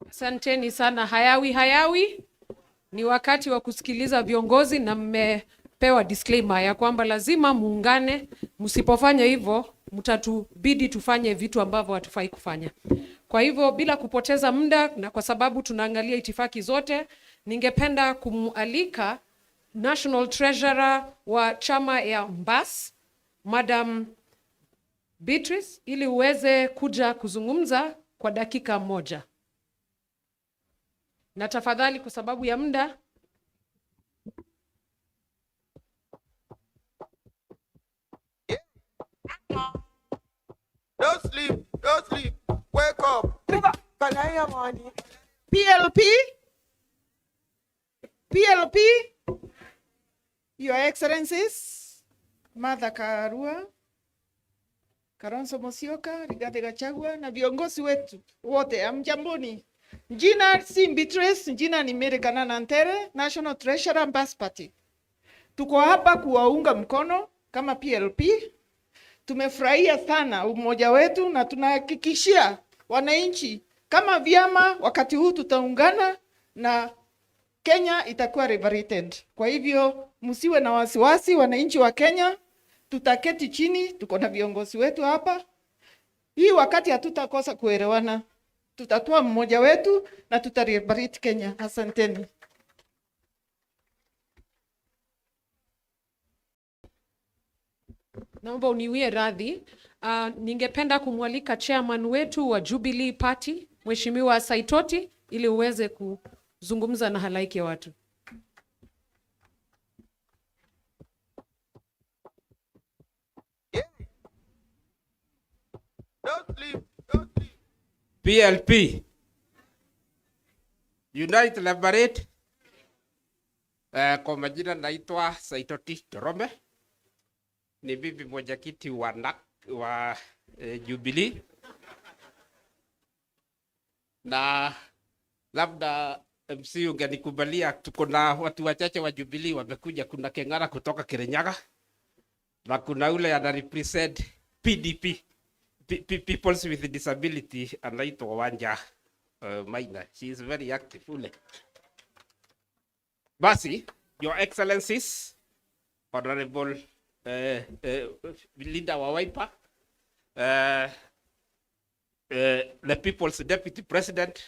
Asanteni sana. Hayawi ni wakati wa kusikiliza viongozi, na mmepewa disclaimer ya kwamba lazima muungane. Msipofanya hivyo mtatubidi tufanye vitu ambavyo hatufai kufanya. Kwa hivyo bila kupoteza muda, na kwa sababu tunaangalia itifaki zote, ningependa kumualika National Treasurer wa chama ya Mbas, Madam Beatrice, ili uweze kuja kuzungumza kwa dakika moja. Na tafadhali kwa sababu ya muda, Don't sleep, wake up. PLP, Your Excellencies, Martha Karua, Kalonzo Musyoka, Rigathi Gachagua na viongozi wetu wote, amjamboni. Jina si Beatrice, jina ni Mary Kanana Ntere, National Treasurer Mbas Party. Tuko hapa kuwaunga mkono kama PLP. Tumefurahia sana umoja wetu na tunahakikishia wananchi kama vyama wakati huu tutaungana na Kenya itakuwa liberated. Kwa hivyo msiwe na wasiwasi wananchi wa Kenya, tutaketi chini, tuko na viongozi wetu hapa. Hii wakati hatutakosa kuelewana. Tutatoa mmoja wetu na tutaliberate Kenya. Asanteni. naomba uniwie radhi. Ningependa kumwalika chairman wetu wa Jubilee Party, Mheshimiwa Saitoti, ili uweze kuzungumza na halaiki ya watu. Don't sleep. PLP, Unite Liberate. Kwa majina naitwa Saitoti Torome, ni bibi mwenyekiti wa Jubilee, na labda MC ungenikubalia, tuko na watu wachache wa Jubilee wamekuja. Kuna Keng'ara kutoka Kirinyaga na kuna ule ana represent PDP, Peoples with Disability, anaitwa Wanja Maina. She is very active ule. Basi, Your Excellencies, Honorable leader wa Wiper, the People's Deputy President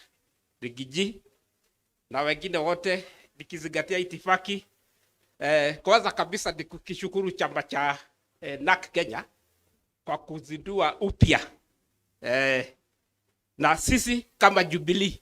Rigiji, na wengine wote, nikizingatia itifaki. Kwanza kabisa ni kukishukuru chama cha NAK Kenya kwa kuzindua upya, na sisi kama Jubilee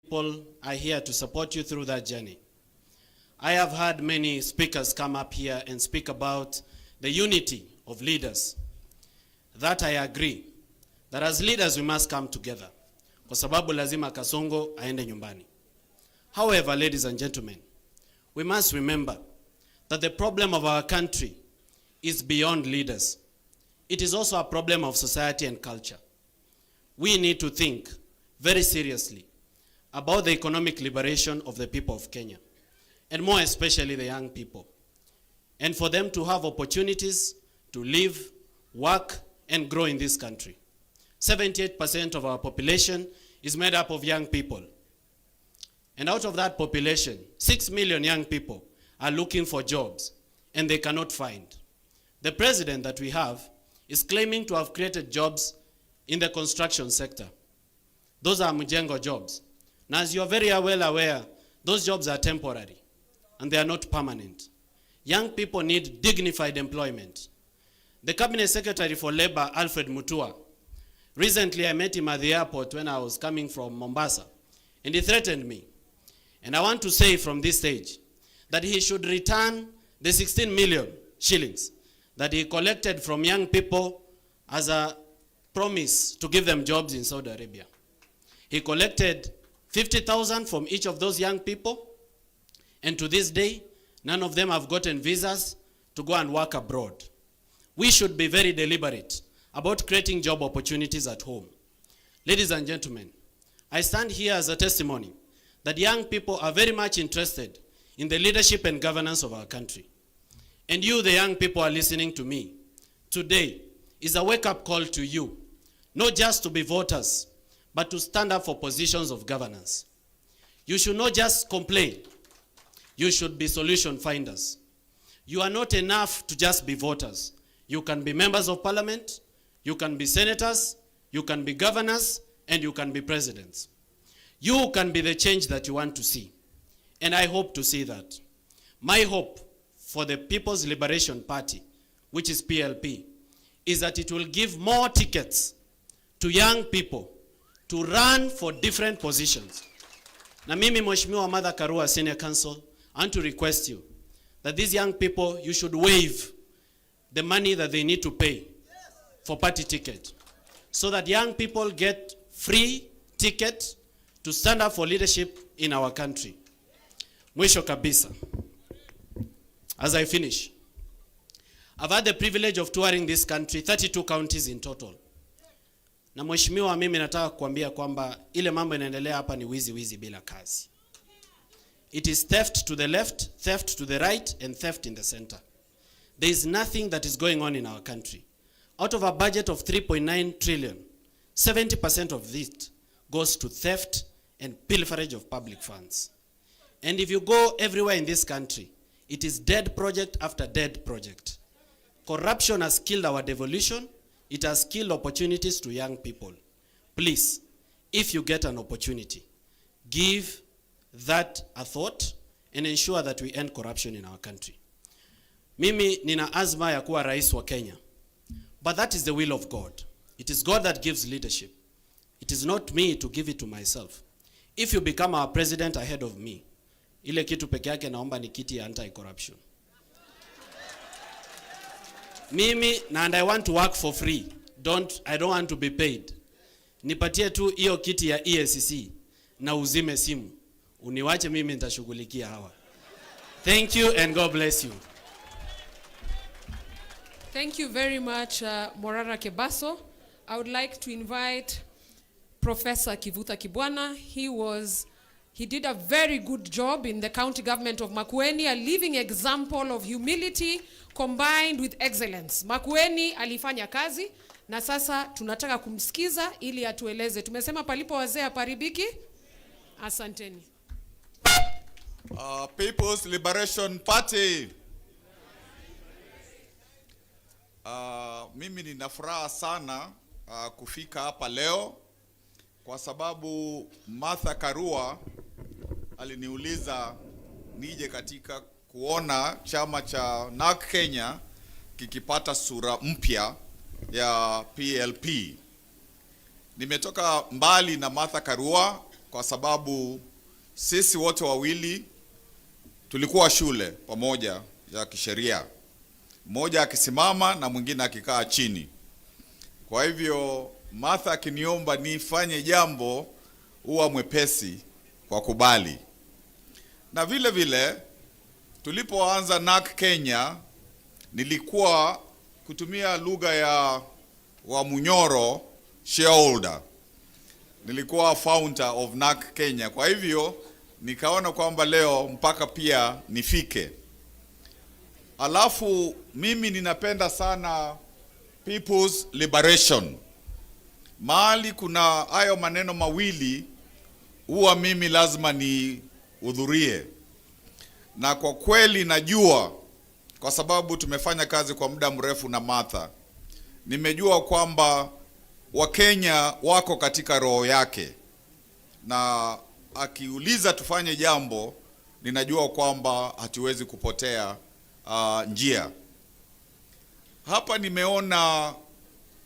People are here to support you through that journey. I have heard many speakers come up here and speak about the unity of leaders. That I agree. That as leaders we must come together. Kwa sababu lazima Kasongo aende nyumbani. However, ladies and gentlemen, we must remember that the problem of our country is beyond leaders. It is also a problem of society and culture. We need to think very seriously about the economic liberation of the people of Kenya, and more especially the young people, and for them to have opportunities to live, work, and grow in this country. 78% of our population is made up of young people. And out of that population, 6 million young people are looking for jobs, and they cannot find. The president that we have is claiming to have created jobs in the construction sector. Those are Mujengo jobs. Now, as you are very well aware, those jobs are temporary, and they are not permanent. Young people need dignified employment. The Cabinet Secretary for Labor, Alfred Mutua, recently I met him at the airport when I was coming from Mombasa, and he threatened me. And I want to say from this stage that he should return the 16 million shillings that he collected from young people as a promise to give them jobs in Saudi Arabia. He collected 50,000 from each of those young people, and to this day, none of them have gotten visas to go and work abroad. We should be very deliberate about creating job opportunities at home. Ladies and gentlemen, I stand here as a testimony that young people are very much interested in the leadership and governance of our country. And you, the young people, are listening to me. Today is a wake-up call to you, not just to be voters, but to stand up for positions of governance. You should not just complain. You should be solution finders. You are not enough to just be voters. You can be members of parliament, you can be senators, you can be governors, and you can be presidents. You can be the change that you want to see. And I hope to see that. My hope for the People's Liberation Party, which is PLP, is that it will give more tickets to young people to run for different positions. Na mimi Mheshimiwa Martha Karua, Senior Counsel, I want to request you that these young people, you should waive the money that they need to pay for party ticket, so that young people get free ticket to stand up for leadership in our country. Mwisho kabisa, as I finish, I've had the privilege of touring this country, 32 counties in total. Na mheshimiwa, mimi nataka kuambia kwamba ile mambo inaendelea hapa ni wizi bila kazi. It is theft to the left, theft to the right, and theft in the center. There is nothing that is going on in our country. Out of a budget of 3.9 trillion, 70% of it goes to theft and pilferage of public funds. And if you go everywhere in this country, it is dead project after dead project. Corruption has killed our devolution. It has killed opportunities to young people. Please, if you get an opportunity, give that a thought and ensure that we end corruption in our country. Mimi nina azma ya kuwa rais wa Kenya. But that is the will of God. It is God that gives leadership. It is not me to give it to myself. If you become our president ahead of me, ile kitu peke yake naomba ni kiti ya anti-corruption. Mimi, and I want to work for free. I don't want to be paid. Nipatie tu hiyo kiti ya EACC na uzime simu. Uniwache mimi nitashughulikia hawa. Thank you and God bless you. Thank you very much, Morara Kebaso. I would like to invite Professor Kivuta Kibwana. He did a very good job in the county government of Makueni, a living example of humility combined with excellence. Makueni alifanya kazi na sasa tunataka kumsikiza ili atueleze. Tumesema palipo wazee haparibiki. Asanteni. People's Liberation Party. Mimi nina furaha sana kufika hapa leo kwa sababu Martha Karua aliniuliza nije katika kuona chama cha NARC Kenya kikipata sura mpya ya PLP. Nimetoka mbali na Martha Karua kwa sababu sisi wote wawili tulikuwa shule pamoja ya kisheria, mmoja akisimama na mwingine akikaa chini. Kwa hivyo Martha akiniomba nifanye jambo, huwa mwepesi kwa kubali. Na vile vile tulipoanza NARC Kenya, nilikuwa kutumia lugha ya Wamunyoro shareholder. Nilikuwa founder of NARC Kenya. Kwa hivyo nikaona kwamba leo mpaka pia nifike. Alafu mimi ninapenda sana people's liberation. Mahali kuna hayo maneno mawili, huwa mimi lazima ni hudhurie. Na kwa kweli najua, kwa sababu tumefanya kazi kwa muda mrefu na Martha, nimejua kwamba Wakenya wako katika roho yake, na akiuliza tufanye jambo, ninajua kwamba hatuwezi kupotea njia. Hapa nimeona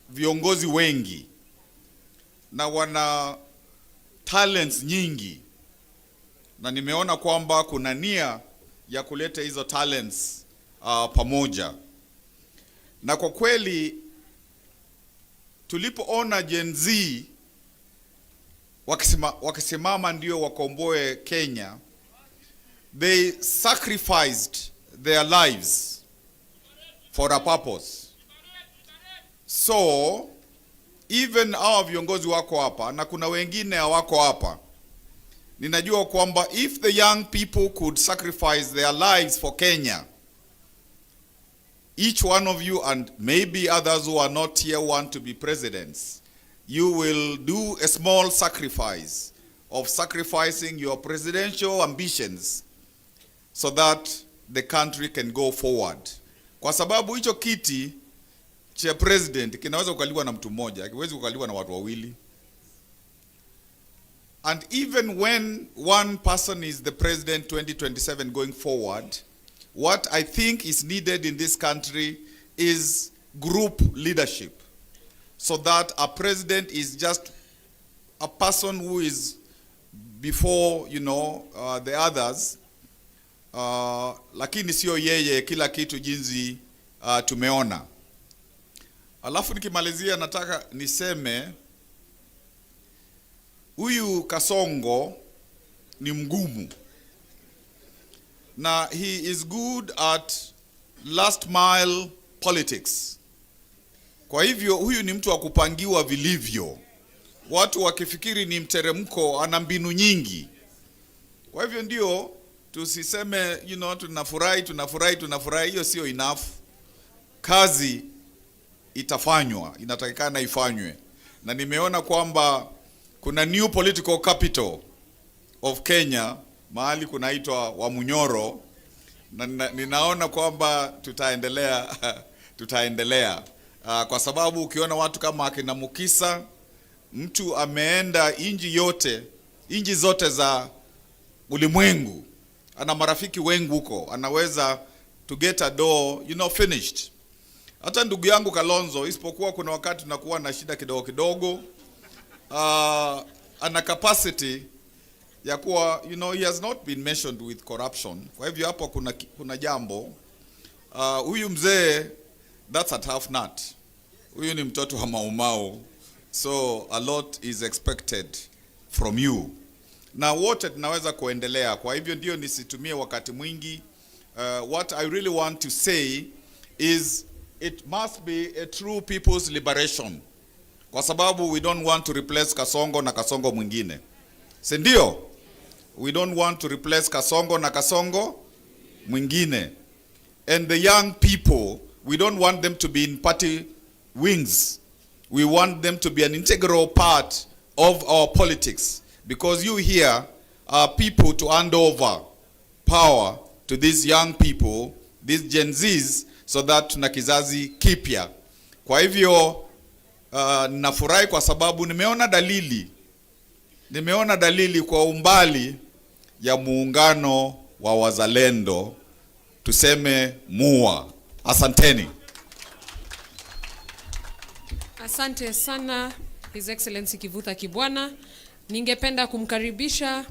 viongozi wengi na wana talents nyingi, na nimeona kwamba kuna nia ya kuleta hizo talents pamoja. Na kwa kweli tulipoona Gen Z wakisimama ndio wakomboe Kenya, they sacrificed their lives for a purpose. So even our viongozi wako hapa na kuna wengine hawako hapa, ninajua kwamba if the young people could sacrifice their lives for Kenya, each one of you and maybe others who are not here want to be presidents, you will do a small sacrifice of sacrificing your presidential ambitions so that the country can go forward. Kwa sababu hicho kiti cha president kinaweza kukaliwa na mtu mmoja, hakiwezi kukaliwa na watu wawili. And even when one person is the president 2027 going forward, what I think is needed in this country is group leadership, so that a president is just a person who is before, the others, lakini sio yeye kila kitu jinsi tumeona. Alafu nikimalizia nataka niseme huyu Kasongo ni mgumu, na he is good at last mile politics. Kwa hivyo huyu ni mtu wa kupangiwa vilivyo. Watu wakifikiri ni mteremko, ana mbinu nyingi. Kwa hivyo ndio tusiseme tunafurahi, hiyo sio enough. Kazi itafanywa, inatakikana ifanywe. Na nimeona kwamba kuna new political capital of Kenya, mahali kunaitwa Wamunyoro, na ninaona kwamba tutaendelea kwa sababu ukiona watu kama akina Mukisa, mtu ameenda inji zote za ulimwengu, ana marafiki wengi huko, anaweza to get a door finished. Hata ndugu yangu Kalonzo, isipokuwa kuna wakati tunakuwa na shida kidogo, ana capacity ya kuwa, he has not been mentioned with corruption. Kwa hivyo hapo kuna jambo. Huyu mzee, that's a tough nut. Huyu ni mtoto wa Maumau, so a lot is expected from you. Na wote tunaweza kuendelea. Kwa hivyo ndio nisitumie wakati mwingi. What I really want to say is it must be a true people's liberation. Kwa sababu we don't want to replace Kasongo na Kasongo mwingine. Si ndio? We don't want to replace Kasongo na Kasongo mwingine. And the young people, we don't want them to be in party wings. We want them to be an integral part of our politics. Because you here are people to hand over power to these young people, these Gen Zs, so that tuna kizazi kipya. Kwa hivyo nafurahi kwa sababu nimeona dalili kwa umbali ya muungano wa wazalendo, tuseme MUA. Asanteni. Asante sana His Excellency Kivutha Kibwana. Ningependa kumkaribisha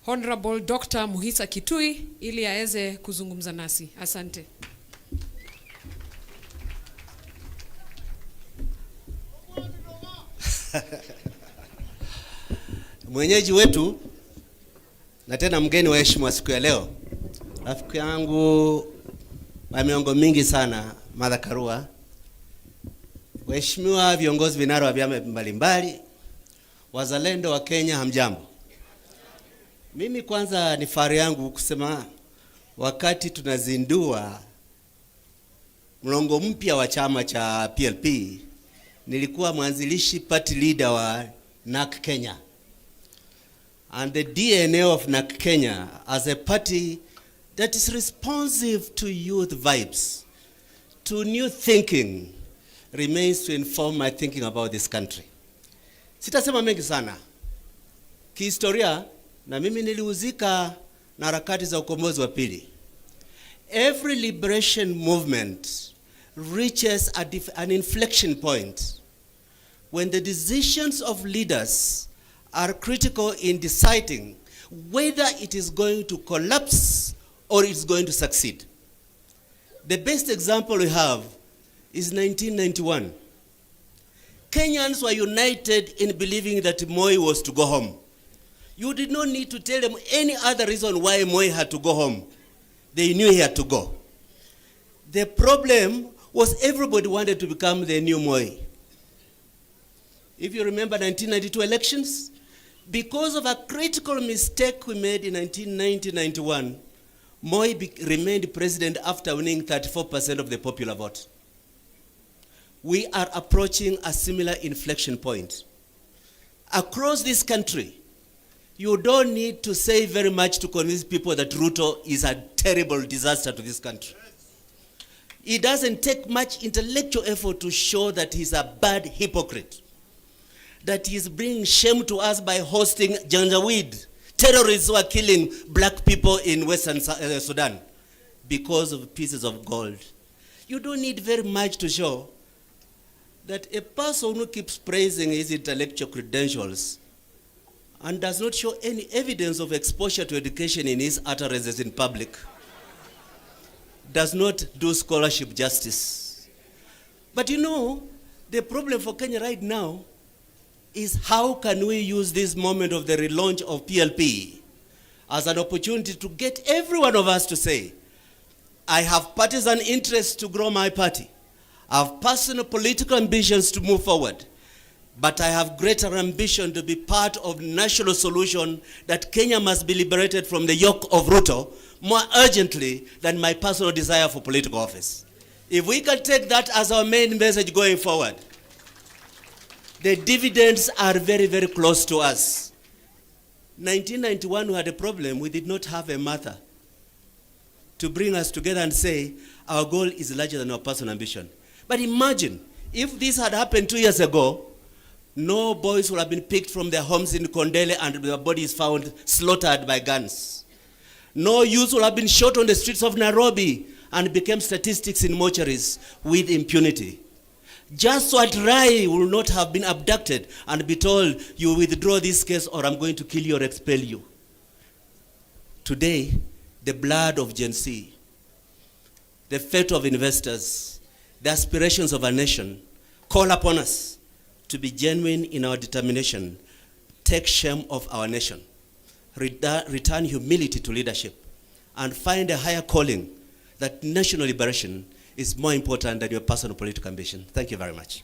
Honorable Dr. Muhisa Kitui ili aweze kuzungumza nasi. Asante. Mwenyeji wetu na tena mgeni wa heshima siku ya leo, rafiki yangu wa miongo mingi sana, Martha Karua, waheshimiwa viongozi vinara wa vyama mbalimbali, wazalendo wa Kenya, hamjambo. Mimi kwanza ni fahari yangu kusema wakati tunazindua mlongo mpya wa chama cha PLP, nilikuwa mwanzilishi party leader wa NAK Kenya. And the DNA of NAK Kenya as a party that is responsive to youth vibes, to new thinking, remains to inform my thinking about this country. Sitasema mengi sana. Kihistoria, na mimi nilihusika na harakati za ukombozi wa pili. Every liberation movement reaches an inflection point when the decisions of leaders are critical in deciding whether it is going to collapse or it's going to succeed. The best example we have is 1991. Kenyans were united in believing that Moi was to go home. You did not need to tell them any other reason why Moi had to go home. They knew he had to go. The problem was everybody wanted to become the new Moi. If you remember 1992 elections, because of a critical mistake we made in 1990-91, Moi remained president after winning 34% of the popular vote. We are approaching a similar inflection point. Across this country, you don't need to say very much to convince people that Ruto is a terrible disaster to this country. It doesn't take much intellectual effort to show that he's a bad hypocrite, that he's bringing shame to us by hosting Janjaweed, terrorists who are killing black people in Western Sudan because of pieces of gold. You don't need very much to show that a person who keeps praising his intellectual credentials and does not show any evidence of exposure to education in his utterances in public does not do scholarship justice. But you know, the problem for Kenya right now is how can we use this moment of the relaunch of PLP as an opportunity to get every one of us to say, I have partisan interests to grow my party. I have personal political ambitions to move forward. But I have greater ambition to be part of the national solution that Kenya must be liberated from the yoke of Ruto more urgently than my personal desire for political office. If we can take that as our main message going forward, the dividends are very, very close to us. 1991, we had a problem. We did not have a mother to bring us together and say, our goal is larger than our personal ambition. But imagine, if this had happened 2 years ago, no boys would have been picked from their homes in Kondele and their bodies found slaughtered by guns. No youth would have been shot on the streets of Nairobi and became statistics in mortuaries with impunity. Just what Rai will not have been abducted and be told, you withdraw this case or I'm going to kill you or expel you. Today, the blood of Gen Z, the fate of investors, the aspirations of our nation call upon us to be genuine in our determination, take shame of our nation, return humility to leadership, and find a higher calling that national liberation is more important than your personal political ambition. Thank you very much.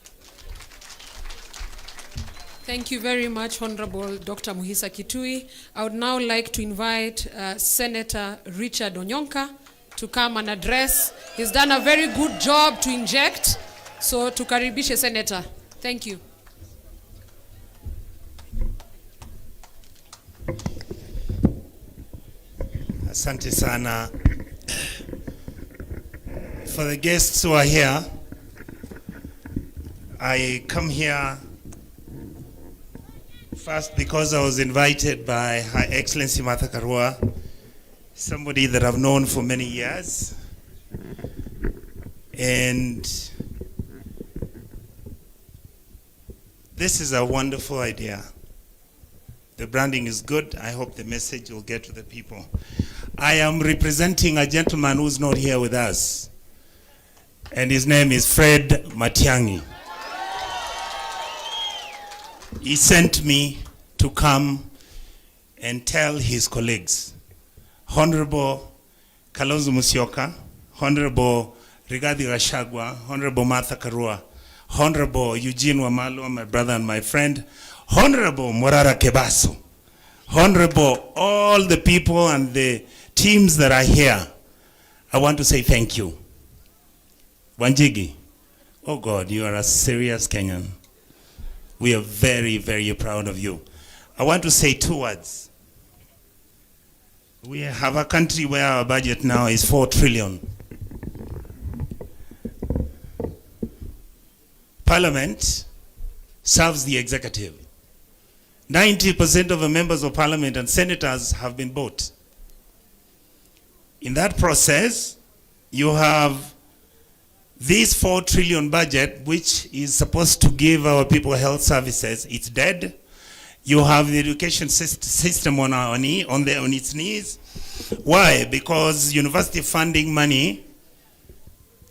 Thank you very much, Honorable Dr. Muhisa Kitui. I would now like to invite Senator Richard Onyonka to come and address. He's done a very good job to inject. So tukaribishe Senator. Thank you. Asante sana. For the guests who are here, I come here first because I was invited by Her Excellency Martha Karua, somebody that I've known for many years. And this is a wonderful idea. The branding is good. I hope the message will get to the people. I am representing a gentleman who's not here with us, and his name is Fred Matiang'i. He sent me to come and tell his colleagues, Honorable Kalonzo Musyoka, Honorable Rigathi Gachagua, Honorable Martha Karua, Honorable Eugene Wamalwa, my brother and my friend, Honorable Morara Kebaso, Honorable all the people and the teams that are here, I want to say thank you. Wanjigi, oh God, you are a serious Kenyan. We are very, very proud of you. I want to say 2 words. We have a country where our budget now is 4 trillion. Parliament serves the executive. 90% of the members of parliament and senators have been bought. In that process, you have this 4 trillion budget, which is supposed to give our people health services. It's dead. You have the education system on its knees. Why? Because university funding money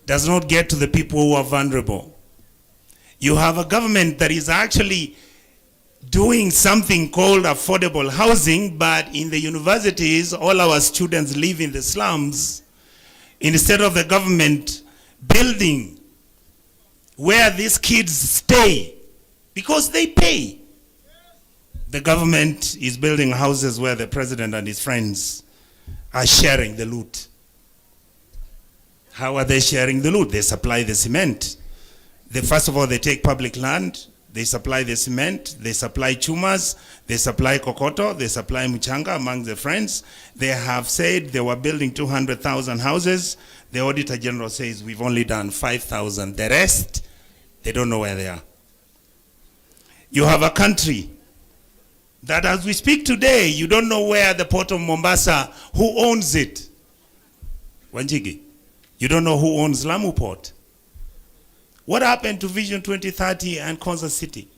does not get to the people who are vulnerable. You have a government that is actually doing something called affordable housing, but in the universities, all our students live in the slums. Instead of the government building where these kids stay, because they pay, the government is building houses where the president and his friends are sharing the loot. How are they sharing the loot? They supply the cement. First of all, they take public land, they supply the cement, they supply chumas, they supply kokoto, they supply mchanga among the friends. They have said they were building 200,000 houses. The Auditor General says we've only done 5,000. The rest, they don't know where they are. You have a country that as we speak today, you don't know where the port of Mombasa, who owns it. Wanjigi, you don't know who owns Lamu Port. What happened to Vision 2030 and Kansas City?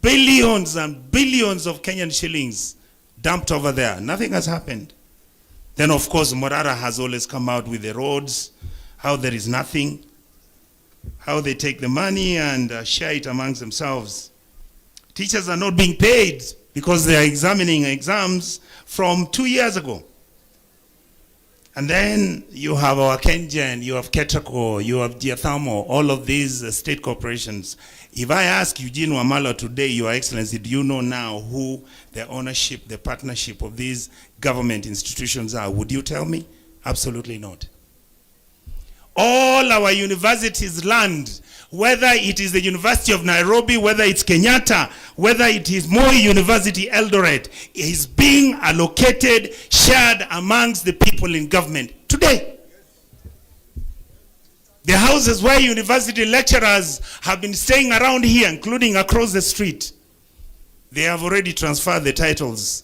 Billions and billions of Kenyan shillings dumped over there. Nothing has happened. Then of course, Morara has always come out with the roads, how there is nothing, how they take the money and share it amongst themselves. Teachers are not being paid because they are examining exams from 2 years ago. And then you have our Kengen, you have Ketraco, you have Geothermal, all of these state corporations. If I ask Eugene Wamalwa today, Your Excellency, do you know now who the ownership, the partnership of these government institutions are? Would you tell me? Absolutely not. All our universities' land, whether it is the University of Nairobi, whether it's Kenyatta, whether it is Moi University Eldoret, is being allocated, shared amongst the people in government today. The houses where university lecturers have been staying around here, including across the street, they have already transferred the titles.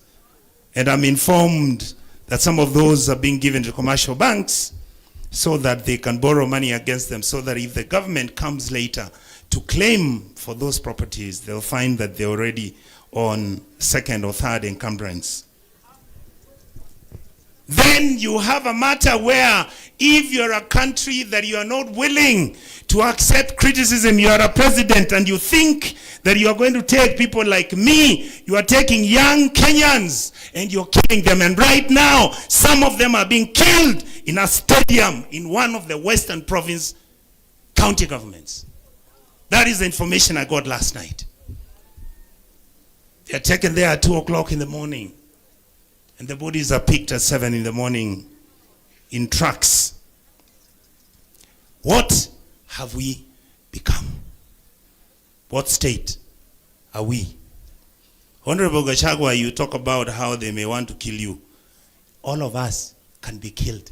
And I'm informed that some of those are being given to commercial banks so that they can borrow money against them, so that if the government comes later to claim for those properties, they'll find that they're already on second or third encumbrance. Then you have a matter where if you're a country that you are not willing to accept criticism, you are a president and you think that you are going to take people like me, you are taking young Kenyans and you're killing them. And right now, some of them are being killed in a stadium in one of the Western Province county governments. That is the information I got last night. They are taken there at 2 o'clock in the morning. And the bodies are picked at 7 in the morning in trucks. What have we become? What state are we? Honorable Gachagua, you talk about how they may want to kill you. All of us can be killed.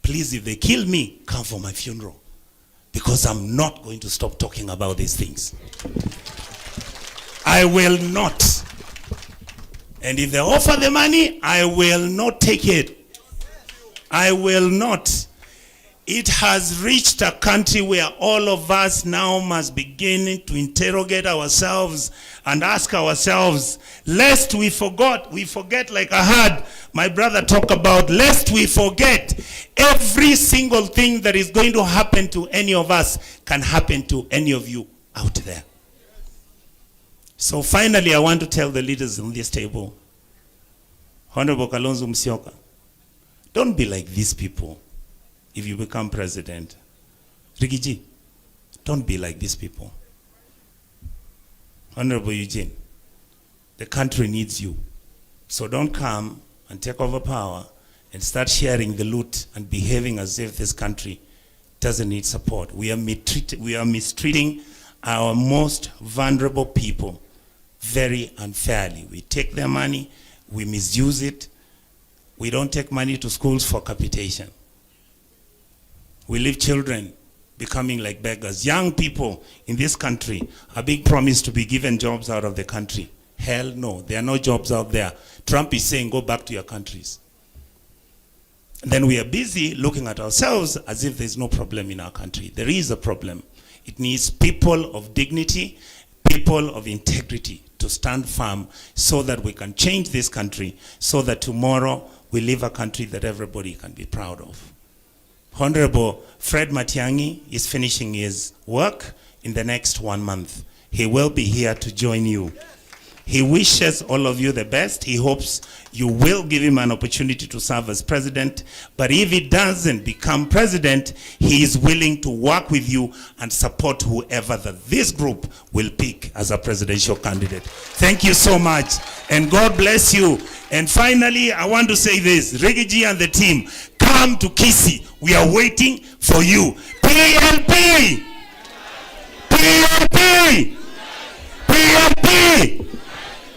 Please, if they kill me, come for my funeral. Because I'm not going to stop talking about these things. I will not. And if they offer the money, I will not take it. I will not. It has reached a country where all of us now must begin to interrogate ourselves and ask ourselves, lest we forget like I heard my brother talk about, lest we forget every single thing that is going to happen to any of us can happen to any of you out there. So finally, I want to tell the leaders on this table, Honorable Kalonzo Musyoka, don't be like these people. If you become president, Rigiji, don't be like these people. Honorable Eugene, the country needs you. So don't come and take over power and start sharing the loot and behaving as if this country doesn't need support. We are mistreating our most vulnerable people very unfairly. We take their money, we misuse it. We don't take money to schools for capitation. We leave children becoming like beggars. Young people in this country are being promised to be given jobs out of the country. Hell no, there are no jobs out there. Trump is saying, go back to your countries. And then we are busy looking at ourselves as if there's no problem in our country. There is a problem. It needs people of dignity, people of integrity to stand firm so that we can change this country, so that tomorrow we live a country that everybody can be proud of. Honorable Fred Matiang'i is finishing his work in the next 1 month. He will be here to join you. He wishes all of you the best. He hopes you will give him an opportunity to serve as president. But if he doesn't become president, he is willing to work with you and support whoever that this group will pick as a presidential candidate. Thank you so much, and God bless you. And finally, I want to say this, Rigiji and the team, come to Kisii. We are waiting for you. PLP! PLP! PLP!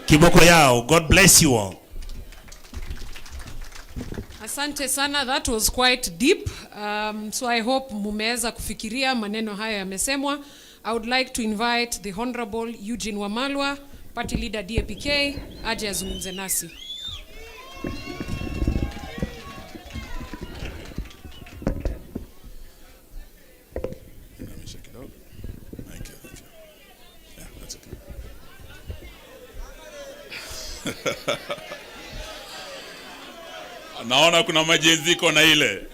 Kiboko yao. God bless you all. Asante sana, that was quite deep. So I hope mumeweza kufikiria maneno haya yamesemwa. I would like to invite the Honorable Eugene Wamalwa, Party Leader DAPK, aje azungumze nasi. Naona kuna majeziko na ile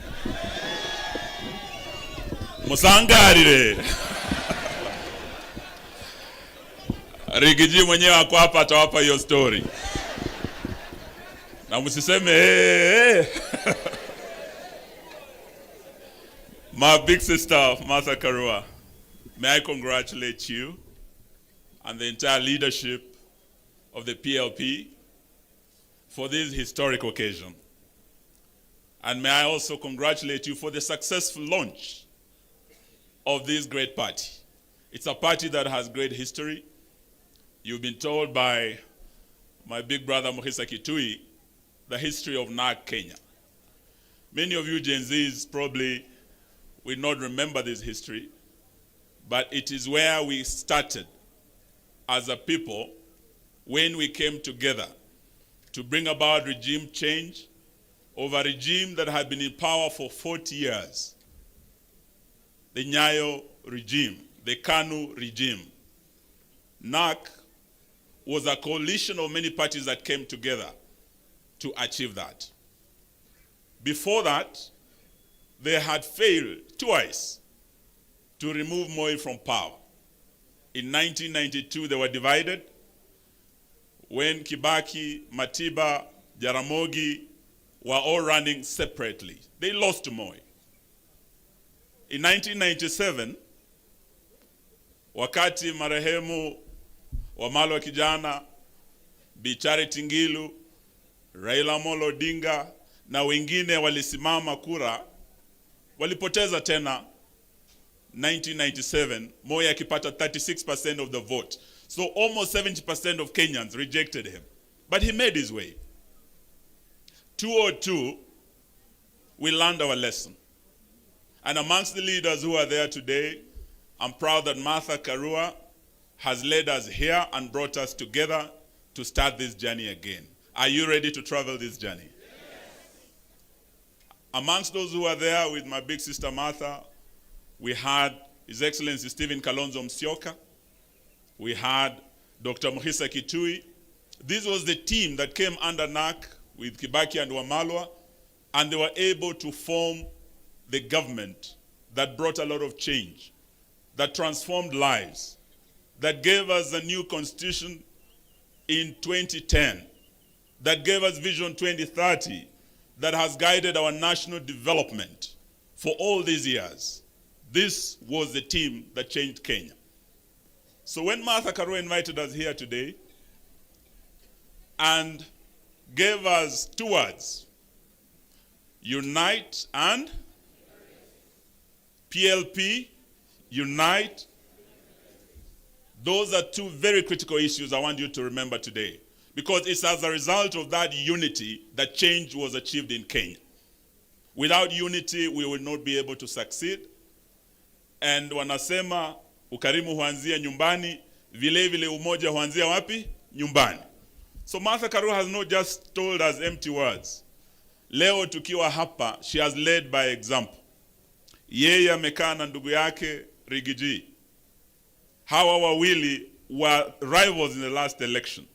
musangarire. Rigiji mwenyewe ako hapa atawapa hiyo story. Na msiseme My big sister Martha Karua, may I congratulate you and the entire leadership of the PLP for this historic occasion. And may I also congratulate you for the successful launch of this great party. It's a party that has great history. You've been told by my big brother Mohisa Kitui the history of NARC Kenya. Many of you Gen Zs probably will not remember this history, but it is where we started as a people when we came together to bring about regime change over a regime that had been in power for 40 years. The Nyayo regime, the KANU regime. NARC was a coalition of many parties that came together to achieve that. Before that, they had failed twice to remove Moi from power. In 1992, they were divided when Kibaki, Matiba, Jaramogi were all running separately. They lost to Moi. In 1997, wakati marehemu Wamalwa kijana, Bi Charity Ngilu, Raila Amolo Odinga na wengine walisimama kura, walipoteza tena 1997, Moi akipata 36% of the vote. So almost 70% of Kenyans rejected him. But he made his way. 2002, we learned our lesson. And amongst the leaders who are there today, I'm proud that Martha Karua has led us here and brought us together to start this journey again. Are you ready to travel this journey? Yes. Amongst those who were there with my big sister Martha, we had His Excellency Stephen Kalonzo Musyoka. We had Dr. Muhisa Kitui. This was the team that came under NAC with Kibaki and Wamalwa, and they were able to form the government that brought a lot of change, that transformed lives, that gave us a new constitution in 2010, that gave us Vision 2030, that has guided our national development for all these years. This was the team that changed Kenya. So when Martha Karua invited us here today and gave us 2 words, unite and PLP, unite. Those are 2 very critical issues I want you to remember today, because it's as a result of that unity that change was achieved in Kenya. Without unity, we will not be able to succeed. And wanasema ukarimu huanzia nyumbani, vile vile umoja huanzia wapi? Nyumbani. So Martha Karua has not just told us empty words. Leo tukiwa hapa, she has led by example. Yeye amekaa na ndugu yake Rigiji. Hawa wawili were rivals in the last election.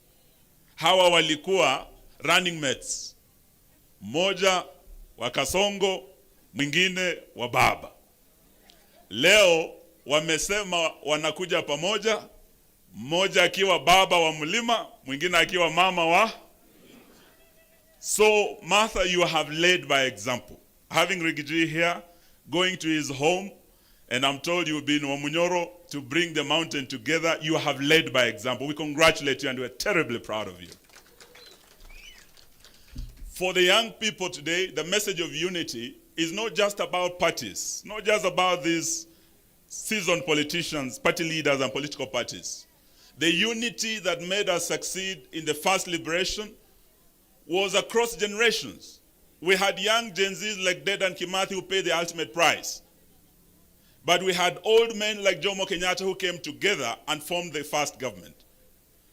Hawa walikuwa running mates. Mmoja wa Kasongo, mwingine wa baba. Leo wamesema wanakuja pamoja, mmoja akiwa baba wa mlima, mwingine akiwa mama wa. So Martha, you have led by example. Having Rigiji here, going to his home, and I'm told you've been in Wamunyoro to bring the mountain together. You have led by example. We congratulate you and we're terribly proud of you. For the young people today, the message of unity is not just about parties, not just about these seasoned politicians, party leaders and political parties. The unity that made us succeed in the first liberation was across generations. We had young Gen Zs like Dedan Kimathi who paid the ultimate price. But we had old men like Jomo Kenyatta who came together and formed the first government.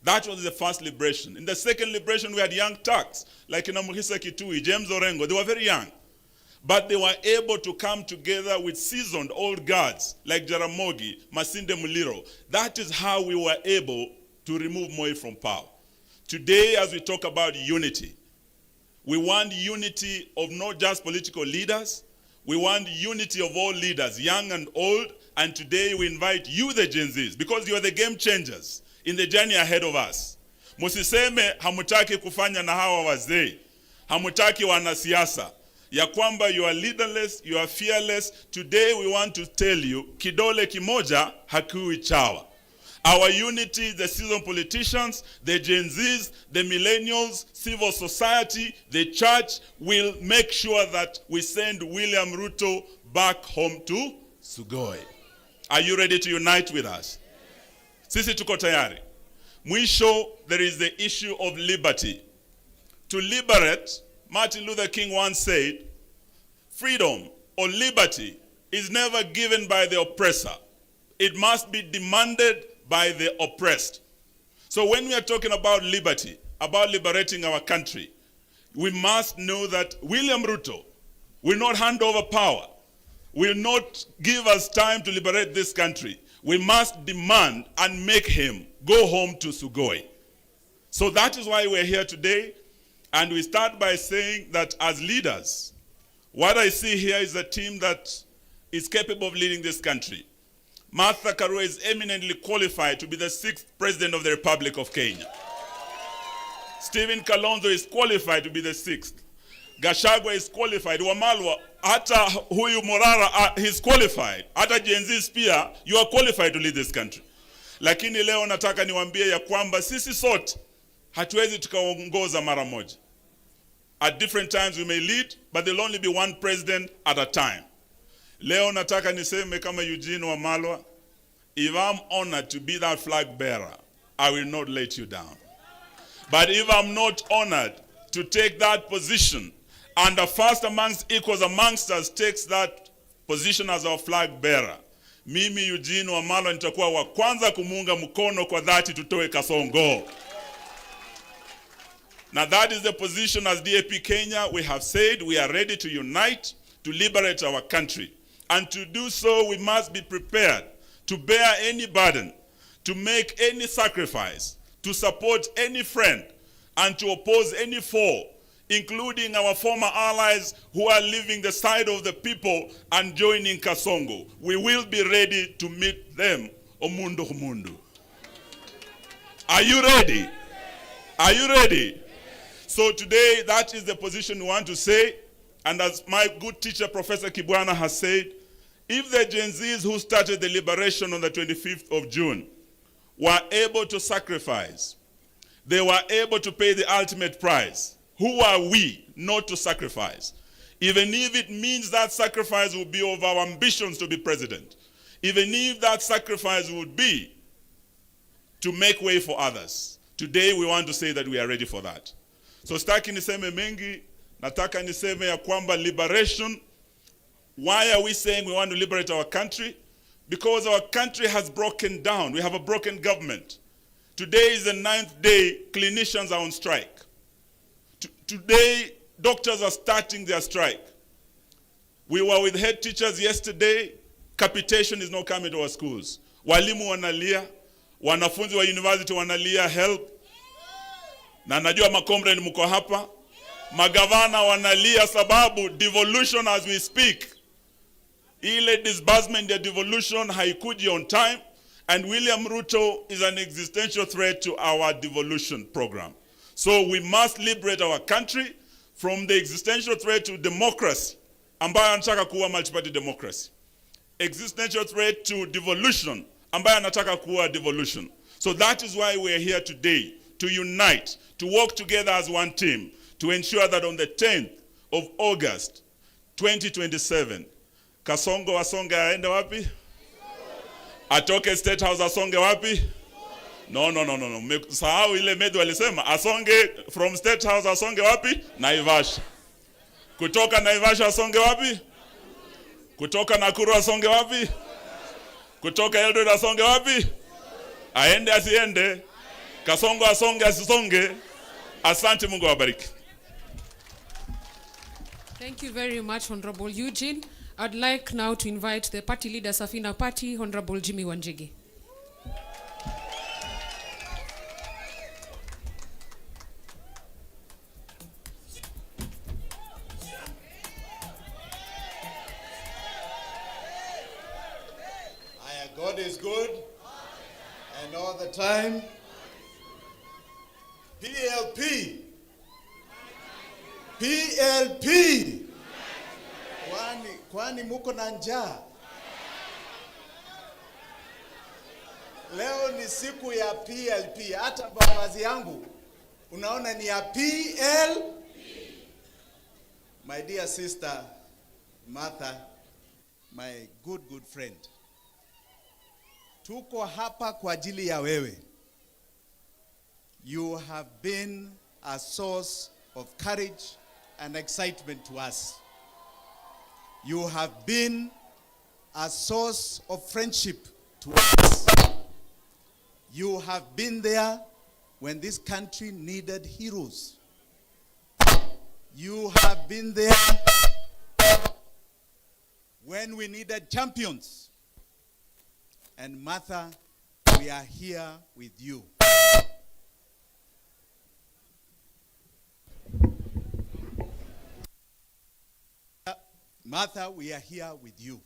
That was the first liberation. In the second liberation, we had young Turks like Muhisa Kitui, James Orengo. They were very young. But they were able to come together with seasoned old guards like Jaramogi, Masinde Muliro. That is how we were able to remove Moi from power. Today, as we talk about unity, we want unity of not just political leaders. We want unity of all leaders, young and old. And today we invite you, the Gen Zs, because you are the game changers in the journey ahead of us. Musiseme hamutaki kufanya na hawa wazee. Hamutaki wanasiasa. Ya kwamba you are leaderless, you are fearless. Today we want to tell you, kidole kimoja hakui chawa. Our unity, the seasoned politicians, the Gen Zs, the millennials, civil society, the church will make sure that we send William Ruto back home to Sugoi. Are you ready to unite with us? Sisi tuko tayari. Mwisho, there is the issue of liberty. To liberate, Martin Luther King once said, freedom or liberty is never given by the oppressor. It must be demanded by the oppressed. So when we are talking about liberty, about liberating our country, we must know that William Ruto will not hand over power, will not give us time to liberate this country. We must demand and make him go home to Sugoi. So that is why we're here today. And we start by saying that as leaders, what I see here is a team that is capable of leading this country. Martha Karua is eminently qualified to be the 6th President of the Republic of Kenya. Stephen Kalonzo is qualified to be the 6th. Gachagua is qualified. Wamalwa, hata huyu Morara, he's qualified. Hata Gen Z pia, you are qualified to lead this country. Lakini leo nataka niwaambie ya kwamba sisi sote hatuwezi tukaongoza mara moja. At different times we may lead, but there'll only be one president at a time. Leo nataka niseme kama Eugene Wamalwa, if I'm honored to be that flag bearer, I will not let you down. But if I'm not honored to take that position, and the first amongst equals amongst us takes that position as our flag bearer, mimi Eugene Wamalwa nitakuwa wa kwanza kumunga mkono kwa dhati tutoe Kasongo. Now that is the position as DAP Kenya. We have said we are ready to unite to liberate our country. And to do so, we must be prepared to bear any burden, to make any sacrifice, to support any friend, and to oppose any foe, including our former allies who are leaving the side of the people and joining Kasongo. We will be ready to meet them, Omundo Humundu. Are you ready? Are you ready? So today, that is the position we want to say. And as my good teacher, Professor Kibwana, has said, if the Gen Zs who started the liberation on the 25th of June were able to sacrifice, they were able to pay the ultimate price, who are we not to sacrifice? Even if it means that sacrifice will be of our ambitions to be president, even if that sacrifice would be to make way for others. Today we want to say that we are ready for that. So sitaki niseme mengi, nataka niseme ya kwamba liberation. Why are we saying we want to liberate our country? Because our country has broken down. We have a broken government. Today is the 9th day, clinicians are on strike. Today, doctors are starting their strike. We were with head teachers yesterday. Capitation is not coming to our schools. Walimu wanalia, wanafunzi wa university wanalia help. Na najua makomrade mko hapa. Magavana wanalia sababu devolution as we speak. Ile disbursement ya devolution haikuji on time, and William Ruto is an existential threat to our devolution program. So we must liberate our country from the existential threat to democracy, ambayo anataka kuwa multi-party democracy. Existential threat to devolution, ambayo anataka kuwa devolution. So that is why we are here today, to unite, to work together as one team, to ensure that on the 10th of August, 2027, Kasongo asonge aende wapi? Atoke State House asonge wapi? No. Sahau ile Medu alisema asonge from State House asonge wapi? Naivasha. Kutoka Naivasha asonge wapi? Kutoka Nakuru asonge wapi? Kutoka Eldoret asonge wapi? Aende asiende? Kasongo asonge asisonge? Asante, Mungu awabariki. Thank you very much, Honorable Eugene. I'd like now to invite the party leader, Safina Party, Honorable Jimmy Wanjigi. God is good, and all the time. PLP. PLP. Kwani muko na njaa? Leo ni siku ya PLP. Hata mavazi yangu unaona ni ya PL. My dear sister Martha, my good friend. Tuko hapa kwa ajili ya wewe. You have been a source of courage and excitement to us. You have been a source of friendship to us. You have been there when this country needed heroes. You have been there when we needed champions. And Martha, we are here with you. Martha, we are here with you.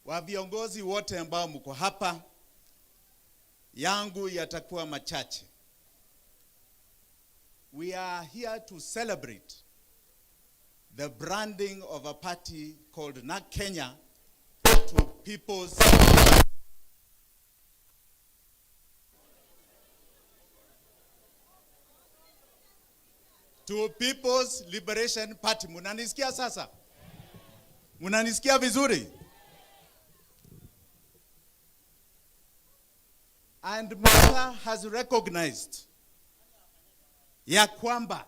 Wa viongozi wote ambao mko hapa, yangu yatakuwa machache. We are here to celebrate the branding of a party called NAK Kenya to People's Liberation Party. Munanisikia sasa? Munanisikia vizuri? And Martha has recognized ya kwamba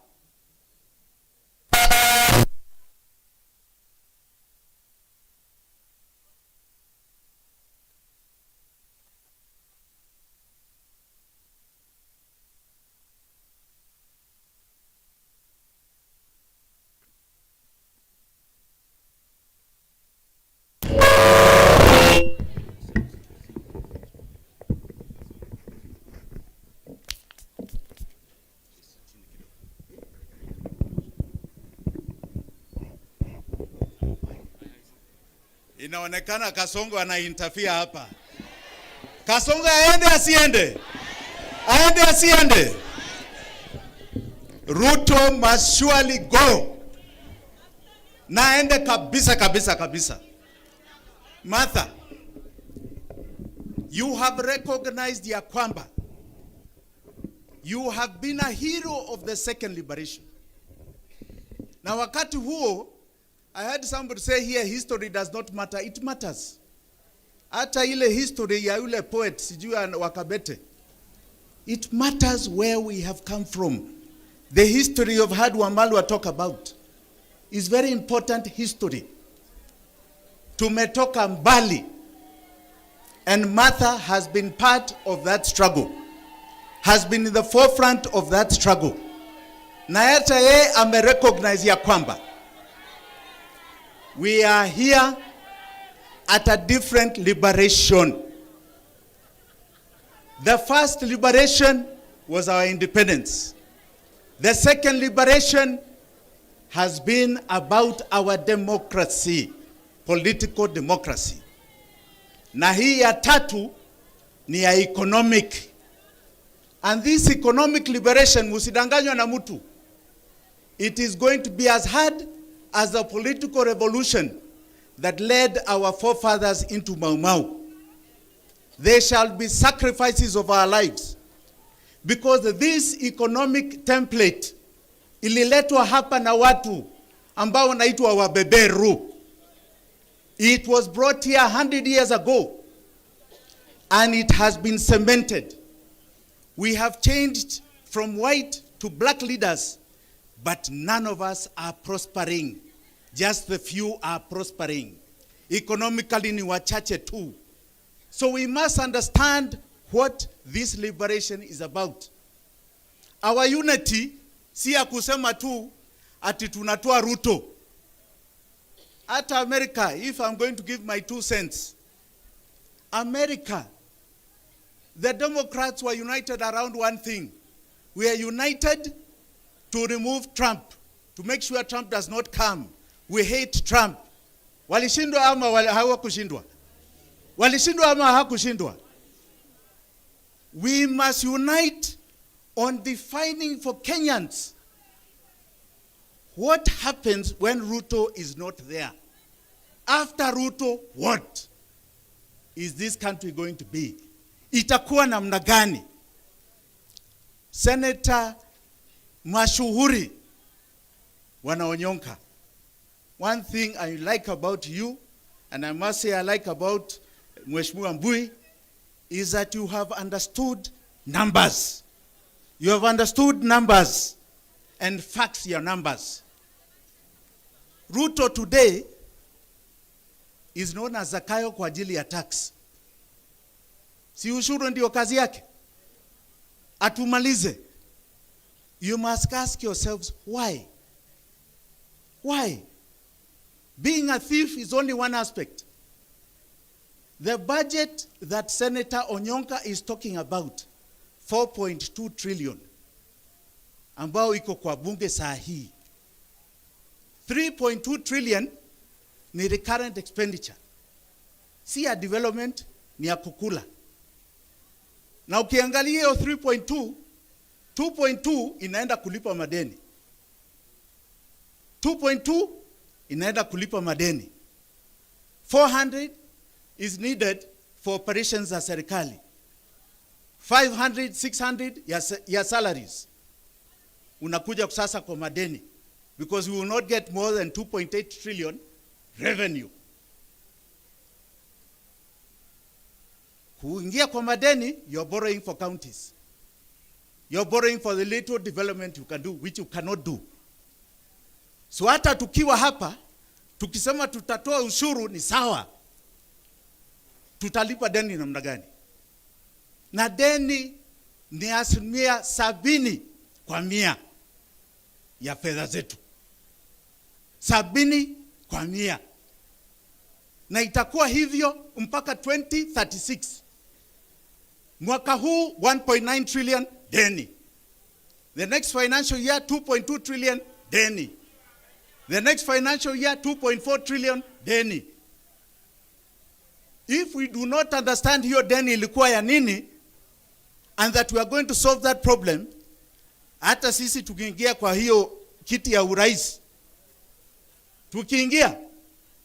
Inaonekana Kasongo ana interfere hapa. Kasongo aende asiende? Aende asiende? Ruto must surely go. Na aende kabisa kabisa kabisa. Martha, you have recognized ya kwamba you have been a hero of the second liberation. Na wakati huo, I heard somebody say here history does not matter. It matters. Hata ile history ya yule poet sijui Wakabete. It matters where we have come from. The history of Hard Wamalwa talk about is very important history. Tumetoka mbali. And Martha has been part of that struggle. Has been in the forefront of that struggle. Na hata yeye amerecognize ya kwamba we are here at a different liberation. The first liberation was our independence. The second liberation has been about our democracy, political democracy. Na hii ya tatu ni ya economic. And this economic liberation, musidanganywa na mtu, it is going to be as hard as the political revolution that led our forefathers into Mau Mau. There shall be sacrifices of our lives. Because this economic template ililetwa hapa na watu ambao wanaitwa wabeberu. It was brought here 100 years ago. And it has been cemented. We have changed from white to black leaders, but none of us are prospering. Just the few are prospering. Economically ni wachache tu. So we must understand what this liberation is about. Our unity si ya kusema tu ati tunatoa Ruto. At America, if I'm going to give my 2 cents, America, the Democrats were united around one thing. We are united to remove Trump, to make sure Trump does not come. We hate Trump. Walishindwa ama hawakushindwa? Walishindwa ama hawakushindwa? We must unite on defining for Kenyans what happens when Ruto is not there. After Ruto, what is this country going to be? Itakuwa namna gani? Senator mashuhuri wanaonyonka. One thing I like about you, and I must say I like about Mheshimiwa Mbui, is that you have understood numbers. You have understood numbers and facts your numbers. Ruto today is known as Zakayo kwa ajili ya tax. Si ushuru ndio kazi yake? Atumalize. You must ask yourselves why? Why? Being a thief is only one aspect. The budget that Senator Onyonka is talking about, 4.2 trillion, ambao iko kwa bunge saa hii. 3.2 trillion ni recurrent expenditure. Si ya development, ni ya kukula. Na ukiangalia hiyo 3.2, 2.2 inaenda kulipa madeni. 2.2 inaenda kulipa madeni. 400 is needed for operations za serikali. 500, 600 ya salaries. Unakuja sasa kwa madeni. Because we will not get more than 2.8 trillion revenue. Kuingia kwa madeni, you're borrowing for counties. You're borrowing for the little development you can do, which you cannot do. So hata tukiwa hapa, tukisema tutatoa ushuru ni sawa. Tutalipa deni namna gani? Na deni ni 70% ya fedha zetu. 70%. Na itakuwa hivyo mpaka 2036. Mwaka huu 1.9 trillion deni. The next financial year 2.2 trillion deni. The next financial year 2.4 trillion deni. If we do not understand hiyo deni ilikuwa ya nini, and that we are going to solve that problem, hata sisi tukiingia kwa hiyo kiti ya urais, tukiingia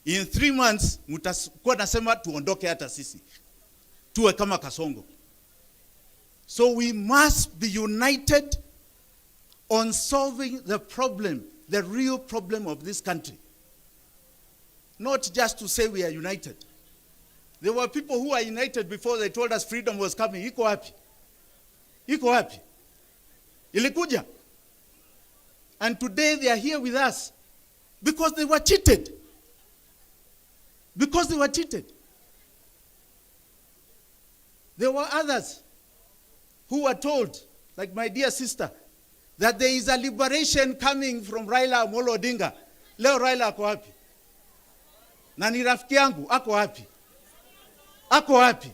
in 3 months mtakuwa nasema tuondoke hata sisi tuwe kama Kasongo. So we must be united on solving the problem, the real problem of this country. Not just to say we are united. There were people who were united before they told us freedom was coming. Iko wapi? Iko wapi? Ilikuja. And today they are here with us because they were cheated. Because they were cheated. There were others who were told, like my dear sister, that there is a liberation coming from Raila Amolo Odinga. Leo Raila ako wapi? Na ni rafiki yangu, ako wapi? Ako wapi?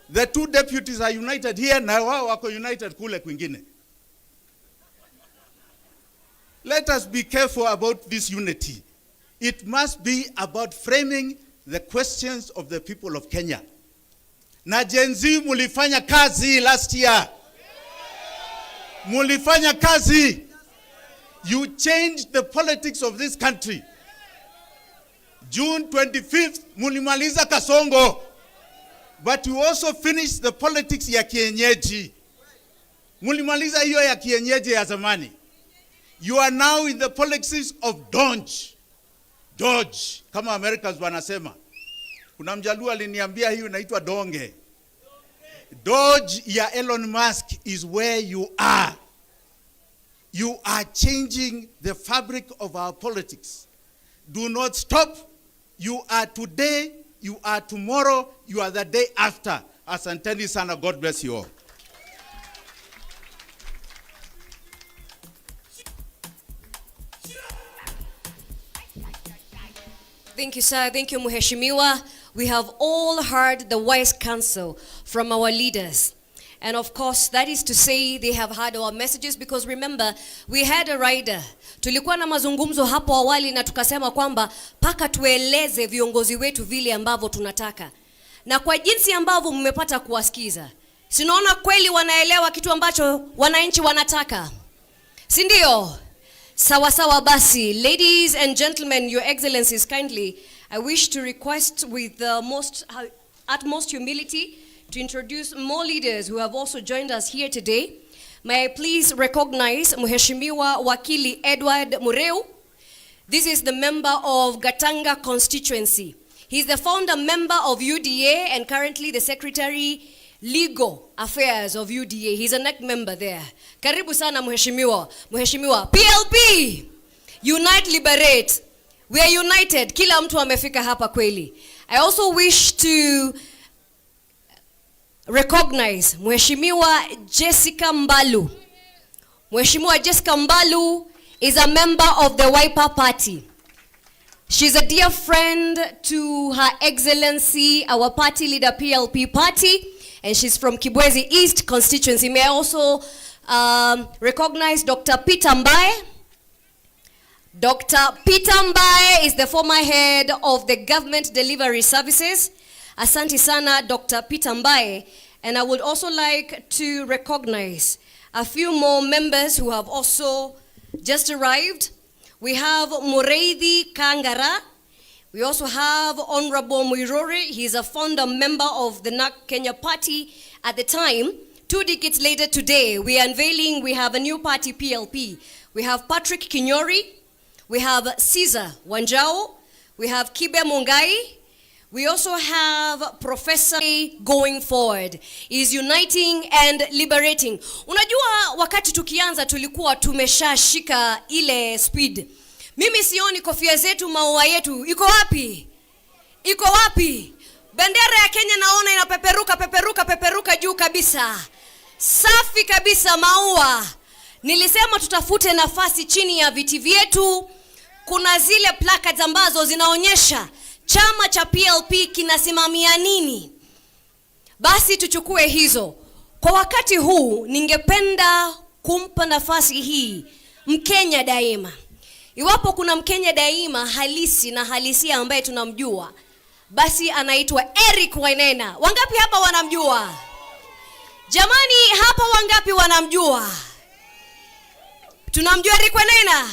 The 2 deputies are united here, na wao wako united kule kwingine. Let us be careful about this unity. It must be about framing the questions of the people of Kenya. Na Gen Z mulifanya kazi last year. Mulifanya kazi. You changed the politics of this country. June 25th, mulimaliza Kasongo. But you also finished the politics ya kienyeji. Mulimaliza hiyo ya kienyeji ya zamani. You are now in the politics of Dodge. Dodge, kama Americans wanasema. Kuna mjaluo aliniambia hiyo inaitwa donge. Dodge ya Elon Musk is where you are. You are changing the fabric of our politics. Do not stop. You are today, you are tomorrow, you are the day after. Asanteni sana, God bless you all. Thank you, sir. Thank you, Mheshimiwa. We have all heard the wise counsel from our leaders. And of course, that is to say they have heard our messages, because remember, we had a rider. Tulikuwa na mazungumzo hapo awali na tukasema kwamba paka tueleze viongozi wetu vile ambavyo tunataka. Na kwa jinsi ambavyo mmepata kuwasikiza, sinaona kweli wanaelewa kitu ambacho wananchi wanataka. Si ndio? Sawa sawa basi. Ladies and gentlemen, your excellencies, kindly, I wish to request with the utmost humility to introduce more leaders who have also joined us here today. May I please recognize Mheshimiwa Wakili Edward Mureu. This is the member of Gatanga constituency. He's the founder member of UDA and currently the secretary legal affairs of UDA. He's a NEC member there. Karibu sana Mheshimiwa. Mheshimiwa, PLP, Unite Liberate. We are united. Kila mtu amefika hapa kweli. I also wish to recognize Mheshimiwa Jessica Mbalu. Mheshimiwa Jessica Mbalu is a member of the Wiper Party. She's a dear friend to Her Excellency, our party leader, PLP Party, and she's from Kibwezi East constituency. May I also recognize Dr. Peter Mbae. Dr. Peter Mbae is the former head of the Government Delivery Services. Asante sana, Dr. Peter Mbae. And I would also like to recognize a few more members who have also just arrived. We have Mureithi Kangara. We also have Honorable Muirori. He's a founder member of the NAK Kenya party at the time. 2 decades later today, we are unveiling, we have a new party, PLP. We have Patrick Kinyori. We have Caesar Wanjao. We have Kibe Mungai. We also have Professor going forward. Is uniting and liberating. Unajua wakati tukianza tulikuwa tumeshashika ile speed. Mimi sioni kofia zetu, maua yetu. Iko wapi? Iko wapi? Bendera ya Kenya naona inapeperuka juu kabisa. Safi kabisa maua. Nilisema tutafute nafasi chini ya viti vyetu. Kuna zile placards ambazo zinaonyesha chama cha PLP kinasimamia nini. Basi tuchukue hizo. Kwa wakati huu ningependa kumpa nafasi hii Mkenya daima. Iwapo kuna Mkenya daima halisi na halisia ambaye tunamjua, basi anaitwa Eric Wainaina. Wangapi hapa wanamjua? Jamani, hapa wangapi wanamjua? Tunamjua Eric Wainaina?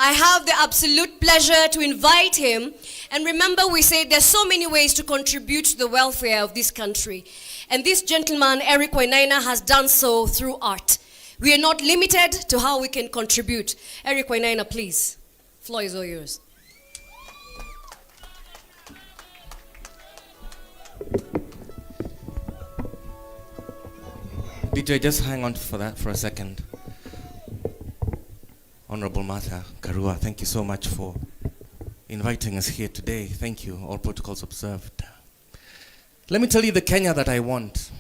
I have the absolute pleasure to invite him. And remember, we said there's so many ways to contribute to the welfare of this country. And this gentleman, Eric Wainaina, has done so through art. We are not limited to how we can contribute. Eric Wainaina, please. Floor is all yours. DJ, just hang on for that for a second. Honorable Martha Karua, thank you so much for inviting us here today. Thank you, all protocols observed. Let me tell you the Kenya that I want.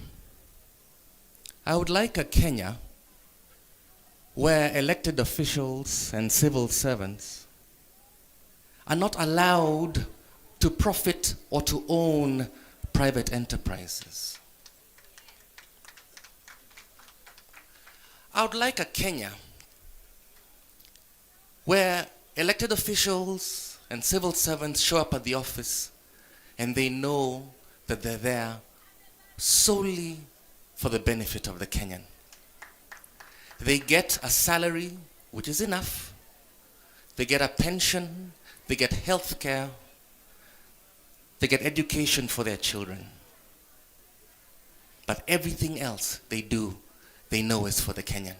I would like a Kenya where elected officials and civil servants are not allowed to profit or to own private enterprises. I would like a Kenya where elected officials and civil servants show up at the office and they know that they're there solely for the benefit of the Kenyan. They get a salary, which is enough. They get a pension, they get health care, they get education for their children. But everything else they do, they know is for the Kenyan.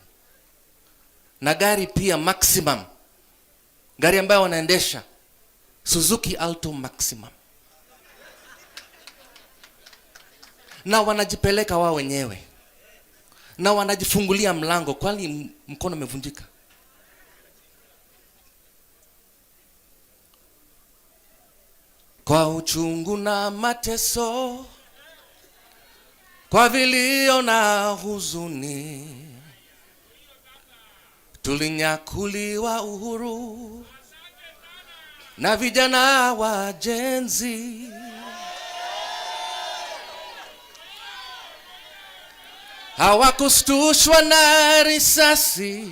Na gari pia maximum. Gari ambayo wanaendesha Suzuki Alto Maximum. Na wanajipeleka wao wenyewe. Na wanajifungulia mlango kwani mkono umevunjika. Kwa uchungu na mateso, kwa vilio na huzuni, tulinyakuliwa uhuru na vijana wa Gen Z. Hawakustushwa na risasi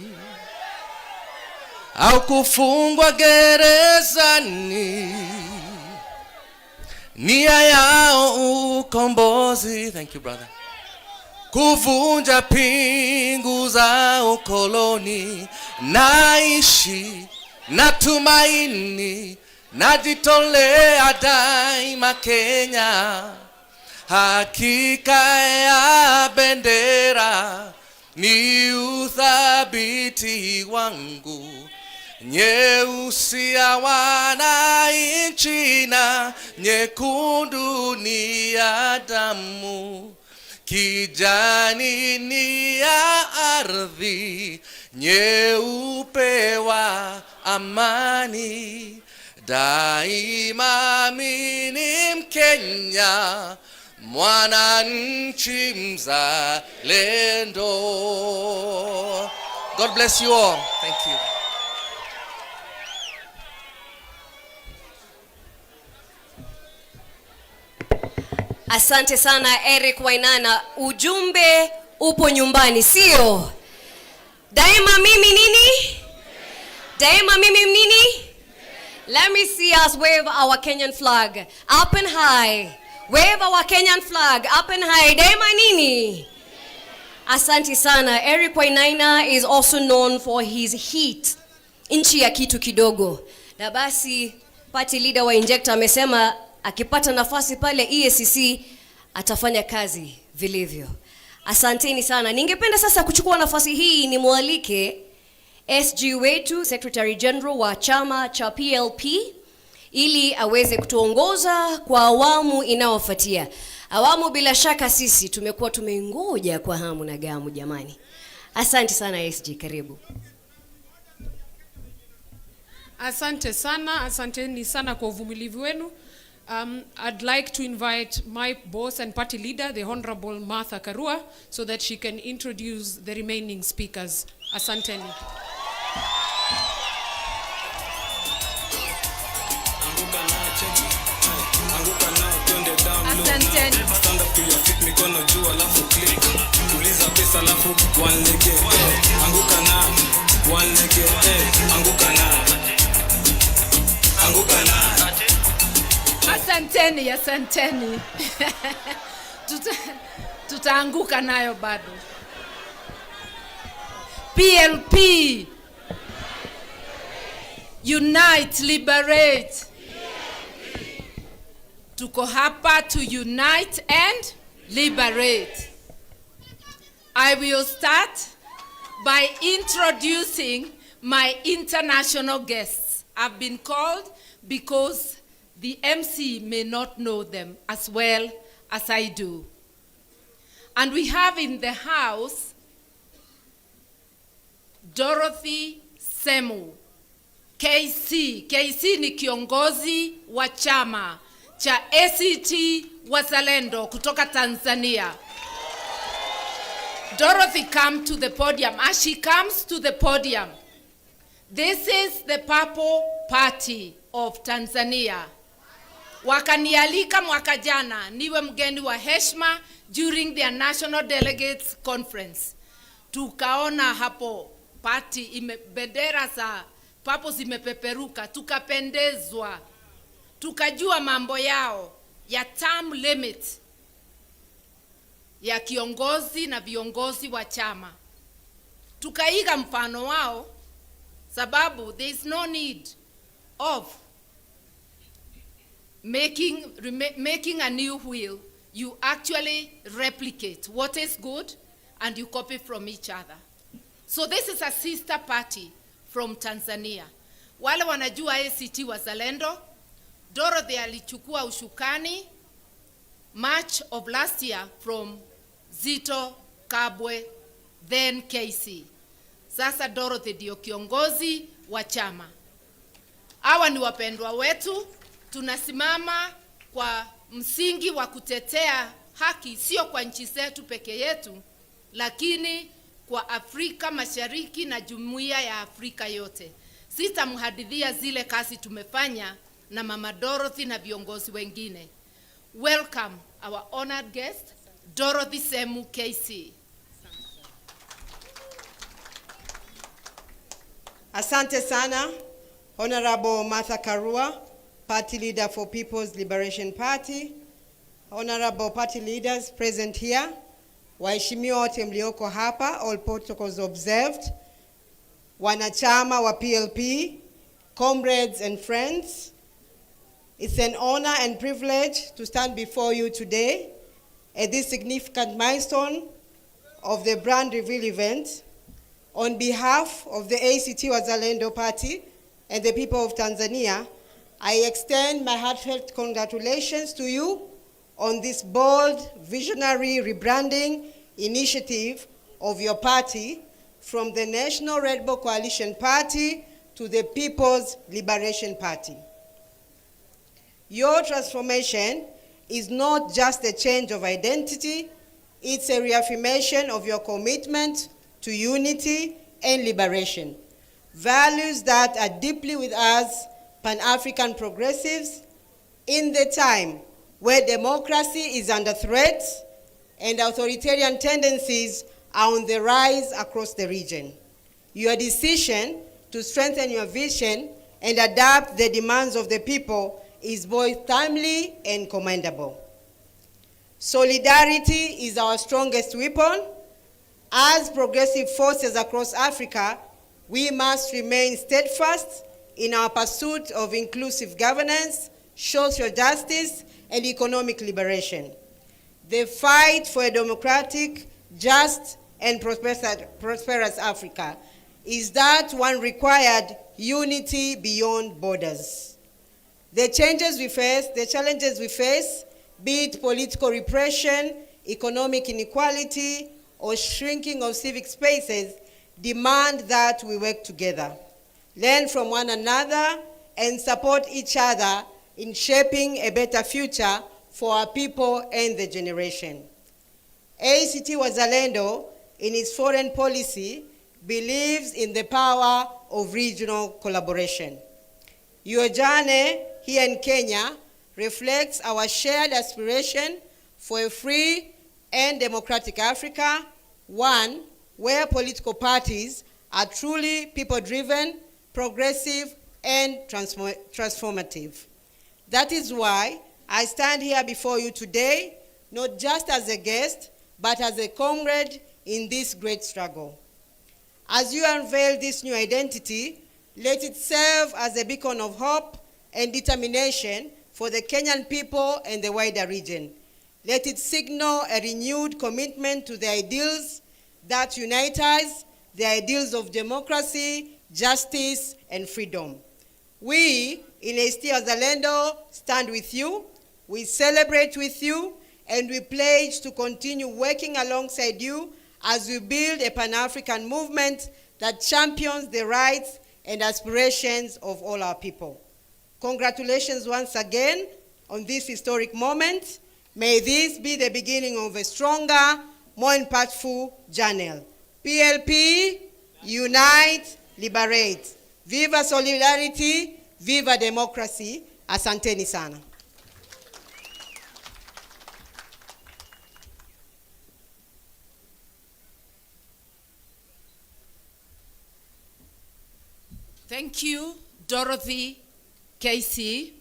au kufungwa gerezani. Nia yao ukombozi, thank you brother, kuvunja pingu za ukoloni. Naishi na tumaini, najitolea daima Kenya. Hakika ya bendera ni uthabiti wangu. Nyeusi ya wananchi na nyekundu ni ya damu. Kijani ni ya ardhi, nyeupe wa amani. Daima mimi ni Mkenya, mwananchi mzalendo. God bless you all. Thank you. Asante sana Eric Wainaina. Ujumbe upo nyumbani, sio? Daima mimi nini? Daima mimi nini? Let me see us wave our Kenyan flag up and high. Wave our Kenyan flag up and high. Daima nini? Asante sana. Eric Wainaina is also known for his hit Nchi ya Kitu Kidogo. Na basi party leader wa Injector amesema akipata nafasi pale EACC atafanya kazi vilivyo. Asanteni sana. Ningependa sasa kuchukua nafasi hii ni mualike SG wetu, Secretary General wa chama cha PLP, ili aweze kutuongoza kwa awamu inayofuatia. Awamu bila shaka sisi tumekuwa tumengoja kwa hamu na gamu jamani. Asante sana SG, karibu. Asante sana, asanteni sana kwa uvumilivu wenu. I'd like to invite my boss and party leader, the Honorable Martha Karua, so that she can introduce the remaining speakers. Asanteni. Asanteni. Stand up to your feet, mikono juu alafu click. Tuliza pesa alafu one leg. Anguka na one leg. Anguka na. Anguka na. Asanteni, asanteni. Tutaanguka nayo bado. PLP. Unite, liberate. Tuko hapa to unite and liberate. I will start by introducing my international guests. I've been called because the MC may not know them as well as I do. And we have in the house Dorothy Semu, KC. KC ni kiongozi wa chama cha ACT Wazalendo kutoka Tanzania. Dorothy, come to the podium. As she comes to the podium, this is the Purple Party of Tanzania. Wakanialika mwaka jana niwe mgeni wa heshima during their National Delegates Conference. Tukaona hapo party bendera za Purple zimepeperuka, tukapendezwa. Tukajua mambo yao ya term limit ya kiongozi na viongozi wa chama. Tukaiga mfano wao sababu there is no need of making a new wheel. You actually replicate what is good and you copy from each other. So this is a sister party from Tanzania. Wale wanajua ACT Wazalendo, Dorothy alichukua ushukani March of last year from Zito Kabwe, then KC. Sasa Dorothy ndio kiongozi wa chama. Hawa ni wapendwa wetu, tunasimama kwa msingi wa kutetea haki sio kwa nchi zetu peke yetu, lakini kwa Afrika Mashariki na jumuiya ya Afrika yote. Sitamhadithia zile kazi tumefanya na Mama Dorothy na viongozi wengine. Welcome our honored guest, Dorothy Semu, KC. Asante sana, Honorable Martha Karua, Party Leader for People's Liberation Party, Honorable Party Leaders present here, waheshimiwa wote mlioko hapa, all protocols observed, wanachama wa PLP, comrades and friends. It's an honor and privilege to stand before you today at this significant milestone of the brand reveal event. On behalf of the ACT Wazalendo Party and the people of Tanzania, I extend my heartfelt congratulations to you on this bold, visionary rebranding initiative of your party from the National Red Bull Coalition Party to the People's Liberation Party. Your transformation is not just a change of identity, it's a reaffirmation of your commitment to unity and liberation, values that are deeply with us Pan-African progressives in the time where democracy is under threat and authoritarian tendencies are on the rise across the region. Your decision to strengthen your vision and adapt the demands of the people is both timely and commendable. Solidarity is our strongest weapon. As progressive forces across Africa, we must remain steadfast in our pursuit of inclusive governance, social justice, and economic liberation. The fight for a democratic, just, and prosperous Africa is that one required unity beyond borders. The challenges we face, be it political repression, economic inequality, or shrinking of civic spaces, demand that we work together, learn from one another, and support each other in shaping a better future for our people and the generation. ACT Wazalendo, in its foreign policy, believes in the power of regional collaboration. Your journey here in Kenya reflects our shared aspiration for a free and democratic Africa, one where political parties are truly people-driven, progressive, and transformative. That is why I stand here before you today, not just as a guest, but as a comrade in this great struggle. As you unveil this new identity, let it serve as a beacon of hope and determination for the Kenyan people and the wider region. Let it signal a renewed commitment to the ideals that unite us, the ideals of democracy, justice, and freedom. We, in ACT Wazalendo, stand with you, we celebrate with you, and we pledge to continue working alongside you as we build a Pan-African movement that champions the rights and aspirations of all our people. Congratulations once again on this historic moment. May this be the beginning of a stronger, more impactful journey. PLP, unite, liberate. Viva solidarity, viva democracy. Asanteni sana. Thank you, Dorothy, KC.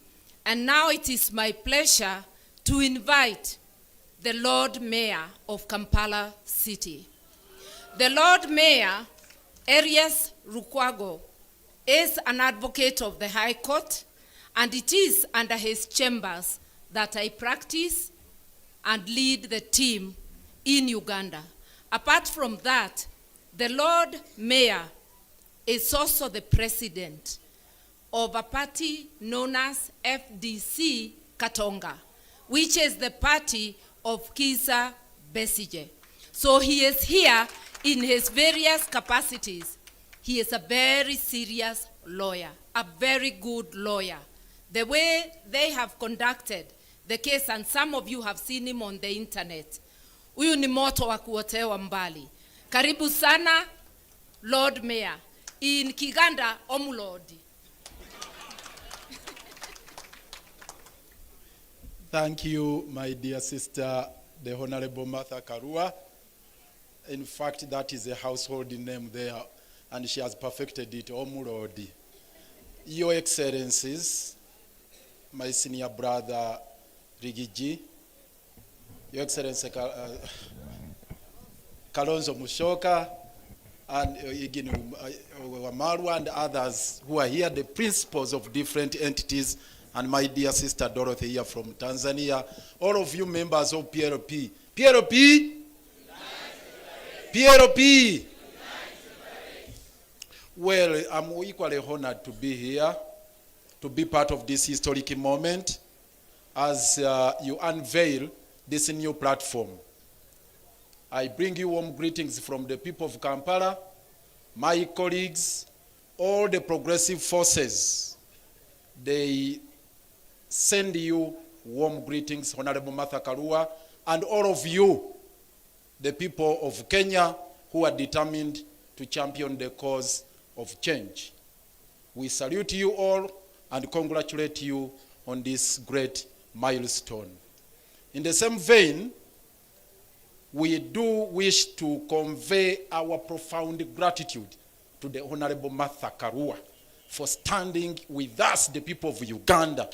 And now it is my pleasure to invite the Lord Mayor of Kampala City. The Lord Mayor, Erias Lukwago, is an advocate of the High Court, and it is under his chambers that I practice and lead the team in Uganda. Apart from that, the Lord Mayor is also the president of a party known as FDC Katonga, which is the party of Kizza Besigye. So he is here in his various capacities. He is a very serious lawyer, a very good lawyer. The way they have conducted the case, and some of you have seen him on the internet, huyu ni moto wa kuotewa mbali. Karibu sana, Lord Mayor. In Kiganda, Omulodi. Thank you, my dear sister, the Honorable Martha Karua. In fact, that is a household name there, and she has perfected it, Omulodi. Your Excellencies, my senior brother, Rigiji, Your Excellency Kalonzo Musyoka, and Wamaru and others who are here, the principals of different entities, and my dear sister Dorothy here from Tanzania, all of you members of PLP. PLP? PLP? Well, I'm equally honored to be here, to be part of this historic moment as you unveil this new platform. I bring you warm greetings from the people of Kampala, my colleagues, all the progressive forces. They send you warm greetings, Honorable Martha Karua, and all of you, the people of Kenya who are determined to champion the cause of change. We salute you all and congratulate you on this great milestone. In the same vein, we do wish to convey our profound gratitude to the Honorable Martha Karua for standing with us, the people of Uganda.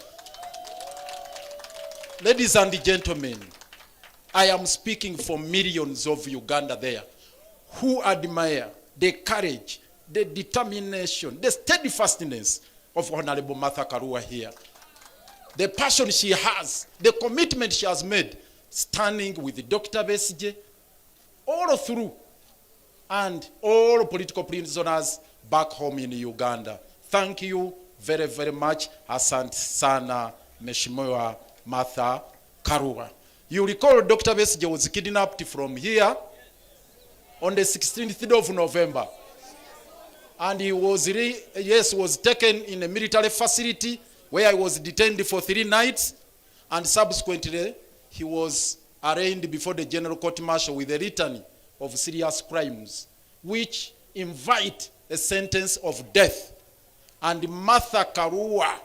Ladies and gentlemen, I am speaking for millions of Uganda there who admire the courage, the determination, the steadfastness of Honorable Martha Karua here. The passion she has, the commitment she has made, standing with Dr. Besigye all through, and all political prisoners back home in Uganda. Thank you very, very much. Asante sana, Mheshimiwa Martha Karua. You recall Dr. Besigye was kidnapped from here on the 16th of November. And he was, was taken in a military facility where he was detained for 3 nights, and subsequently he was arraigned before the General Court Martial with a litany of serious crimes, which invite a sentence of death. And Martha Karua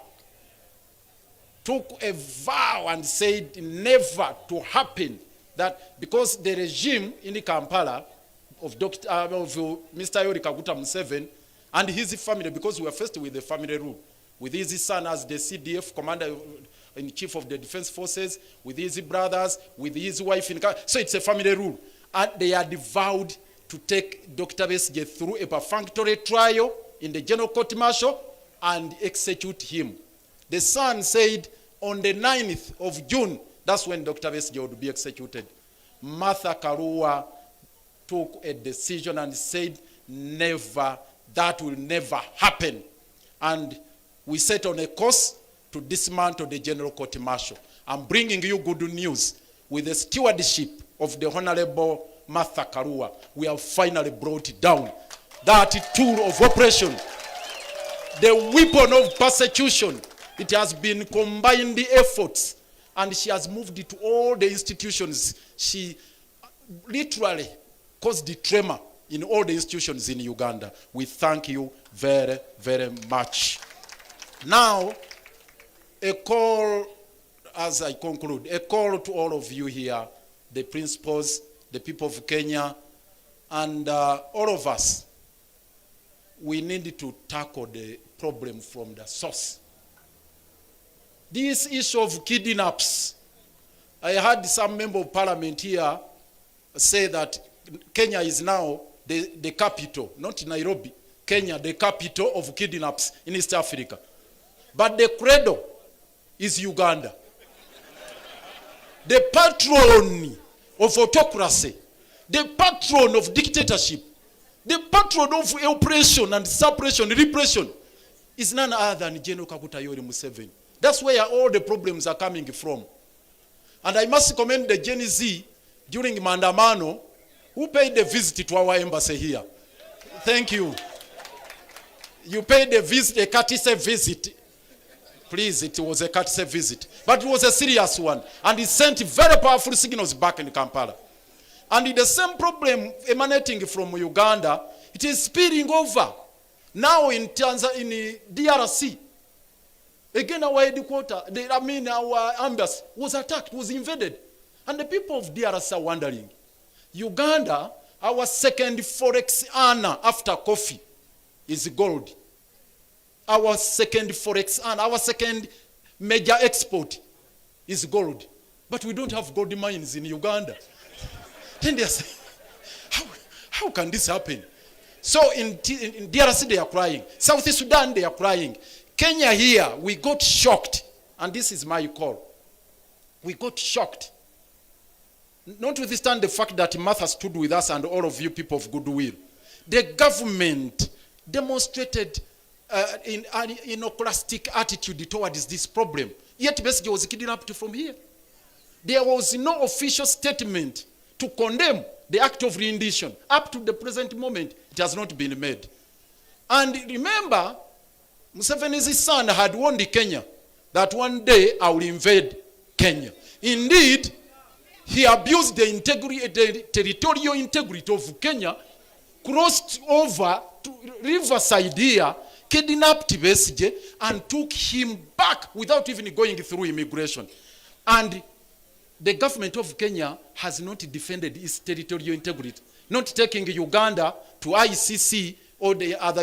took a vow and said never to happen, that because the regime in Kampala of Mr. Yoweri Kaguta Museveni and his family, because we were faced with the family rule, with his son as the CDF commander, in chief of the defense forces, with his brothers, with his wife. So it's a family rule. And they had vowed to take Dr. Besigye through a perfunctory trial in the general court martial and execute him. The son said on the 9th of June, that's when Dr. Besigye would be executed. Martha Karua took a decision and said, never, that will never happen. And we set on a course to dismantle the general court martial. I'm bringing you good news. With the stewardship of the Honorable Martha Karua, we have finally brought down that tool of oppression, the weapon of persecution. It has been combined the efforts, and she has moved it to all the institutions. She literally caused the tremor in all the institutions in Uganda. We thank you very, very much. Now, a call, as I conclude, a call to all of you here, the principals, the people of Kenya, and all of us. We need to tackle the problem from the source. This issue of kidnaps, I heard some member of parliament here say that Kenya is now the capital, not Nairobi, Kenya, the capital of kidnaps in East Africa. But the cradle is Uganda. The patron of autocracy, the patron of dictatorship, the patron of oppression and suppression, repression, is none other than General Kaguta Yoweri Museveni. That's where all the problems are coming from. And I must commend the Gen Z during Mandamano who paid a visit to our embassy here. Thank you. You paid a visit, a courtesy visit. Please, it was a courtesy visit. But it was a serious one. And it sent very powerful signals back in Kampala. And the same problem emanating from Uganda, it is spilling over. Now in Tanzania, in DRC, again our headquarters, our embassy was attacked, was invaded. And the people of DRC are wondering, Uganda, our second forex earner after coffee, is gold. Our second forex earner, our second major export is gold. But we don't have gold mines in Uganda. Then they are saying, how can this happen? So in DRC they are crying. South Sudan they are crying. Kenya here, we got shocked. And this is my call. We got shocked. Notwithstanding the fact that Martha stood with us and all of you people of goodwill, the government demonstrated an iconoclastic attitude towards this problem. Yet Besigye was kidnapped from here. There was no official statement to condemn the act of rendition. Up to the present moment, it has not been made. And remember, Museveni's son had warned Kenya that one day I will invade Kenya. Indeed, he abused the territorial integrity of Kenya, crossed over to Riverside here, kidnapped Besigye, and took him back without even going through immigration. And the government of Kenya has not defended its territorial integrity, not taking Uganda to ICC or the other